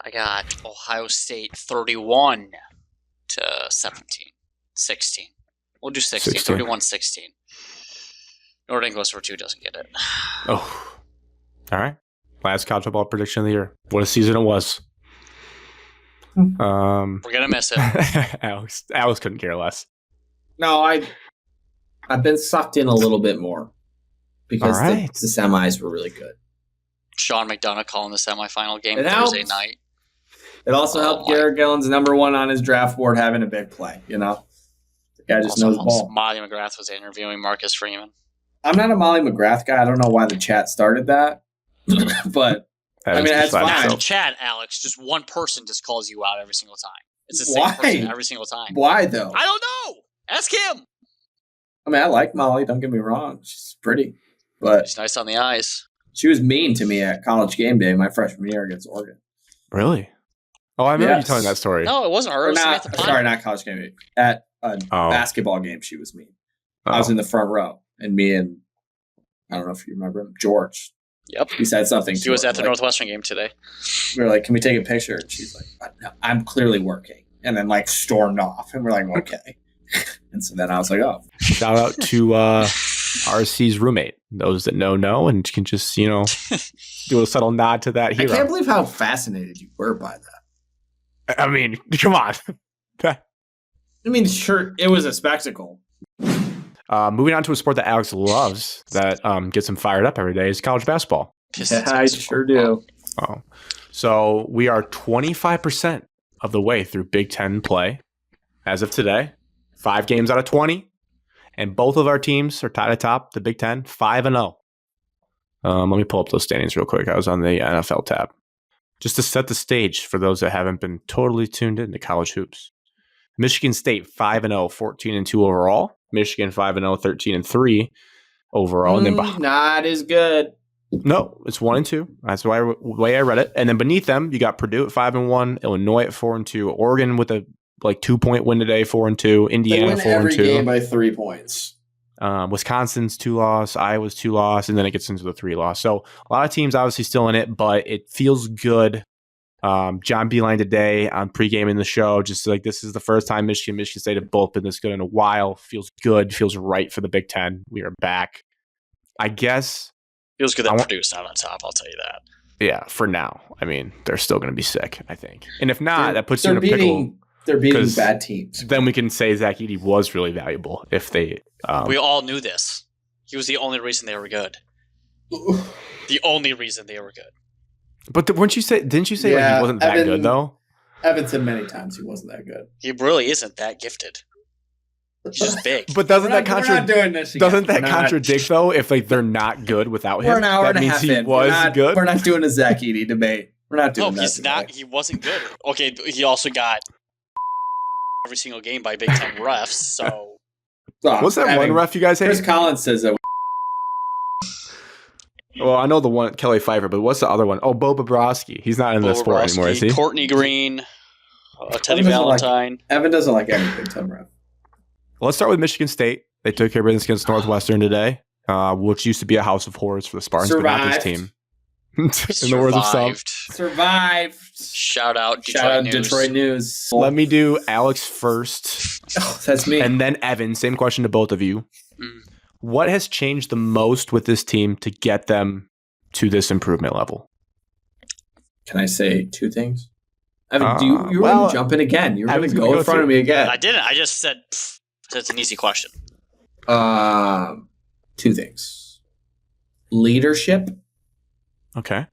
[SPEAKER 2] I got Ohio State 31 to 16. We'll do 16. 31-16. Notre Dame goes for 2, doesn't get it.
[SPEAKER 1] Oh. All right. Last college football prediction of the year. What a season it was.
[SPEAKER 2] We're gonna miss it.
[SPEAKER 1] Alex couldn't care less.
[SPEAKER 4] No, I've been sucked in a little bit more because the semis were really good.
[SPEAKER 2] Sean McDonough calling the semifinal game
[SPEAKER 4] It
[SPEAKER 2] Thursday
[SPEAKER 4] helped.
[SPEAKER 2] night.
[SPEAKER 4] It also helped Garrett Gillen's number 1 on his draft board having a big play. The guy just knows the ball.
[SPEAKER 2] Molly McGrath was interviewing Marcus Freeman.
[SPEAKER 4] I'm not a Molly McGrath guy. I don't know why the chat started that, but that's fine.
[SPEAKER 2] Not the chat, Alex. Just one person just calls you out every single time. It's the same person every single time.
[SPEAKER 4] Why though?
[SPEAKER 2] I don't know. Ask him.
[SPEAKER 4] I like Molly. Don't get me wrong. She's pretty, but
[SPEAKER 2] she's nice on the eyes.
[SPEAKER 4] She was mean to me at College Game Day my freshman year against Oregon.
[SPEAKER 1] Really? Oh, I remember you telling that story.
[SPEAKER 2] No, it wasn't her.
[SPEAKER 4] Not College Game Day. At a basketball game, she was mean. I was in the front row, and me and I don't know if you remember him, George.
[SPEAKER 2] Yep.
[SPEAKER 4] He said something to
[SPEAKER 2] her. He was at the Northwestern game today.
[SPEAKER 4] We were like, "Can we take a picture?" And she's like, "No, I'm clearly working," and then stormed off. And we're like, "Okay." And so then I was like, "Oh."
[SPEAKER 1] Shout out to RC's roommate. Those that know, and can just do a subtle nod to that hero.
[SPEAKER 4] I can't believe how fascinated you were by that.
[SPEAKER 1] I mean, come on.
[SPEAKER 4] Sure, it was a spectacle.
[SPEAKER 1] Moving on to a sport that Alex loves, that gets him fired up every day, is college basketball.
[SPEAKER 4] Yeah, I sure do.
[SPEAKER 1] Oh, so we are 25% of the way through Big Ten play as of today. 5 games out of 20, and both of our teams are tied atop the Big Ten, 5-0. Let me pull up those standings real quick. I was on the NFL tab just to set the stage for those that haven't been totally tuned into college hoops. Michigan State 5-0, 14-2 overall. Michigan 5-0, 13-3 overall. And then
[SPEAKER 4] not as good.
[SPEAKER 1] No, it's 1-2. That's the way I read it. And then beneath them, you got Purdue at 5-1, Illinois at 4-2, Oregon with a 2-point win today, 4-2, Indiana 4-2.
[SPEAKER 4] Every game by 3 points.
[SPEAKER 1] Wisconsin's 2-loss, Iowa's 2-loss, and then it gets into the 3-loss. So a lot of teams obviously still in it, but it feels good. John Beeline today on pregame in the show, just like this is the first time Michigan State have both been this good in a while. Feels good, feels right for the Big Ten. We are back. I guess
[SPEAKER 2] feels good that Purdue's not on top. I'll tell you that.
[SPEAKER 1] Yeah, for now. They're still going to be sick, I think. And if not, that puts you in a pickle.
[SPEAKER 4] They're beating bad teams.
[SPEAKER 1] Then we can say Zach Edey was really valuable if they.
[SPEAKER 2] We all knew this. He was the only reason they were good. The only reason they were good.
[SPEAKER 1] But didn't you say he wasn't that good though?
[SPEAKER 4] Evan said many times he wasn't that good.
[SPEAKER 2] He really isn't that gifted. He's just big.
[SPEAKER 1] But doesn't that contradict though? If they're not good without him,
[SPEAKER 4] we're an hour
[SPEAKER 1] that
[SPEAKER 4] and
[SPEAKER 1] means
[SPEAKER 4] a half
[SPEAKER 1] he
[SPEAKER 4] in.
[SPEAKER 1] was good.
[SPEAKER 4] We're not doing a Zach Edey debate. We're not doing that.
[SPEAKER 2] No, he's not. He wasn't good. Okay, he also got every single game by Big Ten refs. So
[SPEAKER 1] what's that one ref you guys hate?
[SPEAKER 4] Chris Collins says that.
[SPEAKER 1] Well, I know the one Kelly Pfeiffer, but what's the other one? Oh, Bo Bobrovsky. He's not in the sport anymore, is he?
[SPEAKER 2] Courtney Green, Teddy Valentine.
[SPEAKER 4] Evan doesn't like any Big Ten ref.
[SPEAKER 1] Let's start with Michigan State. They took care of business against Northwestern today, which used to be a house of horrors for the Spartans, but not this team. In the words of some.
[SPEAKER 4] Survived.
[SPEAKER 2] Shout out
[SPEAKER 4] Detroit News.
[SPEAKER 1] Let me do Alex first.
[SPEAKER 4] Oh, that's me.
[SPEAKER 1] And then Evan. Same question to both of you. What has changed the most with this team to get them to this improvement level?
[SPEAKER 4] Can I say 2 things? Evan, you were going to jump in again. You were going to go in front of me again.
[SPEAKER 2] I didn't. I just said that's an easy question.
[SPEAKER 4] 2 things. Leadership.
[SPEAKER 1] Okay.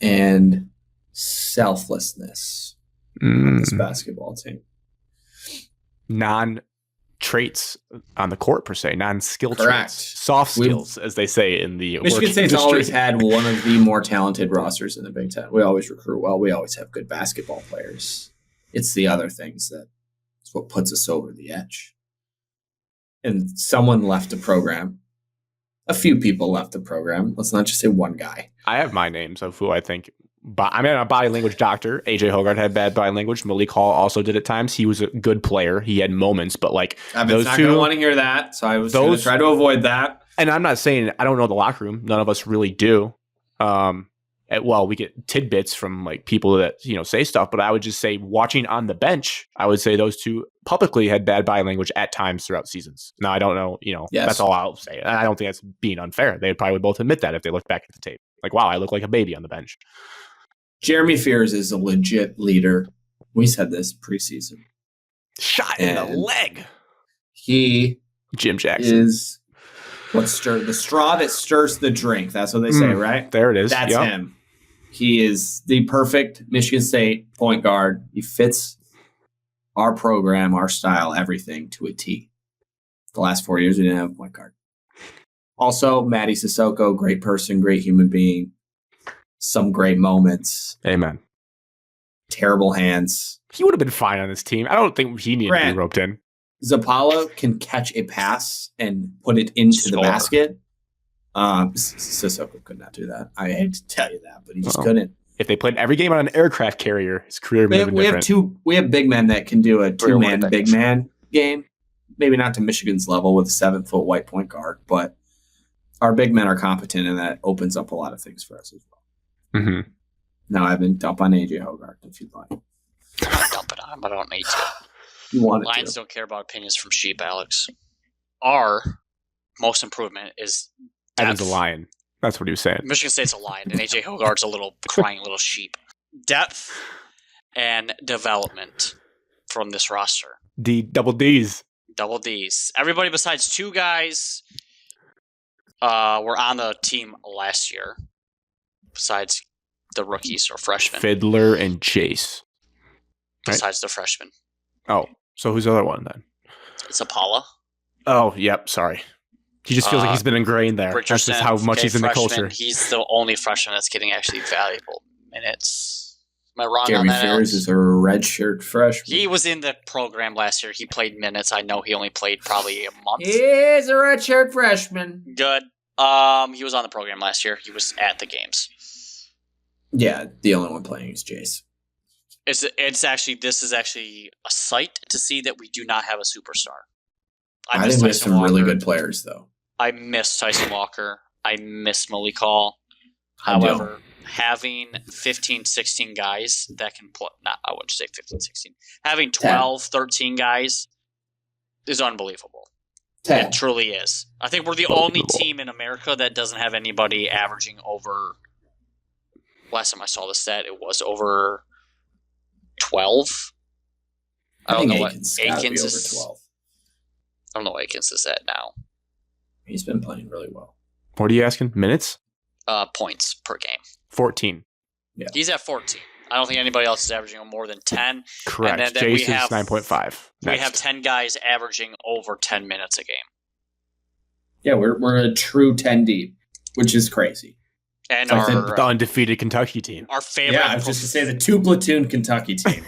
[SPEAKER 4] And selflessness on this basketball team.
[SPEAKER 1] Non-traits on the court, per se. Non-skill traits. Soft skills, as they say in the
[SPEAKER 4] Michigan State's always had one of the more talented rosters in the Big Ten. We always recruit well. We always have good basketball players. It's the other things that's what puts us over the edge. And someone left the program. A few people left the program. Let's not just say one guy.
[SPEAKER 1] I have my names of who I think But I'm a body language doctor. AJ Hogarth had bad body language. Malik Hall also did at times. He was a good player. He had moments, but like
[SPEAKER 3] Evan's not going to want to hear that, so I was going to try to avoid that.
[SPEAKER 1] And I'm not saying I don't know the locker room. None of us really do. We get tidbits from like people that say stuff, but I would just say watching on the bench, I would say those two publicly had bad body language at times throughout seasons. Now I don't know,
[SPEAKER 3] Yes.
[SPEAKER 1] That's all I'll say. And I don't think that's being unfair. They'd probably both admit that if they look back at the tape. Like, wow, I look like a baby on the bench.
[SPEAKER 3] Jeremy Fears is a legit leader. We said this preseason.
[SPEAKER 1] Shot in the leg.
[SPEAKER 3] He
[SPEAKER 1] Jim Jackson
[SPEAKER 3] is the straw that stirs the drink. That's what they say, right?
[SPEAKER 1] There it is.
[SPEAKER 3] That's him. He is the perfect Michigan State point guard. He fits our program, our style, everything to a T. The last 4 years, we didn't have a point guard. Also, Matty Sissoko, great person, great human being. Some great moments.
[SPEAKER 1] Amen.
[SPEAKER 3] Terrible hands.
[SPEAKER 1] He would have been fine on this team. I don't think he needed to be roped in.
[SPEAKER 3] Zapala can catch a pass and put it into the basket. Sissoko could not do that. I hate to tell you that, but he just couldn't.
[SPEAKER 1] If they played every game on an aircraft carrier, his career would have been different.
[SPEAKER 3] We have big men that can do a two-man big man game. Maybe not to Michigan's level with a 7-foot white point guard, but our big men are competent, and that opens up a lot of things for us as well.
[SPEAKER 1] Mm-hmm.
[SPEAKER 3] Now I've been dump on AJ Hogarth if you'd like.
[SPEAKER 2] I'm not dumping on him, but I don't need to.
[SPEAKER 3] You want
[SPEAKER 2] Lions don't care about opinions from sheep, Alex. Our most improvement is depth.
[SPEAKER 1] Evan's a lion. That's what he was saying.
[SPEAKER 2] Michigan State's a lion, and AJ Hogarth's a little crying little sheep. Depth and development from this roster.
[SPEAKER 1] Double D's.
[SPEAKER 2] Double D's. Everybody besides two guys were on the team last year, besides the rookies or freshmen.
[SPEAKER 1] Fiddler and Chase.
[SPEAKER 2] Besides the freshmen.
[SPEAKER 1] Oh, so who's the other one then?
[SPEAKER 2] It's Apala.
[SPEAKER 1] Oh, yep. Sorry. He just feels like he's been ingrained there. That's just how much he's in the culture.
[SPEAKER 2] He's the only freshman that's getting actually valuable minutes. Am I wrong
[SPEAKER 3] Jeremy
[SPEAKER 2] on that?
[SPEAKER 3] Fears is a redshirt freshman.
[SPEAKER 2] He was in the program last year. He played minutes. I know he only played probably a month.
[SPEAKER 3] He is a redshirt freshman.
[SPEAKER 2] Good. He was on the program last year. He was at the games.
[SPEAKER 3] Yeah, the only one playing is Jace.
[SPEAKER 2] This is actually a sight to see that we do not have a superstar.
[SPEAKER 3] I think we have some really good players, though.
[SPEAKER 2] I miss Tyson Walker. I miss Malik Hall. However, having 15, 16 guys that can play, I wouldn't say 15, 16. Having 12, 13 guys is unbelievable.
[SPEAKER 3] 10.
[SPEAKER 2] It truly is. I think we're the only team in America that doesn't have anybody averaging over, last time I saw the stat, it was over 12. I don't know what Aikens is. 12. I don't know what Aikens is at now.
[SPEAKER 3] He's been playing really well.
[SPEAKER 1] What are you asking? Minutes?
[SPEAKER 2] Points per game.
[SPEAKER 1] 14.
[SPEAKER 2] Yeah. He's at 14. I don't think anybody else is averaging more than 10.
[SPEAKER 1] Correct.
[SPEAKER 2] And then
[SPEAKER 1] Jace is 9.5.
[SPEAKER 2] We have 10 guys averaging over 10 minutes a game.
[SPEAKER 3] Yeah, we're a true 10 deep, which is crazy.
[SPEAKER 2] And
[SPEAKER 1] the undefeated Kentucky team.
[SPEAKER 2] Our favorite.
[SPEAKER 3] Yeah, I was just going to say the 2-platoon Kentucky team.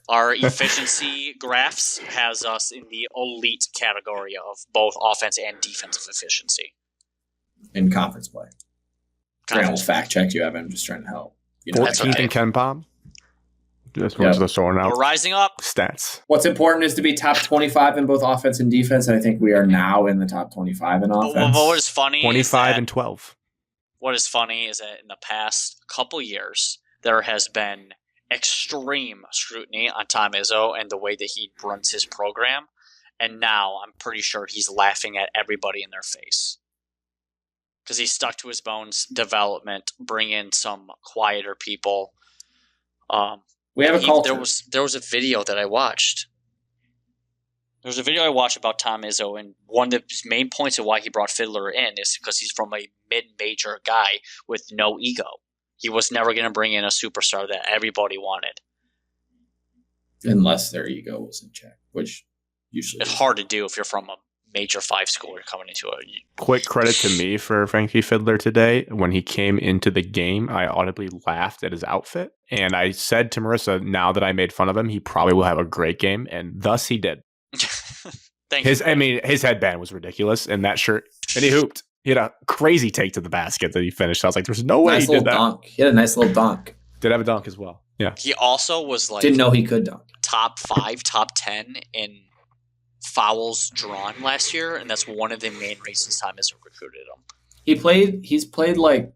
[SPEAKER 2] Our efficiency graphs has us in the elite category of both offense and defensive efficiency.
[SPEAKER 3] In conference play. I almost fact-checked you, Evan. I'm just trying to help.
[SPEAKER 1] 14th in Ken Palm. This one's just throwing out.
[SPEAKER 2] We're rising up.
[SPEAKER 1] Stats.
[SPEAKER 3] What's important is to be top 25 in both offense and defense, and I think we are now in the top 25 in offense.
[SPEAKER 2] What is funny
[SPEAKER 1] 25 and 12.
[SPEAKER 2] What is funny is that in the past couple years, there has been extreme scrutiny on Tom Izzo and the way that he runs his program. And now I'm pretty sure he's laughing at everybody in their face. Because he stuck to his bones development, bring in some quieter people.
[SPEAKER 3] We have a culture.
[SPEAKER 2] There was a video that I watched. There was a video I watched about Tom Izzo, and one of his main points of why he brought Fiddler in is because he's from a mid-major guy with no ego. He was never going to bring in a superstar that everybody wanted.
[SPEAKER 3] Unless their ego was in check, which usually
[SPEAKER 2] it's hard to do if you're from a Major 5 school. You're coming into a...
[SPEAKER 1] Quick credit to me for Frankie Fiddler today. When he came into the game, I audibly laughed at his outfit. And I said to Marissa, now that I made fun of him, he probably will have a great game. And thus he did.
[SPEAKER 2] Thank you.
[SPEAKER 1] His headband was ridiculous, and that shirt, and he hooped. He had a crazy take to the basket that he finished. I was like, there's no way
[SPEAKER 3] Nice
[SPEAKER 1] he did
[SPEAKER 3] little
[SPEAKER 1] that.
[SPEAKER 3] dunk. He had a nice little dunk.
[SPEAKER 1] Did have a dunk as well. Yeah.
[SPEAKER 2] He also was like
[SPEAKER 3] Didn't know he could dunk.
[SPEAKER 2] top 5, top 10 in fouls drawn last year, and that's one of the main reasons Tom has recruited him.
[SPEAKER 3] He's played like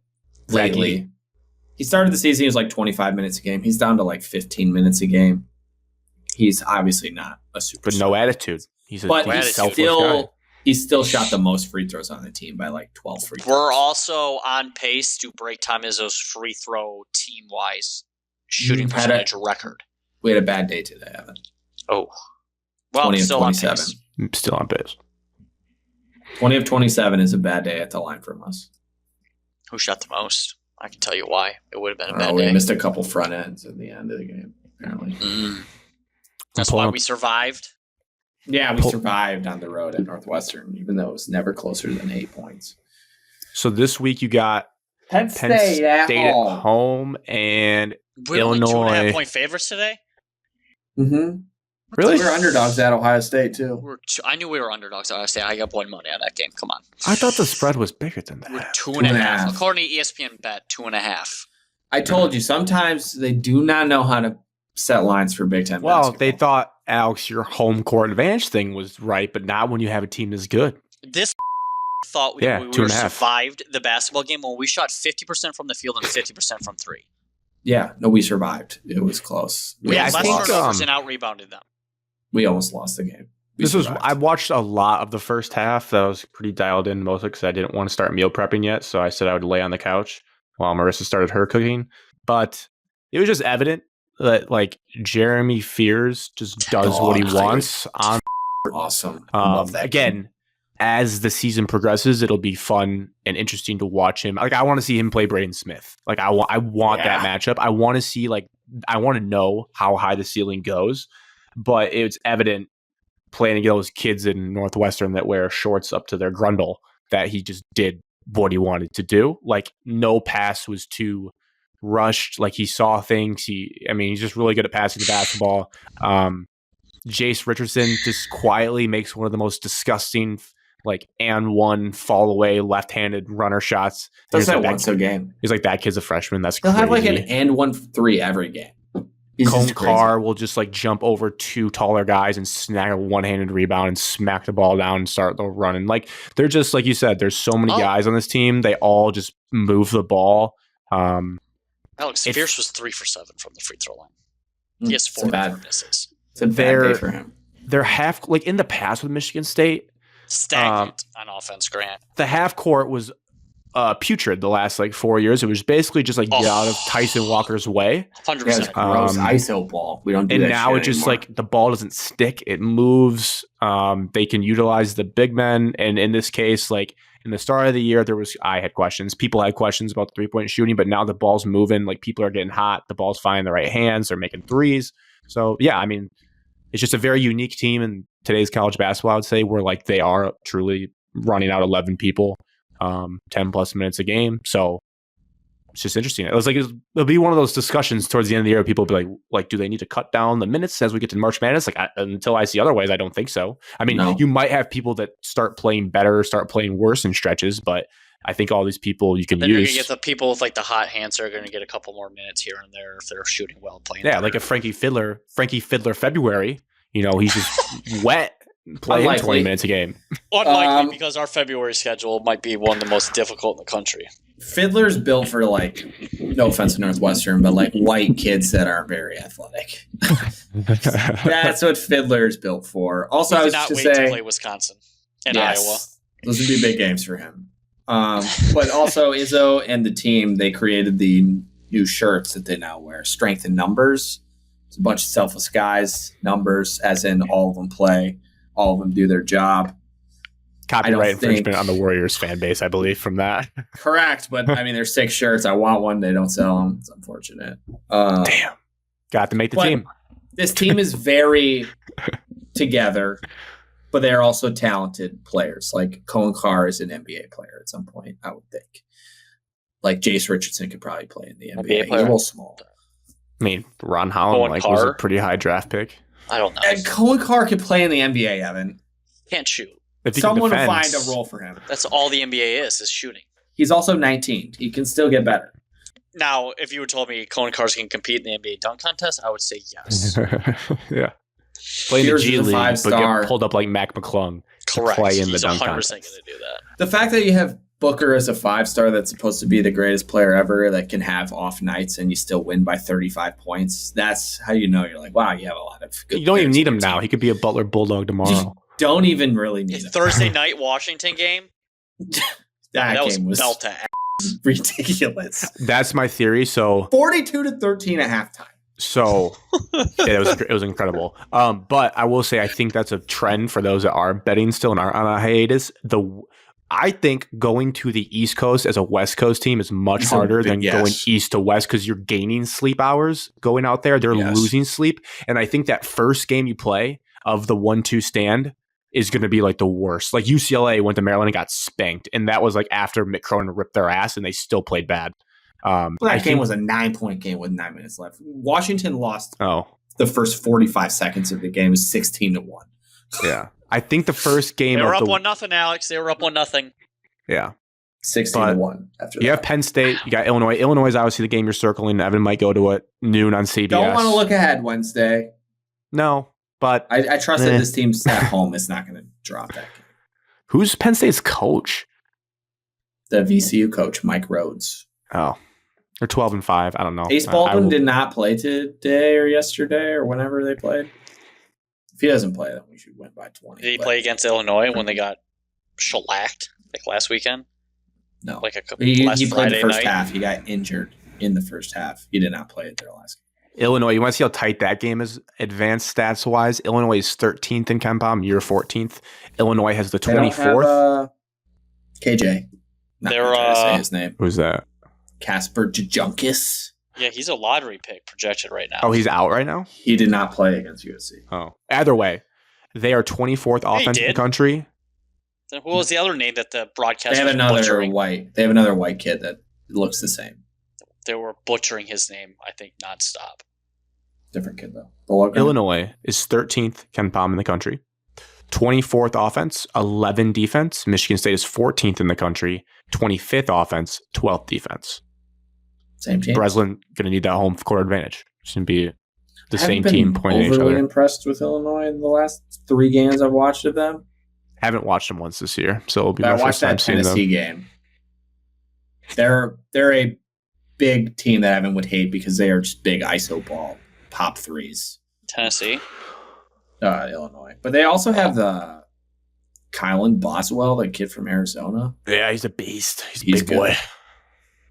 [SPEAKER 3] lately. He started the season, he was like 25 minutes a game. He's down to like 15 minutes a game. He's obviously not a superstar.
[SPEAKER 1] But no attitude. He's
[SPEAKER 3] But
[SPEAKER 1] he's selfless guy.
[SPEAKER 3] he's still shot the most free throws on the team by like 12 free throws.
[SPEAKER 2] We're also on pace to break Tom Izzo's free throw team-wise shooting percentage record.
[SPEAKER 3] We had a bad day today, Evan.
[SPEAKER 2] Oh. Well,
[SPEAKER 3] 20 of
[SPEAKER 2] still
[SPEAKER 3] 27.
[SPEAKER 2] on pace.
[SPEAKER 1] Still on pace.
[SPEAKER 3] 20 of 27 is a bad day at the line from us.
[SPEAKER 2] Who shot the most? I can tell you why. It would have been a bad
[SPEAKER 3] We
[SPEAKER 2] day.
[SPEAKER 3] missed a couple front ends at the end of the game, apparently.
[SPEAKER 2] That's why we survived.
[SPEAKER 3] Yeah, we survived on the road at Northwestern, even though it was never closer than 8 points.
[SPEAKER 1] So this week you got
[SPEAKER 4] Penn
[SPEAKER 1] Penn
[SPEAKER 4] State at
[SPEAKER 1] at
[SPEAKER 4] home.
[SPEAKER 1] home and
[SPEAKER 2] We're only
[SPEAKER 1] Illinois.
[SPEAKER 2] 2.5-point favorites today.
[SPEAKER 4] Mm-hmm.
[SPEAKER 1] Really?
[SPEAKER 4] We're underdogs at Ohio State too.
[SPEAKER 2] I knew we were underdogs. I say I got one money on that game. Come on.
[SPEAKER 1] I thought the spread was bigger than
[SPEAKER 2] We're
[SPEAKER 1] that.
[SPEAKER 2] 2.5. According to ESPN Bet, 2.5.
[SPEAKER 3] I told you, sometimes they do not know how to set lines for Big Ten
[SPEAKER 1] Well,
[SPEAKER 3] basketball.
[SPEAKER 1] they thought, Alex, your home court advantage thing was right, but not when you have a team that's good.
[SPEAKER 2] This thought we
[SPEAKER 1] 2.5.
[SPEAKER 2] survived the basketball game when we shot 50% from the field and 50% from 3.
[SPEAKER 3] Yeah, no, we survived. It was close.
[SPEAKER 2] We
[SPEAKER 1] Yeah,
[SPEAKER 2] had
[SPEAKER 1] I
[SPEAKER 2] less
[SPEAKER 1] think,
[SPEAKER 2] turnovers and out-rebounded them.
[SPEAKER 3] We almost lost the game.
[SPEAKER 1] I watched a lot of the first half. That was pretty dialed in mostly because I didn't want to start meal prepping yet. So I said I would lay on the couch while Marissa started her cooking. But it was just evident that like Jeremy Fears just does what he wants on.
[SPEAKER 3] Awesome. I love that
[SPEAKER 1] Again, as the season progresses, it'll be fun and interesting to watch him. Like I want to see him play Braden Smith. Like I want that matchup. I want to see I want to know how high the ceiling goes. But it's evident playing against those kids in Northwestern that wear shorts up to their grundle that he just did what he wanted to do. Like no pass was too rushed. Like he saw things. He's just really good at passing the basketball. Jace Richardson just quietly makes one of the most disgusting and one fall away left-handed runner shots.
[SPEAKER 3] Does that once a game.
[SPEAKER 1] He's like, that kid's a freshman. That's
[SPEAKER 3] He'll
[SPEAKER 1] crazy.
[SPEAKER 3] have like an and 1-3 every game.
[SPEAKER 1] Cone Carr will just jump over 2 taller guys and snag a one-handed rebound and smack the ball down and start the running. They're just like you said. There's so many guys on this team. They all just move the ball.
[SPEAKER 2] Alex Fierce was 3 for 7 from the free throw line. He has 4 misses.
[SPEAKER 3] It's a bad day for him.
[SPEAKER 1] They're half in the past with Michigan State.
[SPEAKER 2] Stagnant on offense, Grant.
[SPEAKER 1] The half court was putrid the last 4 years. It was basically just get out of Tyson Walker's way.
[SPEAKER 2] 100%.
[SPEAKER 3] Gross ISO ball. We don't do
[SPEAKER 1] and
[SPEAKER 3] that.
[SPEAKER 1] now
[SPEAKER 3] shit
[SPEAKER 1] it's just
[SPEAKER 3] anymore.
[SPEAKER 1] the ball doesn't stick. It moves. They can utilize the big men. And in this case, in the start of the year, I had questions. People had questions about the 3-point shooting, but now the ball's moving. People are getting hot. The ball's finding the right hands. They're making threes. So yeah, it's just a very unique team in today's college basketball, I would say, where they are truly running out 11 people 10 plus minutes a game. So it's just interesting. It was it'll be one of those discussions towards the end of the year. People will be like, do they need to cut down the minutes as we get to March Madness? Until I see otherwise, I don't think so.
[SPEAKER 3] No.
[SPEAKER 1] You might have people that start playing better, start playing worse in stretches, but I think all these people you can
[SPEAKER 2] then you're
[SPEAKER 1] use.
[SPEAKER 2] going to get the people with the hot hands are going to get a couple more minutes here and there if they're shooting well, playing.
[SPEAKER 1] Yeah,
[SPEAKER 2] better.
[SPEAKER 1] like a Frankie Fiddler February. He's just wet playing
[SPEAKER 3] Unlikely.
[SPEAKER 1] 20 minutes a game.
[SPEAKER 2] Unlikely because our February schedule might be one of the most difficult in the country.
[SPEAKER 3] Fiddler's built for no offense to Northwestern, but white kids that aren't very athletic. That's what Fiddler's built for. Also, I was
[SPEAKER 2] not
[SPEAKER 3] to
[SPEAKER 2] wait
[SPEAKER 3] say,
[SPEAKER 2] to play Wisconsin and Iowa.
[SPEAKER 3] Those would be big games for him. But also Izzo and the team, they created the new shirts that they now wear, Strength in Numbers. It's a bunch of selfless guys, numbers, as in all of them play, all of them do their job.
[SPEAKER 1] Copyright infringement on the Warriors fan base, I believe, from that.
[SPEAKER 3] Correct, but there's 6 shirts. I want one. They don't sell them. It's unfortunate.
[SPEAKER 1] Damn. Got to make the team.
[SPEAKER 3] This team is very together, but they're also talented players. Cohen Carr is an NBA player at some point, I would think. Jace Richardson could probably play in the NBA. He's a little small.
[SPEAKER 1] Ron Holland was a pretty high draft pick.
[SPEAKER 2] I don't know.
[SPEAKER 3] Cohen Carr could play in the NBA, Evan.
[SPEAKER 2] Can't shoot.
[SPEAKER 1] If he can
[SPEAKER 4] Someone will
[SPEAKER 1] defend-
[SPEAKER 4] find a role for him.
[SPEAKER 2] That's all the NBA is shooting.
[SPEAKER 4] He's also 19. He can still get better.
[SPEAKER 2] Now, if you had told me Cohen Cars can compete in the NBA dunk contest, I would say yes.
[SPEAKER 1] Yeah. Play in the
[SPEAKER 4] Here's
[SPEAKER 1] G
[SPEAKER 4] the
[SPEAKER 1] League, but
[SPEAKER 4] five-star.
[SPEAKER 1] get pulled up like Mac McClung
[SPEAKER 2] Correct.
[SPEAKER 1] to play in the
[SPEAKER 2] He's
[SPEAKER 1] dunk
[SPEAKER 2] 100% going
[SPEAKER 1] contest.
[SPEAKER 2] to do that.
[SPEAKER 4] The fact that you have Booker as a 5-star that's supposed to be the greatest player ever that can have off nights and you still win by 35 points, that's how you know you're like, wow, you have a lot of good
[SPEAKER 1] You don't even
[SPEAKER 4] players
[SPEAKER 1] need
[SPEAKER 4] on
[SPEAKER 1] him
[SPEAKER 4] your
[SPEAKER 1] now.
[SPEAKER 4] team.
[SPEAKER 1] He could be a Butler Bulldog tomorrow.
[SPEAKER 4] Don't even really need him.
[SPEAKER 2] Thursday night Washington game.
[SPEAKER 4] That
[SPEAKER 2] was
[SPEAKER 4] game was
[SPEAKER 2] belt to ass.
[SPEAKER 4] ridiculous.
[SPEAKER 1] That's my theory. So
[SPEAKER 4] 42-13 at halftime.
[SPEAKER 1] Yeah, it was incredible. But I will say I think that's a trend for those that are betting still and aren't on a hiatus. I think going to the East Coast as a West Coast team is much harder than going East to West because you're gaining sleep hours going out there. They're losing sleep. And I think that first game you play of the 1-2 stand is going to be like the worst. Like UCLA went to Maryland and got spanked. And that was like after Mick Cronin ripped their ass and they still played bad.
[SPEAKER 4] That game was a 9-point game with 9 minutes left. Washington lost
[SPEAKER 1] the
[SPEAKER 4] first 45 seconds of the game is 16-1.
[SPEAKER 1] Yeah. I think the first game
[SPEAKER 2] they were up 1-0, Alex. They were up 1-0.
[SPEAKER 1] Yeah.
[SPEAKER 4] 16-1 after that.
[SPEAKER 1] You have Penn State, you got Illinois. Illinois is obviously the game you're circling. Evan might go to it noon on CBS.
[SPEAKER 4] Don't want to look ahead Wednesday.
[SPEAKER 1] No, but
[SPEAKER 4] I trust that this team's at home is not going to drop that game.
[SPEAKER 1] Who's Penn State's coach?
[SPEAKER 4] The VCU coach, Mike Rhodes.
[SPEAKER 1] Oh, they're 12-5. I don't know.
[SPEAKER 4] Ace Baldwin did not play today or yesterday or whenever they played. If he doesn't play, then we should win by 20.
[SPEAKER 2] Did he play against Illinois when they got shellacked like last weekend?
[SPEAKER 4] No.
[SPEAKER 2] Like
[SPEAKER 4] he
[SPEAKER 2] last
[SPEAKER 4] played
[SPEAKER 2] Friday
[SPEAKER 4] the first
[SPEAKER 2] night?
[SPEAKER 4] half. He got injured in the first half. He did not play it their last game.
[SPEAKER 1] Illinois, you want to see how tight that game is advanced stats-wise? Illinois is 13th in KenPom. You're 14th. Illinois has the 24th.
[SPEAKER 4] KJ. Not
[SPEAKER 2] They're,
[SPEAKER 4] trying to say his name.
[SPEAKER 1] Who's that?
[SPEAKER 4] Casper Jajunkus.
[SPEAKER 2] Yeah, he's a lottery pick projected right now.
[SPEAKER 1] Oh, he's out right now?
[SPEAKER 4] He did not play against USC.
[SPEAKER 1] Oh. Either way, they are 24th offense in the country.
[SPEAKER 2] Then who was the other name that the broadcast
[SPEAKER 4] They have
[SPEAKER 2] was
[SPEAKER 4] another
[SPEAKER 2] butchering?
[SPEAKER 4] white. They have another white kid that looks the same.
[SPEAKER 2] They were butchering his name, I think, nonstop.
[SPEAKER 4] Different kid though.
[SPEAKER 1] Illinois is 13th KenPom in the country. 24th offense, 11 defense. Michigan State is 14th in the country. 25th offense, 12th defense.
[SPEAKER 4] Same team.
[SPEAKER 1] Breslin going to need that home court advantage. It's going to be the same team pointing at each
[SPEAKER 4] overly
[SPEAKER 1] other.
[SPEAKER 4] impressed with Illinois in the last 3 games I've watched of them.
[SPEAKER 1] Haven't watched them once this year, so it'll be
[SPEAKER 4] I
[SPEAKER 1] my first
[SPEAKER 4] watched
[SPEAKER 1] time
[SPEAKER 4] that
[SPEAKER 1] seeing them.
[SPEAKER 4] Tennessee game. They're a big team that Evan would hate because they are just big ISO ball pop threes.
[SPEAKER 2] Tennessee.
[SPEAKER 4] Illinois, but they also have the Kylan Boswell, the kid from Arizona.
[SPEAKER 1] Yeah, he's a beast. He's a
[SPEAKER 4] He's
[SPEAKER 1] big boy.
[SPEAKER 4] good.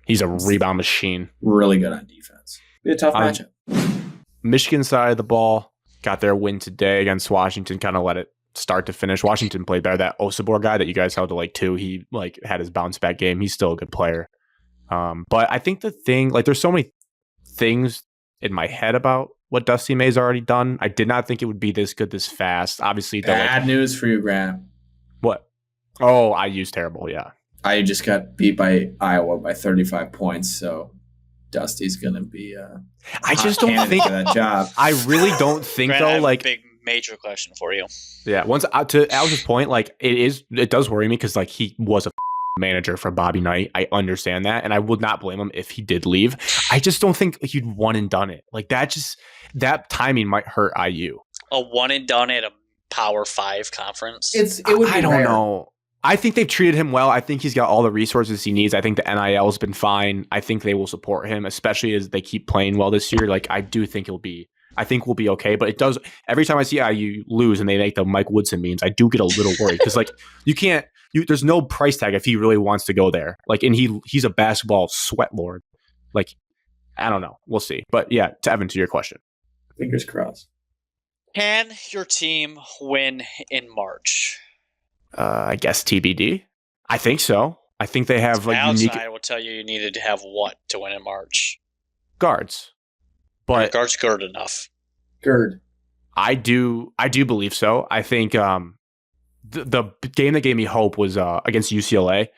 [SPEAKER 1] He's a rebound machine.
[SPEAKER 4] Really good on defense. Be a tough matchup.
[SPEAKER 1] Michigan side of the ball got their win today against Washington. Kind of let it start to finish. Washington played better. That Osibor guy that you guys held to like 2, he like had his bounce back game. He's still a good player. But I think the thing, like, there's so many things in my head about what Dusty May's already done. I did not think it would be this good this fast. Obviously,
[SPEAKER 4] Bad news for you, Graham.
[SPEAKER 1] What? Oh, IU's terrible. Yeah.
[SPEAKER 4] I just got beat by Iowa by 35 points, so Dusty's gonna be
[SPEAKER 1] I just don't think
[SPEAKER 4] for that job.
[SPEAKER 1] I really don't think
[SPEAKER 2] Grant, I
[SPEAKER 1] though.
[SPEAKER 2] have
[SPEAKER 1] Like,
[SPEAKER 2] a big major question for you.
[SPEAKER 1] yeah. Once to Alex's point, like it does worry me because like he was a manager for Bobby Knight. I understand that, and I would not blame him if he did leave. I just don't think he'd one and done it. Like that timing might hurt IU.
[SPEAKER 2] A one and done at a Power 5 conference.
[SPEAKER 4] It would be
[SPEAKER 1] I don't
[SPEAKER 4] rare.
[SPEAKER 1] know. I think they've treated him well. I think he's got all the resources he needs. I think the NIL has been fine. I think they will support him, especially as they keep playing well this year. Like, I do think we'll be okay. But it does, every time I see IU lose and they make the Mike Woodson memes, I do get a little worried because like there's no price tag if he really wants to go there. Like, and he's a basketball sweat lord. Like, I don't know. We'll see. But yeah, Evan, to your question.
[SPEAKER 4] Fingers crossed.
[SPEAKER 2] Can your team win in March?
[SPEAKER 1] I guess TBD. I think so. I think they have like
[SPEAKER 2] Alex
[SPEAKER 1] unique
[SPEAKER 2] and I will tell you needed to have what to win in March.
[SPEAKER 1] guards. But
[SPEAKER 2] Guard's good enough.
[SPEAKER 4] Gerd.
[SPEAKER 1] I do believe so. I think the game that gave me hope was against UCLA.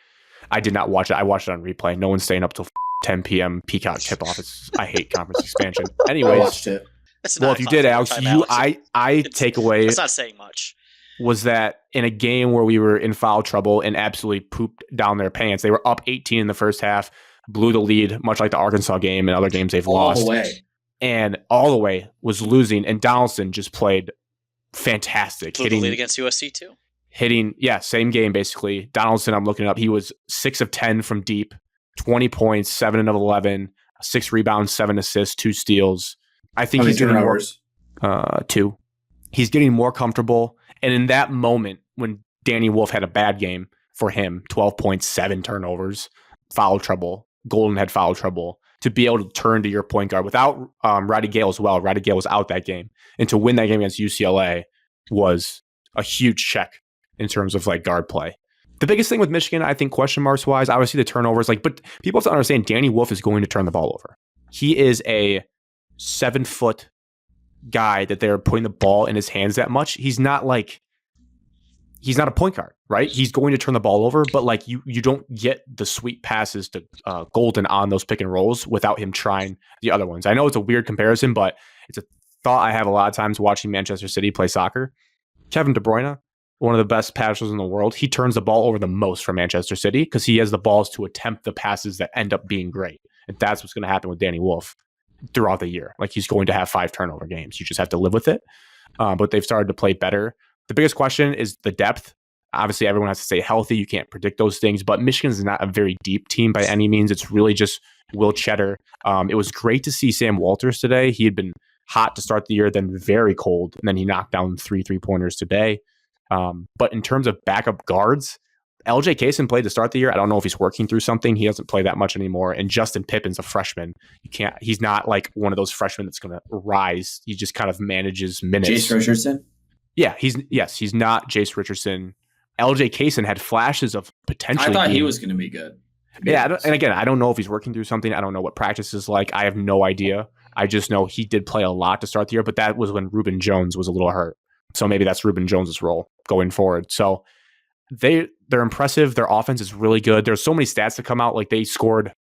[SPEAKER 1] I did not watch it. I watched it on replay. No one's staying up till 10 p.m. Peacock tip off. I hate conference expansion.
[SPEAKER 4] I
[SPEAKER 1] Anyways,
[SPEAKER 4] watched it.
[SPEAKER 2] That's
[SPEAKER 1] well,
[SPEAKER 2] not
[SPEAKER 1] if you did, Alex,
[SPEAKER 2] time, Alex.
[SPEAKER 1] I take away.
[SPEAKER 2] It's not saying much.
[SPEAKER 1] was that in a game where we were in foul trouble and absolutely pooped down their pants, they were up 18 in the first half, blew the lead, much like the Arkansas game and other games they've lost.
[SPEAKER 3] All the way.
[SPEAKER 1] And all the way was losing, and Donaldson just played fantastic.
[SPEAKER 2] Blew the lead against USC too.
[SPEAKER 1] Same game basically. Donaldson, I'm looking it up. He was 6 of 10 from deep, 20 points, 7 of 11, 6 rebounds, 7 assists, 2 steals. I think he's getting more. 2. He's getting more comfortable. And in that moment, when Danny Wolf had a bad game for him, 12 points, 7 turnovers, foul trouble, Golden had foul trouble, to be able to turn to your point guard without Roddy Gale as well. Roddy Gale was out that game. And to win that game against UCLA was a huge check in terms of like guard play. The biggest thing with Michigan, I think, question marks wise, obviously the turnovers, but people have to understand Danny Wolf is going to turn the ball over. He is a 7-foot guy that they're putting the ball in his hands that much. He's not a point guard, right? He's going to turn the ball over, but like you don't get the sweet passes to Golden on those pick and rolls without him trying the other ones. I know it's a weird comparison, but it's a thought I have a lot of times watching Manchester City play soccer. Kevin De Bruyne, one of the best passers in the world, he turns the ball over the most for Manchester City because he has the balls to attempt the passes that end up being great. And that's what's going to happen with Danny Wolf throughout the year. Like he's going to have 5 turnover games. You just have to live with it. But they've started to play better. The biggest question is the depth. Obviously, everyone has to stay healthy. You can't predict those things, but Michigan is not a very deep team by any means. It's really just Will Cheddar. It was great to see Sam Walters today. He had been hot to start the year, then very cold, and then he knocked down 3 3-pointers today. But in terms of backup guards, LJ Kaysen played to start the year. I don't know if he's working through something. He doesn't play that much anymore. And Justin Pippen's a freshman. He's not like one of those freshmen that's going to rise. He just kind of manages minutes.
[SPEAKER 3] Jace Richardson?
[SPEAKER 1] Yeah, he's not Jace Richardson. LJ Kaysen had flashes of potentially.
[SPEAKER 3] I thought he was going to be good.
[SPEAKER 1] Yeah, and again, I don't know if he's working through something. I don't know what practice is like. I have no idea. I just know he did play a lot to start the year, but that was when Reuben Jones was a little hurt. So maybe that's Reuben Jones's role going forward. So they're impressive. Their offense is really good. There's so many stats that come out. Like they scored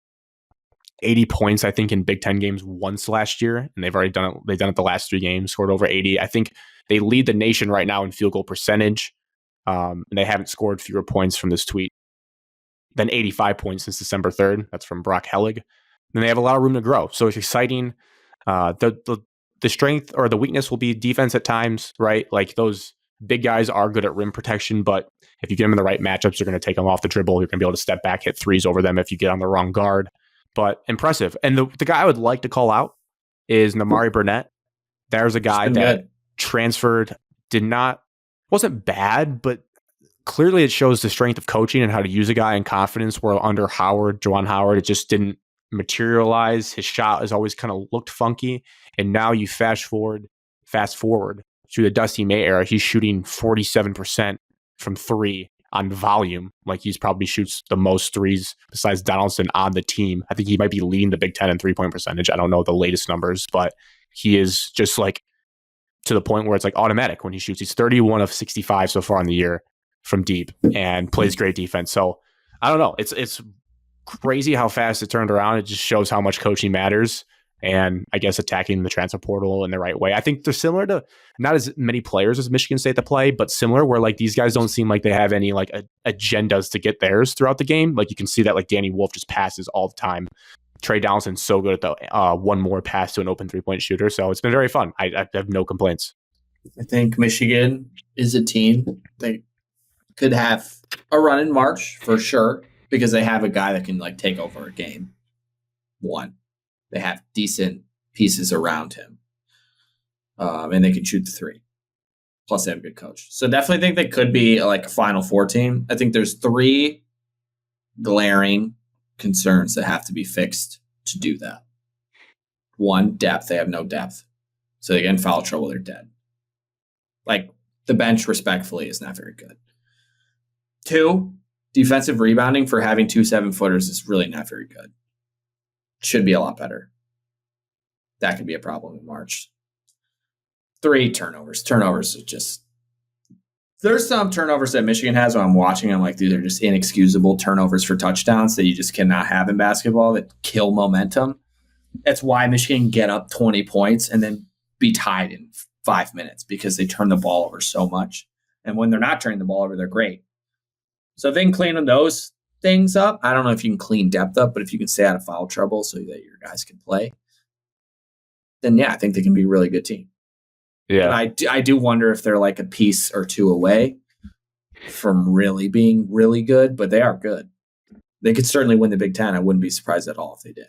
[SPEAKER 1] 80 points, I think, in Big Ten games once last year, and they've already done it. They've done it the last 3 games, scored over 80. I think they lead the nation right now in field goal percentage. And they haven't scored fewer points from this tweet than 85 points since December 3rd. That's from Brock Hellig. And they have a lot of room to grow. So it's exciting. The strength or the weakness will be defense at times, right? Like those big guys are good at rim protection, but if you get them in the right matchups, you're going to take them off the dribble. You're going to be able to step back, hit threes over them if you get on the wrong guard. But impressive. And the guy I would like to call out is Namari Burnett. There's a guy that transferred, wasn't bad, but clearly it shows the strength of coaching and how to use a guy in confidence, where under Juwan Howard, it just didn't materialize. His shot has always kind of looked funky. And now you fast forward to the Dusty May era, he's shooting 47% from 3 on volume. Like he's probably shoots the most threes besides Donaldson on the team. I think he might be leading the Big Ten in 3-point percentage. I don't know the latest numbers, but he is just like to the point where it's like automatic when he shoots. He's 31 of 65 so far in the year from deep and plays great defense. So I don't know. It's crazy how fast it turned around. It just shows how much coaching matters. And I guess attacking the transfer portal in the right way. I think they're similar to not as many players as Michigan State to play, but similar where like these guys don't seem like they have any like agendas to get theirs throughout the game. Like you can see that like Danny Wolf just passes all the time. Trey Donaldson's so good at the one more pass to an open 3-point shooter. So it's been very fun. I have no complaints.
[SPEAKER 3] I think Michigan is a team that could have a run in March for sure because they have a guy that can like take over a game. One. They have decent pieces around him. And they can shoot the 3. Plus they have a good coach. So definitely think they could be like a Final Four team. I think there's 3 glaring concerns that have to be fixed to do that. 1, depth. They have no depth. So they get in foul trouble, they're dead. Like the bench respectfully is not very good. 2, defensive rebounding for having 2 7-footers is really not very good. Should be a lot better. That could be a problem in March. 3, turnovers. Turnovers are just... There's some turnovers that Michigan has when I'm watching. I'm like, dude, they're just inexcusable turnovers for touchdowns that you just cannot have in basketball that kill momentum. That's why Michigan get up 20 points and then be tied in 5 minutes because they turn the ball over so much.
[SPEAKER 4] And when they're not turning the ball over, they're great. So if they can clean those things up, I don't know if you can clean depth up, but if you can stay out of foul trouble so that your guys can play, then yeah, I think they can be a really good team.
[SPEAKER 1] Yeah.
[SPEAKER 4] And I do wonder if they're like a piece or two away from really being really good, but they are good. They could certainly win the Big Ten. I wouldn't be surprised at all if they did.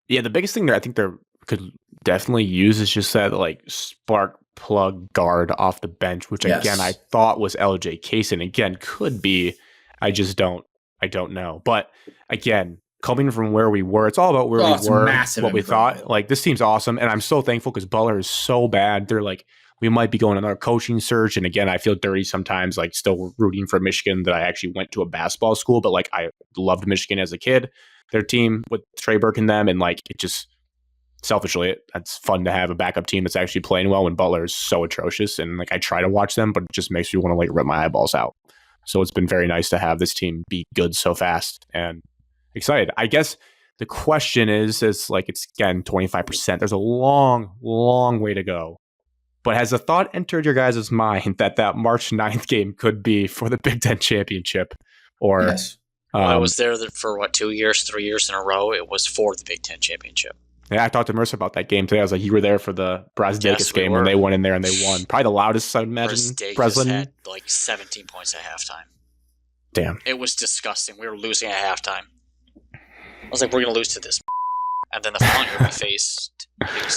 [SPEAKER 1] Yeah, the biggest thing that I think they could definitely use is just that like spark plug guard off the bench, which again I thought was LJ Kaysen. Again, could be. I don't know. But again, coming from where we were, it's all about where we were, what we thought. Like, this team's awesome, and I'm so thankful because Butler is so bad. They're like, we might be going on another coaching search. And again, I feel dirty sometimes, like still rooting for Michigan that I actually went to a basketball school, but like I loved Michigan as a kid. Their team with Trey Burke and them, and like it just selfishly, it's fun to have a backup team that's actually playing well when Butler is so atrocious. And like I try to watch them, but it just makes me want to like rip my eyeballs out. So it's been very nice to have this team be good so fast and excited. I guess the question is like it's again 25%. There's a long, long way to go. But has a thought entered your guys' mind that March 9th game could be for the Big Ten championship? Or
[SPEAKER 4] yes.
[SPEAKER 2] I was there for 2 years, 3 years in a row. It was for the Big Ten championship.
[SPEAKER 1] Yeah, I talked to Mercer about that game today. I was like, you were there for the Brazdeikis game when they went in there and they won. Probably the loudest, I would imagine.
[SPEAKER 2] Breslin had like 17 points at halftime.
[SPEAKER 1] Damn.
[SPEAKER 2] It was disgusting. We were losing at halftime. I was like, we're going to lose to this. And then the following year we faced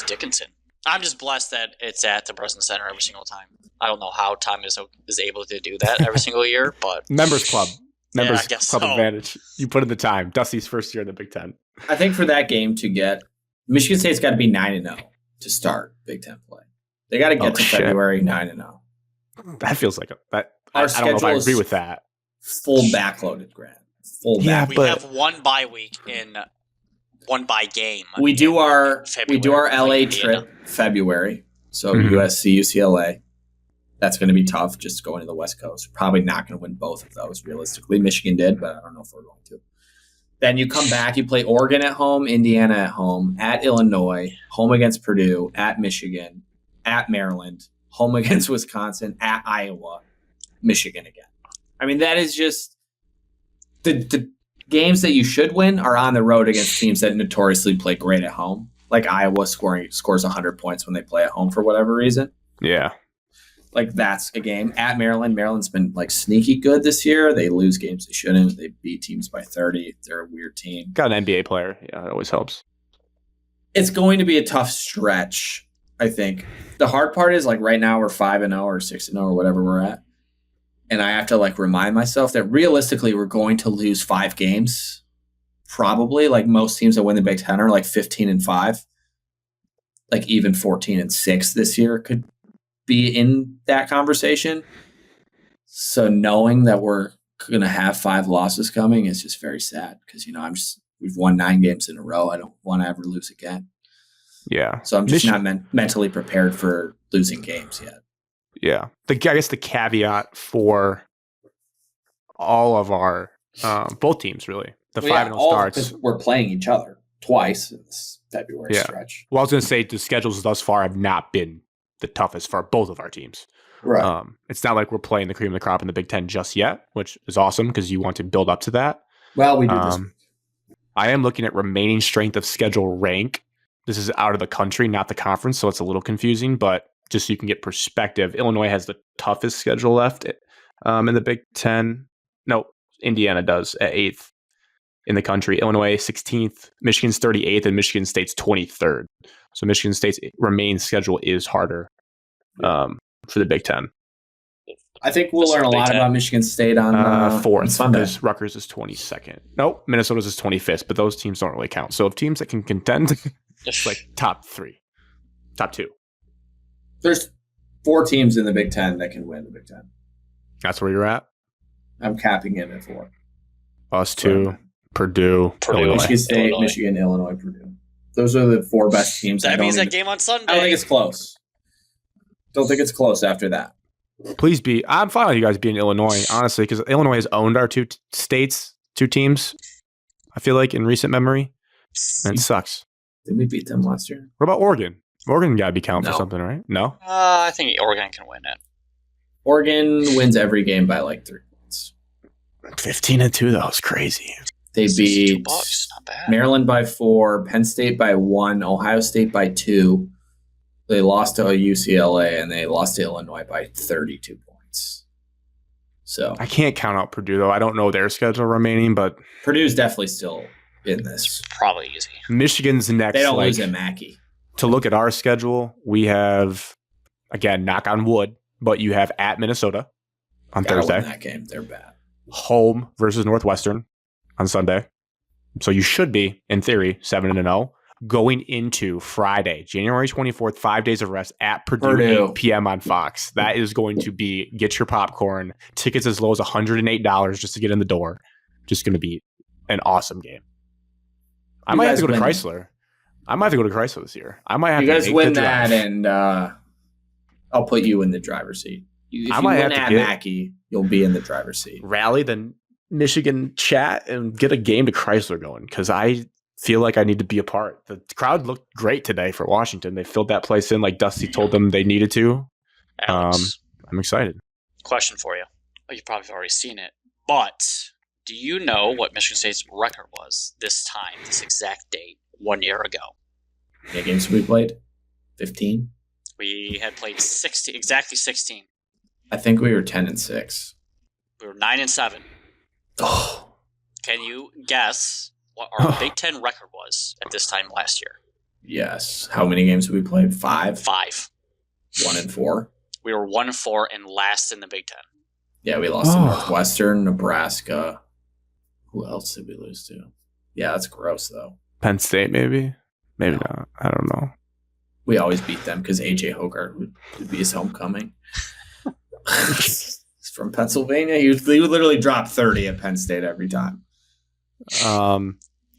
[SPEAKER 2] Dickinson. I'm just blessed that it's at the Breslin Center every single time. I don't know how Tom is able to do that every single year, but...
[SPEAKER 1] Members Club. Members Club
[SPEAKER 2] so.
[SPEAKER 1] advantage. You put in the time. Dusty's first year in the Big Ten.
[SPEAKER 4] I think for that game to get... Michigan State's got to be 9-0 to start Big Ten play. They got to get to February 9-0.
[SPEAKER 1] That feels like I don't know if I agree with that.
[SPEAKER 4] Full backloaded, Grant.
[SPEAKER 2] We have one bye week in one bye game.
[SPEAKER 4] We do our LA trip February. So USC, UCLA. That's going to be tough. Just going to the West Coast. Probably not going to win both of those realistically. Michigan did, but I don't know if we're going to. Then you come back. You play Oregon at home, Indiana at home, at Illinois, home against Purdue, at Michigan, at Maryland, home against Wisconsin, at Iowa, Michigan again. I mean, that is just the games that you should win are on the road against teams that notoriously play great at home. Like Iowa scores 100 points when they play at home for whatever reason.
[SPEAKER 1] Yeah.
[SPEAKER 4] Like that's a game. At Maryland, Maryland's been like sneaky good this year. They lose games they shouldn't. They beat teams by 30. They're a weird team.
[SPEAKER 1] Got an NBA player. Yeah, it always helps.
[SPEAKER 4] It's going to be a tough stretch, I think. The hard part is like right now we're 5-0 or 6-0 or whatever we're at. And I have to like remind myself that realistically we're going to lose 5 games. Probably like most teams that win the Big Ten are like 15-5. Like even 14-6 this year could be in that conversation. So knowing that we're going to have 5 losses coming is just very sad because, you know, we've won 9 games in a row. I don't want to ever lose again.
[SPEAKER 1] Yeah.
[SPEAKER 4] So I'm just not mentally prepared for losing games yet.
[SPEAKER 1] Yeah. I guess the caveat for all of our, both teams really, the 5-0 starts.
[SPEAKER 4] We're playing each other twice in this February stretch.
[SPEAKER 1] Well, I was going to say the schedules thus far have not been the toughest for both of our teams.
[SPEAKER 4] Right.
[SPEAKER 1] It's not like we're playing the cream of the crop in the Big Ten just yet, which is awesome because you want to build up to that.
[SPEAKER 4] Well, we do this week.
[SPEAKER 1] I am looking at remaining strength of schedule rank. This is out of the country, not the conference, so it's a little confusing, but just so you can get perspective, Illinois has the toughest schedule left in the Big Ten. No, Indiana does at 8th in the country. Illinois 16th, Michigan's 38th, and Michigan State's 23rd. So Michigan State's remaining schedule is harder for the Big Ten.
[SPEAKER 4] I think we'll learn a lot about Michigan State on
[SPEAKER 1] 4th.
[SPEAKER 4] Sunday.
[SPEAKER 1] Rutgers is 22nd. Nope, Minnesota's is 25th, but those teams don't really count. So if teams that can contend, it's like top 3, top 2.
[SPEAKER 4] There's 4 teams in the Big Ten that can win the Big Ten.
[SPEAKER 1] That's where you're at?
[SPEAKER 4] I'm capping it at 4.
[SPEAKER 1] Us 2, Purdue, Illinois.
[SPEAKER 4] Michigan State, Michigan, Illinois, Purdue. Those are the 4 best teams.
[SPEAKER 2] That means that game on Sunday.
[SPEAKER 4] I don't think it's close. Don't think it's close after that.
[SPEAKER 1] Please be. I'm fine with you guys being Illinois, honestly, because Illinois has owned our 2 states, 2 teams, I feel like, in recent memory. And it sucks.
[SPEAKER 4] Did we beat them last year?
[SPEAKER 1] What about Oregon? Oregon got to be counted for something, right? No?
[SPEAKER 2] I think Oregon can win it.
[SPEAKER 3] Oregon wins every game by like 3 points.
[SPEAKER 1] 15-2, that was crazy.
[SPEAKER 3] They beat
[SPEAKER 2] $2, not bad.
[SPEAKER 3] Maryland by 4, Penn State by 1, Ohio State by 2. They lost to UCLA, and they lost to Illinois by 32 points. So
[SPEAKER 1] I can't count out Purdue, though. I don't know their schedule remaining, but
[SPEAKER 3] Purdue's definitely still in this.
[SPEAKER 2] Probably easy.
[SPEAKER 1] Michigan's next.
[SPEAKER 3] They don't lose at Mackey.
[SPEAKER 1] To look at our schedule, we have, again, knock on wood, but you have at Minnesota on
[SPEAKER 3] Gotta
[SPEAKER 1] Thursday.
[SPEAKER 3] win that game. They're bad.
[SPEAKER 1] Home versus Northwestern on Sunday. So you should be, in theory, 7-0. Going into Friday, January 24th, 5 days of rest at Purdue, 8 p.m. on Fox. That is going to be, get your popcorn. Tickets as low as $108 just to get in the door. Just going to be an awesome game. I might have to go to Chrysler. I might have to go to Chrysler this year. I might have
[SPEAKER 3] you
[SPEAKER 1] to
[SPEAKER 3] guys
[SPEAKER 1] make
[SPEAKER 3] win
[SPEAKER 1] the
[SPEAKER 3] that,
[SPEAKER 1] drive.
[SPEAKER 3] and I'll put you in the driver's seat. If
[SPEAKER 1] I
[SPEAKER 3] you
[SPEAKER 1] might
[SPEAKER 3] win
[SPEAKER 1] have to
[SPEAKER 3] at
[SPEAKER 1] get-
[SPEAKER 3] Mackey, you'll be in the driver's seat.
[SPEAKER 1] Rally the Michigan chat and get a game to Chrysler going, because I feel like I need to be a part. The crowd looked great today for Washington. They filled that place in like Dusty told them they needed to.
[SPEAKER 2] Alex,
[SPEAKER 1] I'm excited.
[SPEAKER 2] question for you. Oh, you've probably already seen it, but do you know what Michigan State's record was this time, this exact date, 1 year ago?
[SPEAKER 3] How many games we played? 15?
[SPEAKER 2] We had played 60, exactly 16.
[SPEAKER 3] I think we were 10-6.
[SPEAKER 2] We were 9-7.
[SPEAKER 3] Oh,
[SPEAKER 2] Can you guess what our Big Ten record was at this time last year?
[SPEAKER 3] yes. How many games we played? 5?
[SPEAKER 2] 5.
[SPEAKER 3] 1-4?
[SPEAKER 2] We were 1-4 and last in the Big Ten.
[SPEAKER 3] Yeah, we lost to
[SPEAKER 1] Oh.
[SPEAKER 3] Northwestern, Nebraska. Who else did we lose to? Yeah, that's gross, though.
[SPEAKER 1] Penn State, maybe? Maybe not. I don't know.
[SPEAKER 3] We always beat them because A.J. Hogarth would be his homecoming. He's from Pennsylvania. He would literally drop 30 at Penn State every time.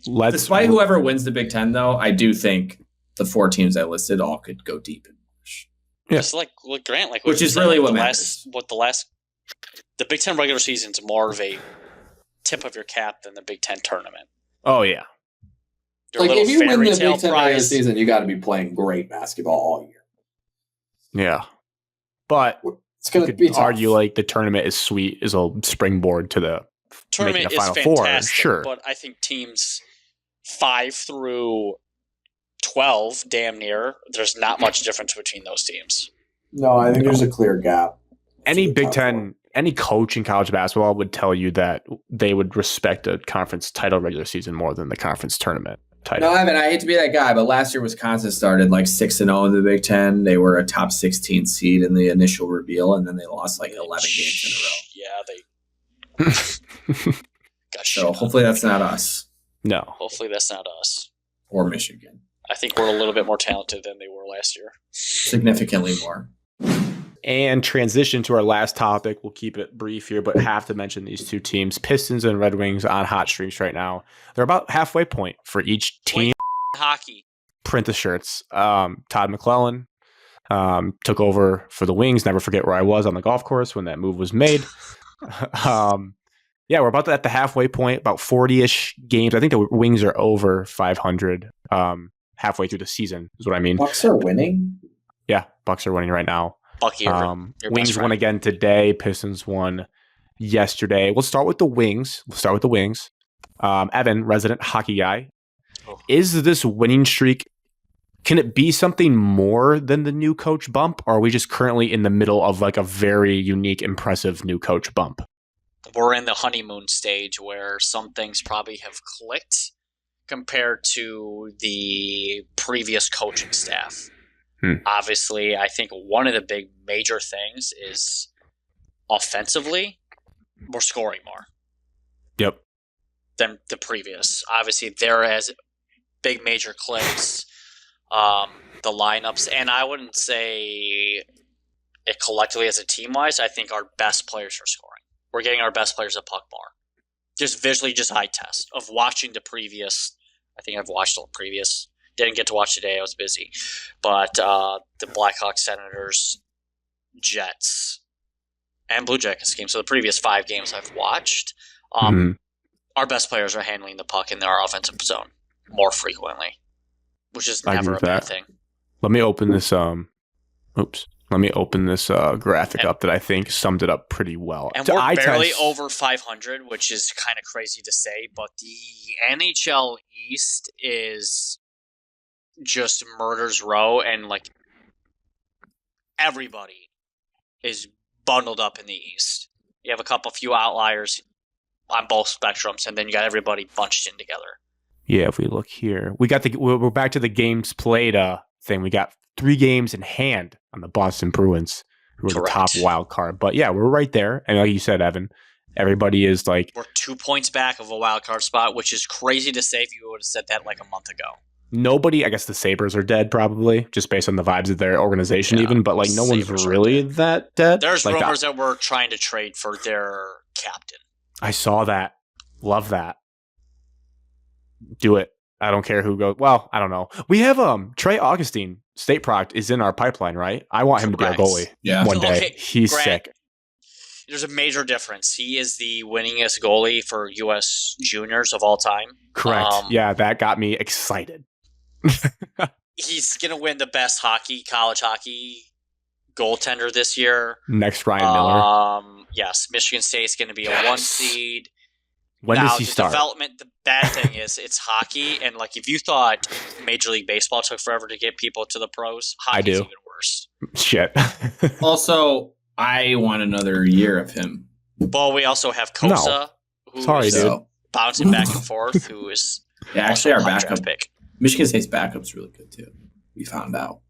[SPEAKER 3] Despite whoever wins the Big Ten, though, I do think the 4 teams I listed all could go deep in March.
[SPEAKER 1] Yeah.
[SPEAKER 2] Just like Grant, like
[SPEAKER 3] Which
[SPEAKER 2] you
[SPEAKER 3] is
[SPEAKER 2] said,
[SPEAKER 3] really
[SPEAKER 2] like
[SPEAKER 3] what
[SPEAKER 2] the
[SPEAKER 3] matters.
[SPEAKER 2] the Big Ten regular season is more of a tip of your cap than the Big Ten tournament.
[SPEAKER 1] Oh, yeah.
[SPEAKER 2] Your
[SPEAKER 4] Like,
[SPEAKER 2] little
[SPEAKER 4] if you win
[SPEAKER 2] fairy
[SPEAKER 4] the
[SPEAKER 2] tale
[SPEAKER 4] Big Ten regular
[SPEAKER 2] prize.
[SPEAKER 4] season, you got to be playing great basketball all year.
[SPEAKER 1] Yeah. But
[SPEAKER 4] It's going
[SPEAKER 1] you
[SPEAKER 4] to be
[SPEAKER 1] could
[SPEAKER 4] tough.
[SPEAKER 1] argue like the tournament is sweet, is a springboard to the
[SPEAKER 2] Tournament
[SPEAKER 1] making a
[SPEAKER 2] is
[SPEAKER 1] Final Four,
[SPEAKER 2] fantastic,
[SPEAKER 1] sure.
[SPEAKER 2] but I think teams 5 through 12, damn near, there's not much difference between those teams.
[SPEAKER 4] No, I think there's a clear gap.
[SPEAKER 1] any
[SPEAKER 4] to the
[SPEAKER 1] Big
[SPEAKER 4] top
[SPEAKER 1] Ten, any coach in college basketball would tell you that they would respect a conference title regular season more than the conference tournament title.
[SPEAKER 3] No, Evan, I hate to be that guy, but last year Wisconsin started like 6-0 in the Big Ten. They were a top 16 seed in the initial reveal, and then they lost like 11 games in a row.
[SPEAKER 2] Yeah, they got shit
[SPEAKER 3] So
[SPEAKER 2] on.
[SPEAKER 3] hopefully that's not us
[SPEAKER 1] No.
[SPEAKER 2] Hopefully that's not us.
[SPEAKER 3] or Michigan.
[SPEAKER 2] I think we're a little bit more talented than they were last year.
[SPEAKER 3] Significantly more.
[SPEAKER 1] And transition to our last topic. We'll keep it brief here, but have to mention these two teams, Pistons and Red Wings, on hot streaks right now. They're about halfway point for each team.
[SPEAKER 2] Hockey.
[SPEAKER 1] Print the shirts. Todd McClellan took over for the Wings. Never forget where I was on the golf course when that move was made. Yeah, we're about at the halfway point, about 40-ish games. I think the Wings are over 500 halfway through the season is what I mean.
[SPEAKER 4] Bucks are winning.
[SPEAKER 1] Yeah, Bucks are winning right now.
[SPEAKER 2] Bucky, your best
[SPEAKER 1] Wings
[SPEAKER 2] friend.
[SPEAKER 1] won again today. Pistons won yesterday. We'll start with the Wings. Evan, resident hockey guy.
[SPEAKER 2] Oh.
[SPEAKER 1] Is this winning streak, can it be something more than the new coach bump? Or are we just currently in the middle of like a very unique, impressive new coach bump?
[SPEAKER 2] We're in the honeymoon stage where some things probably have clicked compared to the previous coaching staff. Obviously, I think one of the big major things is offensively, we're scoring more
[SPEAKER 1] Yep.
[SPEAKER 2] than the previous. Obviously, there has big major clicks, the lineups, and I wouldn't say it collectively as a team-wise. I think our best players are scoring. We're getting our best players a puck more. Just visually, just eye test of watching the previous. I think I've watched all the previous. Didn't get to watch today. I was busy. But the Blackhawks, Senators, Jets, and Blue Jackets games. So the previous 5 games I've watched, our best players are handling the puck in their offensive zone more frequently, which is
[SPEAKER 1] I agree
[SPEAKER 2] never a
[SPEAKER 1] with
[SPEAKER 2] bad
[SPEAKER 1] that.
[SPEAKER 2] thing.
[SPEAKER 1] Let me open this. Oops. Let me open this graphic up that I think summed it up pretty well.
[SPEAKER 2] And we're barely over 500, which is kind of crazy to say, but the NHL East is just murder's row, and like everybody is bundled up in the East. You have a few outliers on both spectrums, and then you got everybody bunched in together.
[SPEAKER 1] Yeah, if we look here, we're back to the games played thing. We got 3 games in hand on the Boston Bruins, who are the top wild card. But yeah, we're right there. And like you said, Evan, everybody is like...
[SPEAKER 2] We're 2 points back of a wild card spot, which is crazy to say if you would have said that like a month ago.
[SPEAKER 1] Nobody, I guess the Sabres are dead probably, just based on the vibes of their organization even, but like no one's really that dead.
[SPEAKER 2] There's like rumors that we're trying to trade for their captain.
[SPEAKER 1] I saw that. Love that. Do it. I don't care who goes. Well, I don't know. We have Trey Augustine, state product, is in our pipeline, right? I want him to be our goalie one day. Okay, he's sick.
[SPEAKER 2] There's a major difference. He is the winningest goalie for U.S. juniors of all time.
[SPEAKER 1] Correct. Yeah, that got me excited.
[SPEAKER 2] He's going to win the best college hockey goaltender this year.
[SPEAKER 1] Next Ryan Miller.
[SPEAKER 2] Yes, Michigan State's going to be a 1 seed.
[SPEAKER 1] When does he start?
[SPEAKER 2] The bad thing is it's hockey, and like if you thought Major League Baseball took forever to get people to the pros, hockey's even worse.
[SPEAKER 1] Shit.
[SPEAKER 3] Also, I want another year of him.
[SPEAKER 2] Well, we also have Kosa, who's bouncing back and forth, who is
[SPEAKER 3] actually our backup pick. Michigan State's backup's really good too. We found out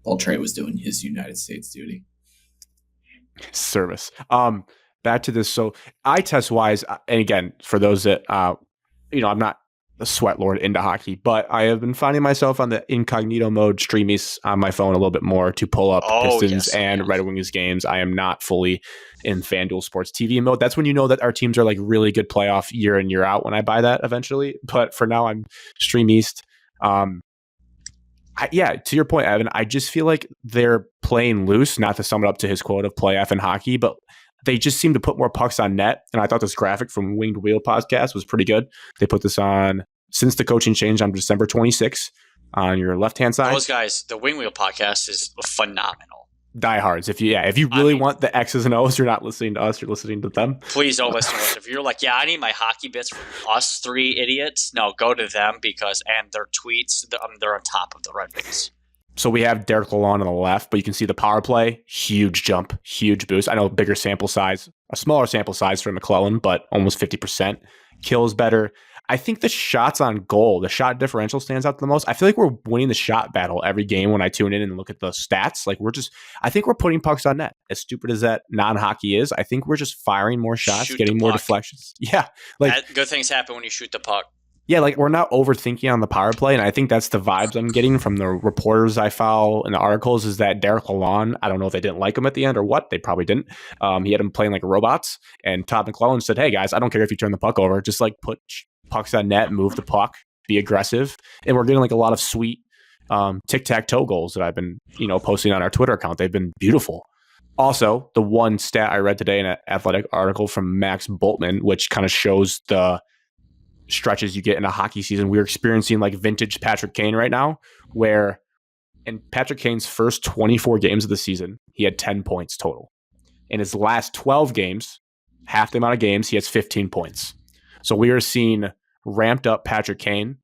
[SPEAKER 3] while Trey was doing his United States duty.
[SPEAKER 1] Service. Back to this. So eye test wise, and again, for those that, I'm not a sweat lord into hockey, but I have been finding myself on the incognito mode streamies on my phone a little bit more to pull up Pistons and Red Wings games. I am not fully in FanDuel Sports TV mode. That's when you know that our teams are like really good playoff year in, year out when I buy that eventually. But for now, I'm Stream East. To your point, Evan, I just feel like they're playing loose, not to sum it up to his quote of play F in hockey, but they just seem to put more pucks on net. And I thought this graphic from Winged Wheel podcast was pretty good. They put this on since the coaching change on December 26th on your left-hand side.
[SPEAKER 2] Those guys, the Winged Wheel podcast is phenomenal.
[SPEAKER 1] Diehards. If you really want the X's and O's, you're not listening to us, you're listening to them.
[SPEAKER 2] Please don't listen to us. If you're like, I need my hockey bits from us 3 idiots, no, go to them and their tweets, they're on top of the Red Wings.
[SPEAKER 1] So we have Derek Lalonde on the left, but you can see the power play, huge jump, huge boost. I know bigger sample size, a smaller sample size for McClellan, but almost 50%. Kills better. I think the shots on goal, the shot differential stands out the most. I feel like we're winning the shot battle every game when I tune in and look at the stats. Like I think we're putting pucks on net. As stupid as that non-hockey is, I think we're just firing more shots, getting more deflections. Yeah.
[SPEAKER 2] Good things happen when you shoot the puck.
[SPEAKER 1] Yeah, like we're not overthinking on the power play, and I think that's the vibes I'm getting from the reporters I follow in the articles is that Derek Lalonde, I don't know if they didn't like him at the end or what, they probably didn't. He had him playing like robots, and Todd McClellan said, hey guys, I don't care if you turn the puck over, just like put pucks on net, move the puck, be aggressive, and we're getting like a lot of sweet tic-tac-toe goals that I've been posting on our Twitter account. They've been beautiful. Also, the one stat I read today in an athletic article from Max Bultman, which kind of shows the stretches you get in a hockey season. We're experiencing like vintage Patrick Kane right now, where in Patrick Kane's first 24 games of the season, he had 10 points total. In his last 12 games, half the amount of games, he has 15 points. So we are seeing ramped up Patrick Kane.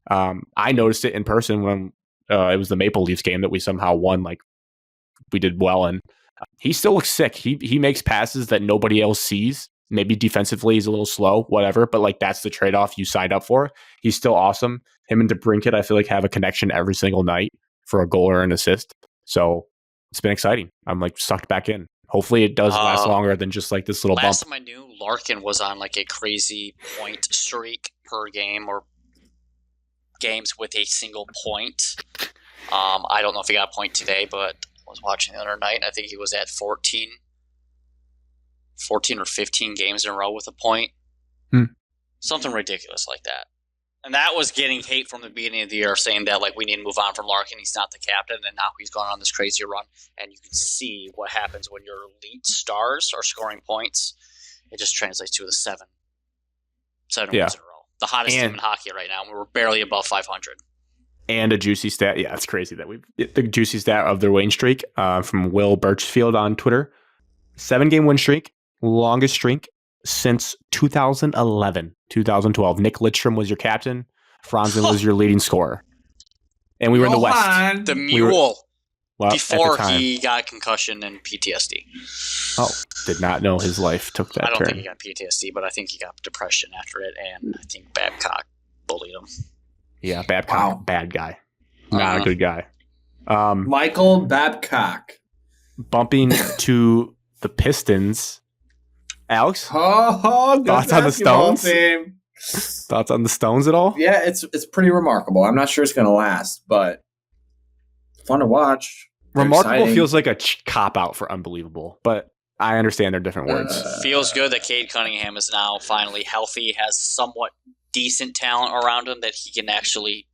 [SPEAKER 1] I noticed it in person when it was the Maple Leafs game that we somehow won. Like we did well, and he still looks sick. He makes passes that nobody else sees. Maybe defensively he's a little slow, whatever, but like that's the trade-off you signed up for. He's still awesome. Him and DeBrincat, I feel like, have a connection every single night for a goal or an assist. So it's been exciting. I'm like sucked back in. Hopefully it does last longer than just like this little bump.
[SPEAKER 2] Last time I knew, Larkin was on like a crazy point streak per game or games with a single point. I don't know if he got a point today, but I was watching the other night. I think he was at 14 or 15 games in a row with a point. Something ridiculous like that. And that was getting hate from the beginning of the year, saying that like we need to move on from Larkin. He's not the captain, and now he's gone on this crazy run. And you can see what happens when your elite stars are scoring points. It just translates to the 7 wins in a row. The hottest team in hockey right now. We're barely above 500.
[SPEAKER 1] And a juicy stat. Yeah, it's crazy that the juicy stat of their winning streak from Will Birchfield on Twitter. 7-game win streak, longest streak since 2011, 2012. Nick Lidstrom was your captain. Franzen was your leading scorer. And we were in the West.
[SPEAKER 2] The mule.
[SPEAKER 1] Well,
[SPEAKER 2] before he got concussion and PTSD.
[SPEAKER 1] Oh, did not know his life took that turn.
[SPEAKER 2] I don't think he got PTSD, but I think he got depression after it, and I think Babcock bullied him.
[SPEAKER 1] Yeah, Babcock, bad guy. Not a good guy.
[SPEAKER 3] Michael Babcock.
[SPEAKER 1] Bumping to the Pistons. Alex?
[SPEAKER 3] Thoughts
[SPEAKER 1] on the Stones? Thoughts on the Stones at all?
[SPEAKER 3] Yeah, it's pretty remarkable. I'm not sure it's going to last, but fun to watch.
[SPEAKER 1] Remarkable feels like a cop-out for unbelievable, but I understand they're different words.
[SPEAKER 2] Feels good that Cade Cunningham is now finally healthy, has somewhat decent talent around him that he can actually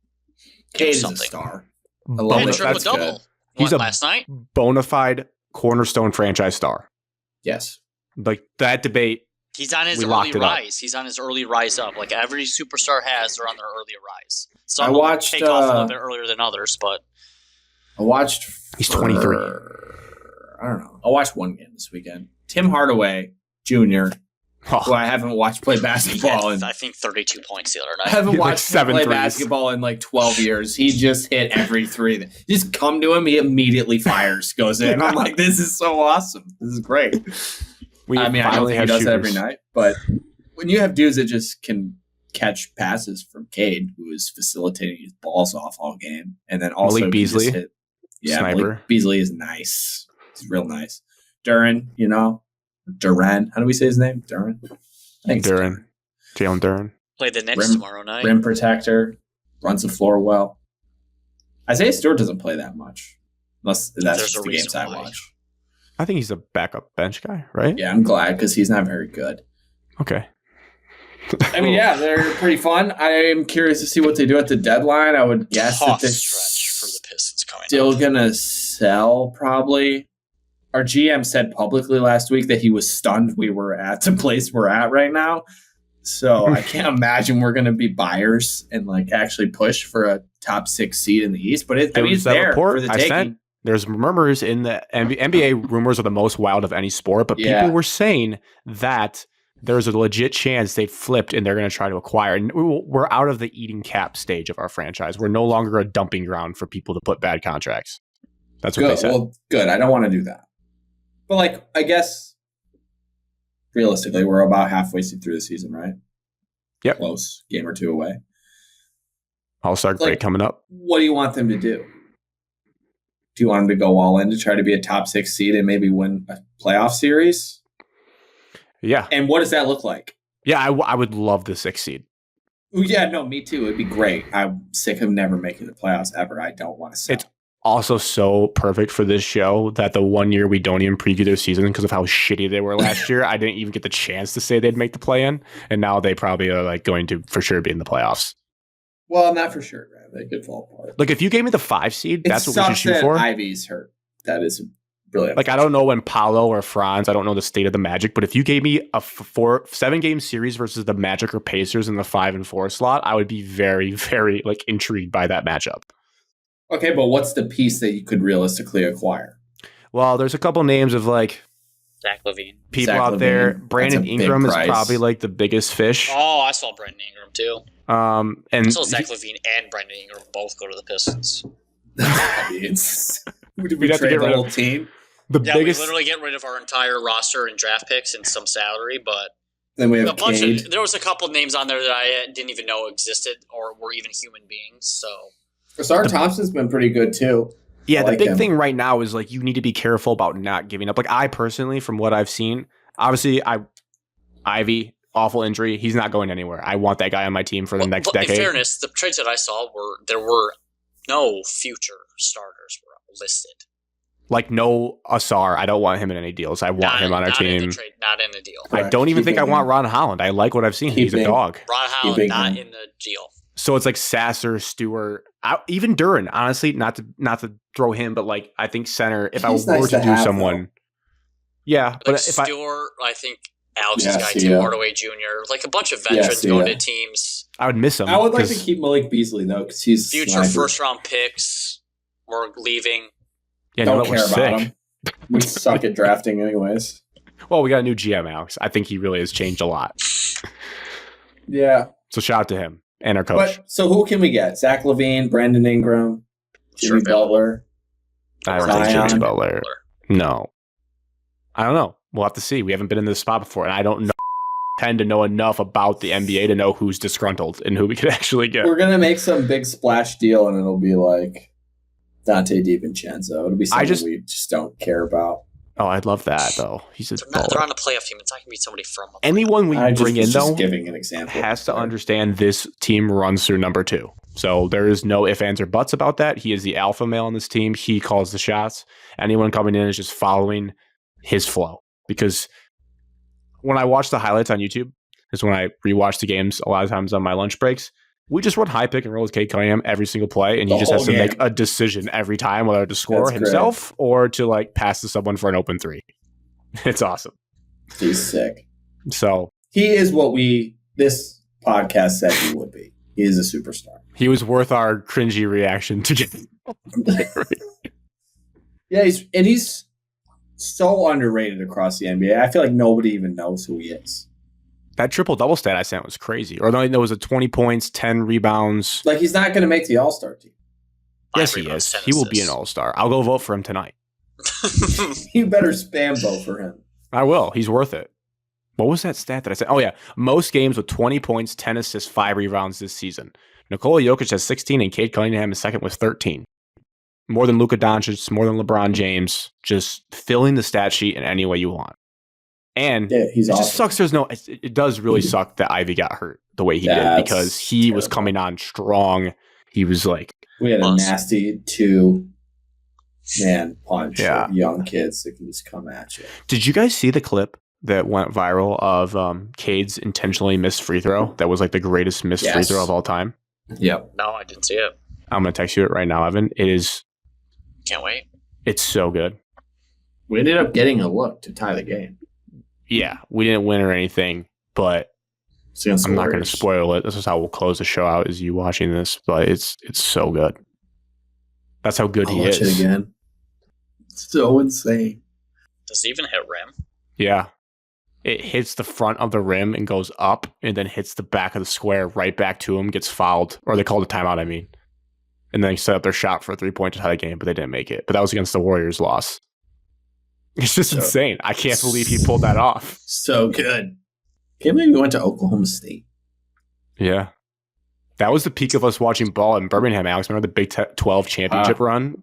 [SPEAKER 2] do something.
[SPEAKER 3] Is a star.
[SPEAKER 2] Triple-double.
[SPEAKER 1] He's a
[SPEAKER 2] last night.
[SPEAKER 1] Bona fide cornerstone franchise star.
[SPEAKER 3] Yes.
[SPEAKER 1] Like that debate.
[SPEAKER 2] He's on his early rise. He's on his early rise up. Like every superstar has, they're on their early rise. Some take off a little bit earlier than others, but
[SPEAKER 3] I watched.
[SPEAKER 1] He's 23.
[SPEAKER 3] I don't know. I watched one game this weekend. Tim Hardaway Jr., who I haven't watched play basketball in.
[SPEAKER 2] I think 32 points the other night.
[SPEAKER 3] I haven't watched him play basketball in like 12 years. He just hit every three. Just come to him, he immediately fires, goes in. I'm like, this is so awesome. This is great. I don't think he does that every night, but when you have dudes that just can catch passes from Cade, who is facilitating his balls off all game, and then also
[SPEAKER 1] Malik Beasley,
[SPEAKER 3] sniper. Malik Beasley is nice. He's real nice. Duran, Duran. How do we say his name? Duran. I think
[SPEAKER 1] Duran. Jalen Duran.
[SPEAKER 2] Play the Knicks tomorrow night.
[SPEAKER 3] Rim protector, runs the floor well. Isaiah Stewart doesn't play that much, unless that's just the games I watch.
[SPEAKER 1] I think he's a backup bench guy, right?
[SPEAKER 3] Yeah, I'm glad because he's not very good.
[SPEAKER 1] Okay.
[SPEAKER 3] I mean, yeah, they're pretty fun. I am curious to see what they do at the deadline. I would guess that they're
[SPEAKER 2] stretch for the Pistons coming
[SPEAKER 3] still going to sell, probably. Our GM said publicly last week that he was stunned we were at the place we're at right now. So I can't imagine we're going to be buyers and actually push for a top 6 seed in the East. But it's there for the taking.
[SPEAKER 1] There's rumors in the NBA. Rumors are the most wild of any sport, but people were saying that there's a legit chance they flipped and they're going to try to acquire. And we're out of the eating cap stage of our franchise. We're no longer a dumping ground for people to put bad contracts. That's what they said.
[SPEAKER 3] Well, good. I don't want to do that. But I guess realistically, we're about halfway through the season, right?
[SPEAKER 1] Yep.
[SPEAKER 3] Close. Game or two away.
[SPEAKER 1] All-Star break coming up.
[SPEAKER 3] What do you want them to do? Do you want them to go all in to try to be a top 6 seed and maybe win a playoff series?
[SPEAKER 1] Yeah.
[SPEAKER 3] And what does that look like?
[SPEAKER 1] Yeah, I would love the 6th seed.
[SPEAKER 3] Yeah, no, me too. It'd be great. I'm sick of never making the playoffs ever. I don't want to sell.
[SPEAKER 1] It's also so perfect for this show that the 1 year we don't even preview their season because of how shitty they were last year. I didn't even get the chance to say they'd make the play-in, and now they probably are going to for sure be in the playoffs.
[SPEAKER 3] Well, not for sure, man. They could fall apart.
[SPEAKER 1] If you gave me the 5 seed, that's what we should shoot for.
[SPEAKER 3] Ivy's hurt. That is brilliant.
[SPEAKER 1] I don't know when Paolo or Franz, I don't know the state of the Magic, but if you gave me a 7-game series versus the Magic or Pacers in the 5 and 4 slot, I would be very, very intrigued by that matchup.
[SPEAKER 3] Okay, but what's the piece that you could realistically acquire?
[SPEAKER 1] Well, there's a couple names of
[SPEAKER 2] Zach LaVine.
[SPEAKER 1] People out there. Brandon Ingram is probably the biggest fish.
[SPEAKER 2] Oh, I saw Brandon Ingram too.
[SPEAKER 1] And
[SPEAKER 2] I saw Zach LaVine and Brandon Ingram both go to the Pistons.
[SPEAKER 3] Would we trade the whole team?
[SPEAKER 2] We literally get rid of our entire roster and draft picks and some salary, but
[SPEAKER 3] then we have
[SPEAKER 2] there was a couple names on there that I didn't even know existed or were even human beings. So
[SPEAKER 3] Rasar Thompson's been pretty good too.
[SPEAKER 1] Yeah, the big thing right now is you need to be careful about not giving up. I personally, from what I've seen, obviously Ivy, awful injury. He's not going anywhere. I want that guy on my team for the next decade.
[SPEAKER 2] In fairness, the trades that I saw there were no future starters were listed.
[SPEAKER 1] No Asar. I don't want him in any deals. I want him on our team.
[SPEAKER 2] Not in the deal.
[SPEAKER 1] Correct. I don't even think I want Ron Holland. I like what I've seen. He's a dog.
[SPEAKER 2] Ron Holland, not in the deal.
[SPEAKER 1] So it's Sasser, Stewart, even Duran. Honestly, not to throw him, but I think center. If I were to do someone, yeah. But if
[SPEAKER 2] Stewart, I think Alex's
[SPEAKER 4] Yeah,
[SPEAKER 2] guy,
[SPEAKER 4] see
[SPEAKER 2] Tim
[SPEAKER 4] ya.
[SPEAKER 2] Hardaway Jr., like a bunch of veterans
[SPEAKER 4] see
[SPEAKER 2] going
[SPEAKER 4] ya.
[SPEAKER 2] to teams.
[SPEAKER 1] I would miss him.
[SPEAKER 4] I would like to
[SPEAKER 1] 'cause
[SPEAKER 4] keep Malik Beasley though, because he's a
[SPEAKER 2] Future
[SPEAKER 4] sniper.
[SPEAKER 2] first-round picks were leaving.
[SPEAKER 1] yeah,
[SPEAKER 4] Don't
[SPEAKER 1] no, we're
[SPEAKER 4] care about
[SPEAKER 1] sick.
[SPEAKER 4] him. We suck at drafting anyways.
[SPEAKER 1] Well, we got a new GM, Alex. I think he really has changed a lot.
[SPEAKER 4] Yeah.
[SPEAKER 1] So shout out to him and our coach.
[SPEAKER 4] But so who can we get? Zach LaVine, Brandon Ingram, Jimmy
[SPEAKER 2] Sure, Bill.
[SPEAKER 4] Butler.
[SPEAKER 1] I don't think
[SPEAKER 4] Zion.
[SPEAKER 1] Jimmy Butler. No. I don't know. We'll have to see. We haven't been in this spot before, and I don't tend to know enough about the NBA to know who's disgruntled and who we could actually get.
[SPEAKER 4] We're gonna make some big splash deal, and it'll be like Dante DiVincenzo. It'll be something we just don't care about.
[SPEAKER 1] Oh, I'd love that though. He's a
[SPEAKER 2] They're
[SPEAKER 1] baller.
[SPEAKER 2] on a playoff team. It's not going to be somebody from a
[SPEAKER 1] Anyone we bring in though
[SPEAKER 4] giving an example
[SPEAKER 1] has to understand this team runs through number 2. So there is no ifs, ands, or buts about that. He is the alpha male on this team. He calls the shots. Anyone coming in is just following his flow. Because when I watch the highlights on YouTube, is when I rewatch the games a lot of times on my lunch breaks. We just run high pick and roll with Cade Cunningham every single play, and he just has to make a decision every time whether to score
[SPEAKER 4] That's
[SPEAKER 1] himself or to like pass to someone for an open 3. It's awesome.
[SPEAKER 4] He's sick.
[SPEAKER 1] So
[SPEAKER 4] He is what this podcast said he would be. He is a superstar.
[SPEAKER 1] he was worth our cringy reaction to get.
[SPEAKER 4] Yeah, he's so underrated across the NBA. I feel like nobody even knows who he is.
[SPEAKER 1] That triple-double stat I sent was crazy. Or there was a 20 points, 10 rebounds.
[SPEAKER 4] Like, he's not going to make the All-Star team.
[SPEAKER 1] Yes, he is. He will be an all-star. I'll go vote for him tonight.
[SPEAKER 4] You better spam vote for him.
[SPEAKER 1] I will. He's worth it. What was that stat that I said? Oh, yeah. Most games with 20 points, 10 assists, 5 rebounds this season. Nikola Jokic has 16, and Cade Cunningham is second with 13. More than Luka Doncic, more than LeBron James. Just filling the stat sheet in any way you want. And
[SPEAKER 4] he's
[SPEAKER 1] it
[SPEAKER 4] awesome.
[SPEAKER 1] just sucks. It does really suck that Ivy got hurt the way he did, because he was coming on strong. He was like,
[SPEAKER 4] we had a nasty 2-man punch of young kids that can just come at you.
[SPEAKER 1] Did you guys see the clip that went viral of Cade's intentionally missed free throw? That was like the greatest missed free throw of all time.
[SPEAKER 3] Yep.
[SPEAKER 2] No, I didn't see it.
[SPEAKER 1] I'm gonna text you it right now, Evan. It is.
[SPEAKER 2] Can't wait.
[SPEAKER 1] It's so good.
[SPEAKER 3] We ended up getting a look to tie the game.
[SPEAKER 1] Yeah, we didn't win or anything, but I'm not going to spoil it. This is how we'll close the show out, is you watching this, but it's so good. That's how good he is.
[SPEAKER 3] Watch it again. It's so insane.
[SPEAKER 2] Does he even hit rim?
[SPEAKER 1] Yeah. It hits the front of the rim and goes up, and then hits the back of the square right back to him, gets fouled, or they called a timeout, I mean. And then they set up their shot for a 3-point to tie the game, but they didn't make it. But that was against the Warriors' loss. It's just insane. I can't believe he pulled that off.
[SPEAKER 3] So good. Can't believe we went to Oklahoma State.
[SPEAKER 1] Yeah. That was the peak of us watching ball in Birmingham, Alex. Remember the Big 12 championship run?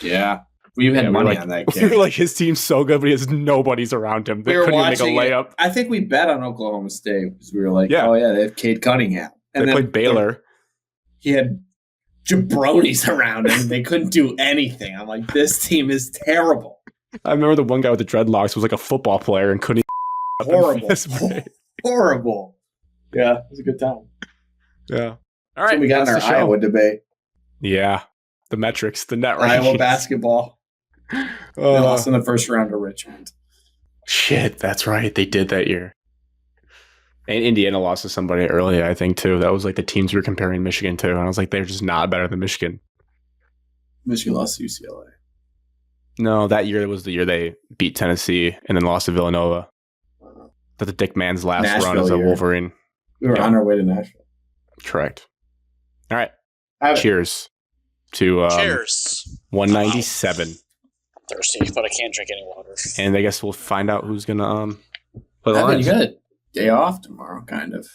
[SPEAKER 3] Yeah. We had money on that game.
[SPEAKER 1] We were like, his team's so good, but he has nobody's around him. They couldn't even make a layup.
[SPEAKER 4] I think we bet on Oklahoma State because we were like, oh, yeah, they have Cade Cunningham.
[SPEAKER 1] And they played Baylor.
[SPEAKER 4] He had jabronis around him. They couldn't do anything. I'm like, this team is terrible.
[SPEAKER 1] I remember the one guy with the dreadlocks was like a football player and couldn't
[SPEAKER 4] horrible. Horrible. Yeah, it was a good time.
[SPEAKER 1] Yeah. All right.
[SPEAKER 4] So we got in our Iowa debate.
[SPEAKER 1] Yeah. The metrics, the net
[SPEAKER 4] Iowa
[SPEAKER 1] rankings.
[SPEAKER 4] basketball. They lost in the first round to Richmond.
[SPEAKER 1] Shit, that's right. They did that year. And Indiana lost to somebody early, I think, too. That was like the teams we were comparing Michigan to. And I was like, they're just not better than Michigan.
[SPEAKER 4] Michigan lost to UCLA.
[SPEAKER 1] No, that year was the year they beat Tennessee and then lost to Villanova. That's the Dick Man's last run as a Wolverine.
[SPEAKER 4] We were on our way to Nashville.
[SPEAKER 1] Correct. All right. Cheers to
[SPEAKER 2] Cheers.
[SPEAKER 1] 197.
[SPEAKER 2] I'm thirsty, but I can't drink any water.
[SPEAKER 1] And I guess we'll find out who's gonna play the
[SPEAKER 3] Evan,
[SPEAKER 1] Lions.
[SPEAKER 3] you got a day off tomorrow, kind of.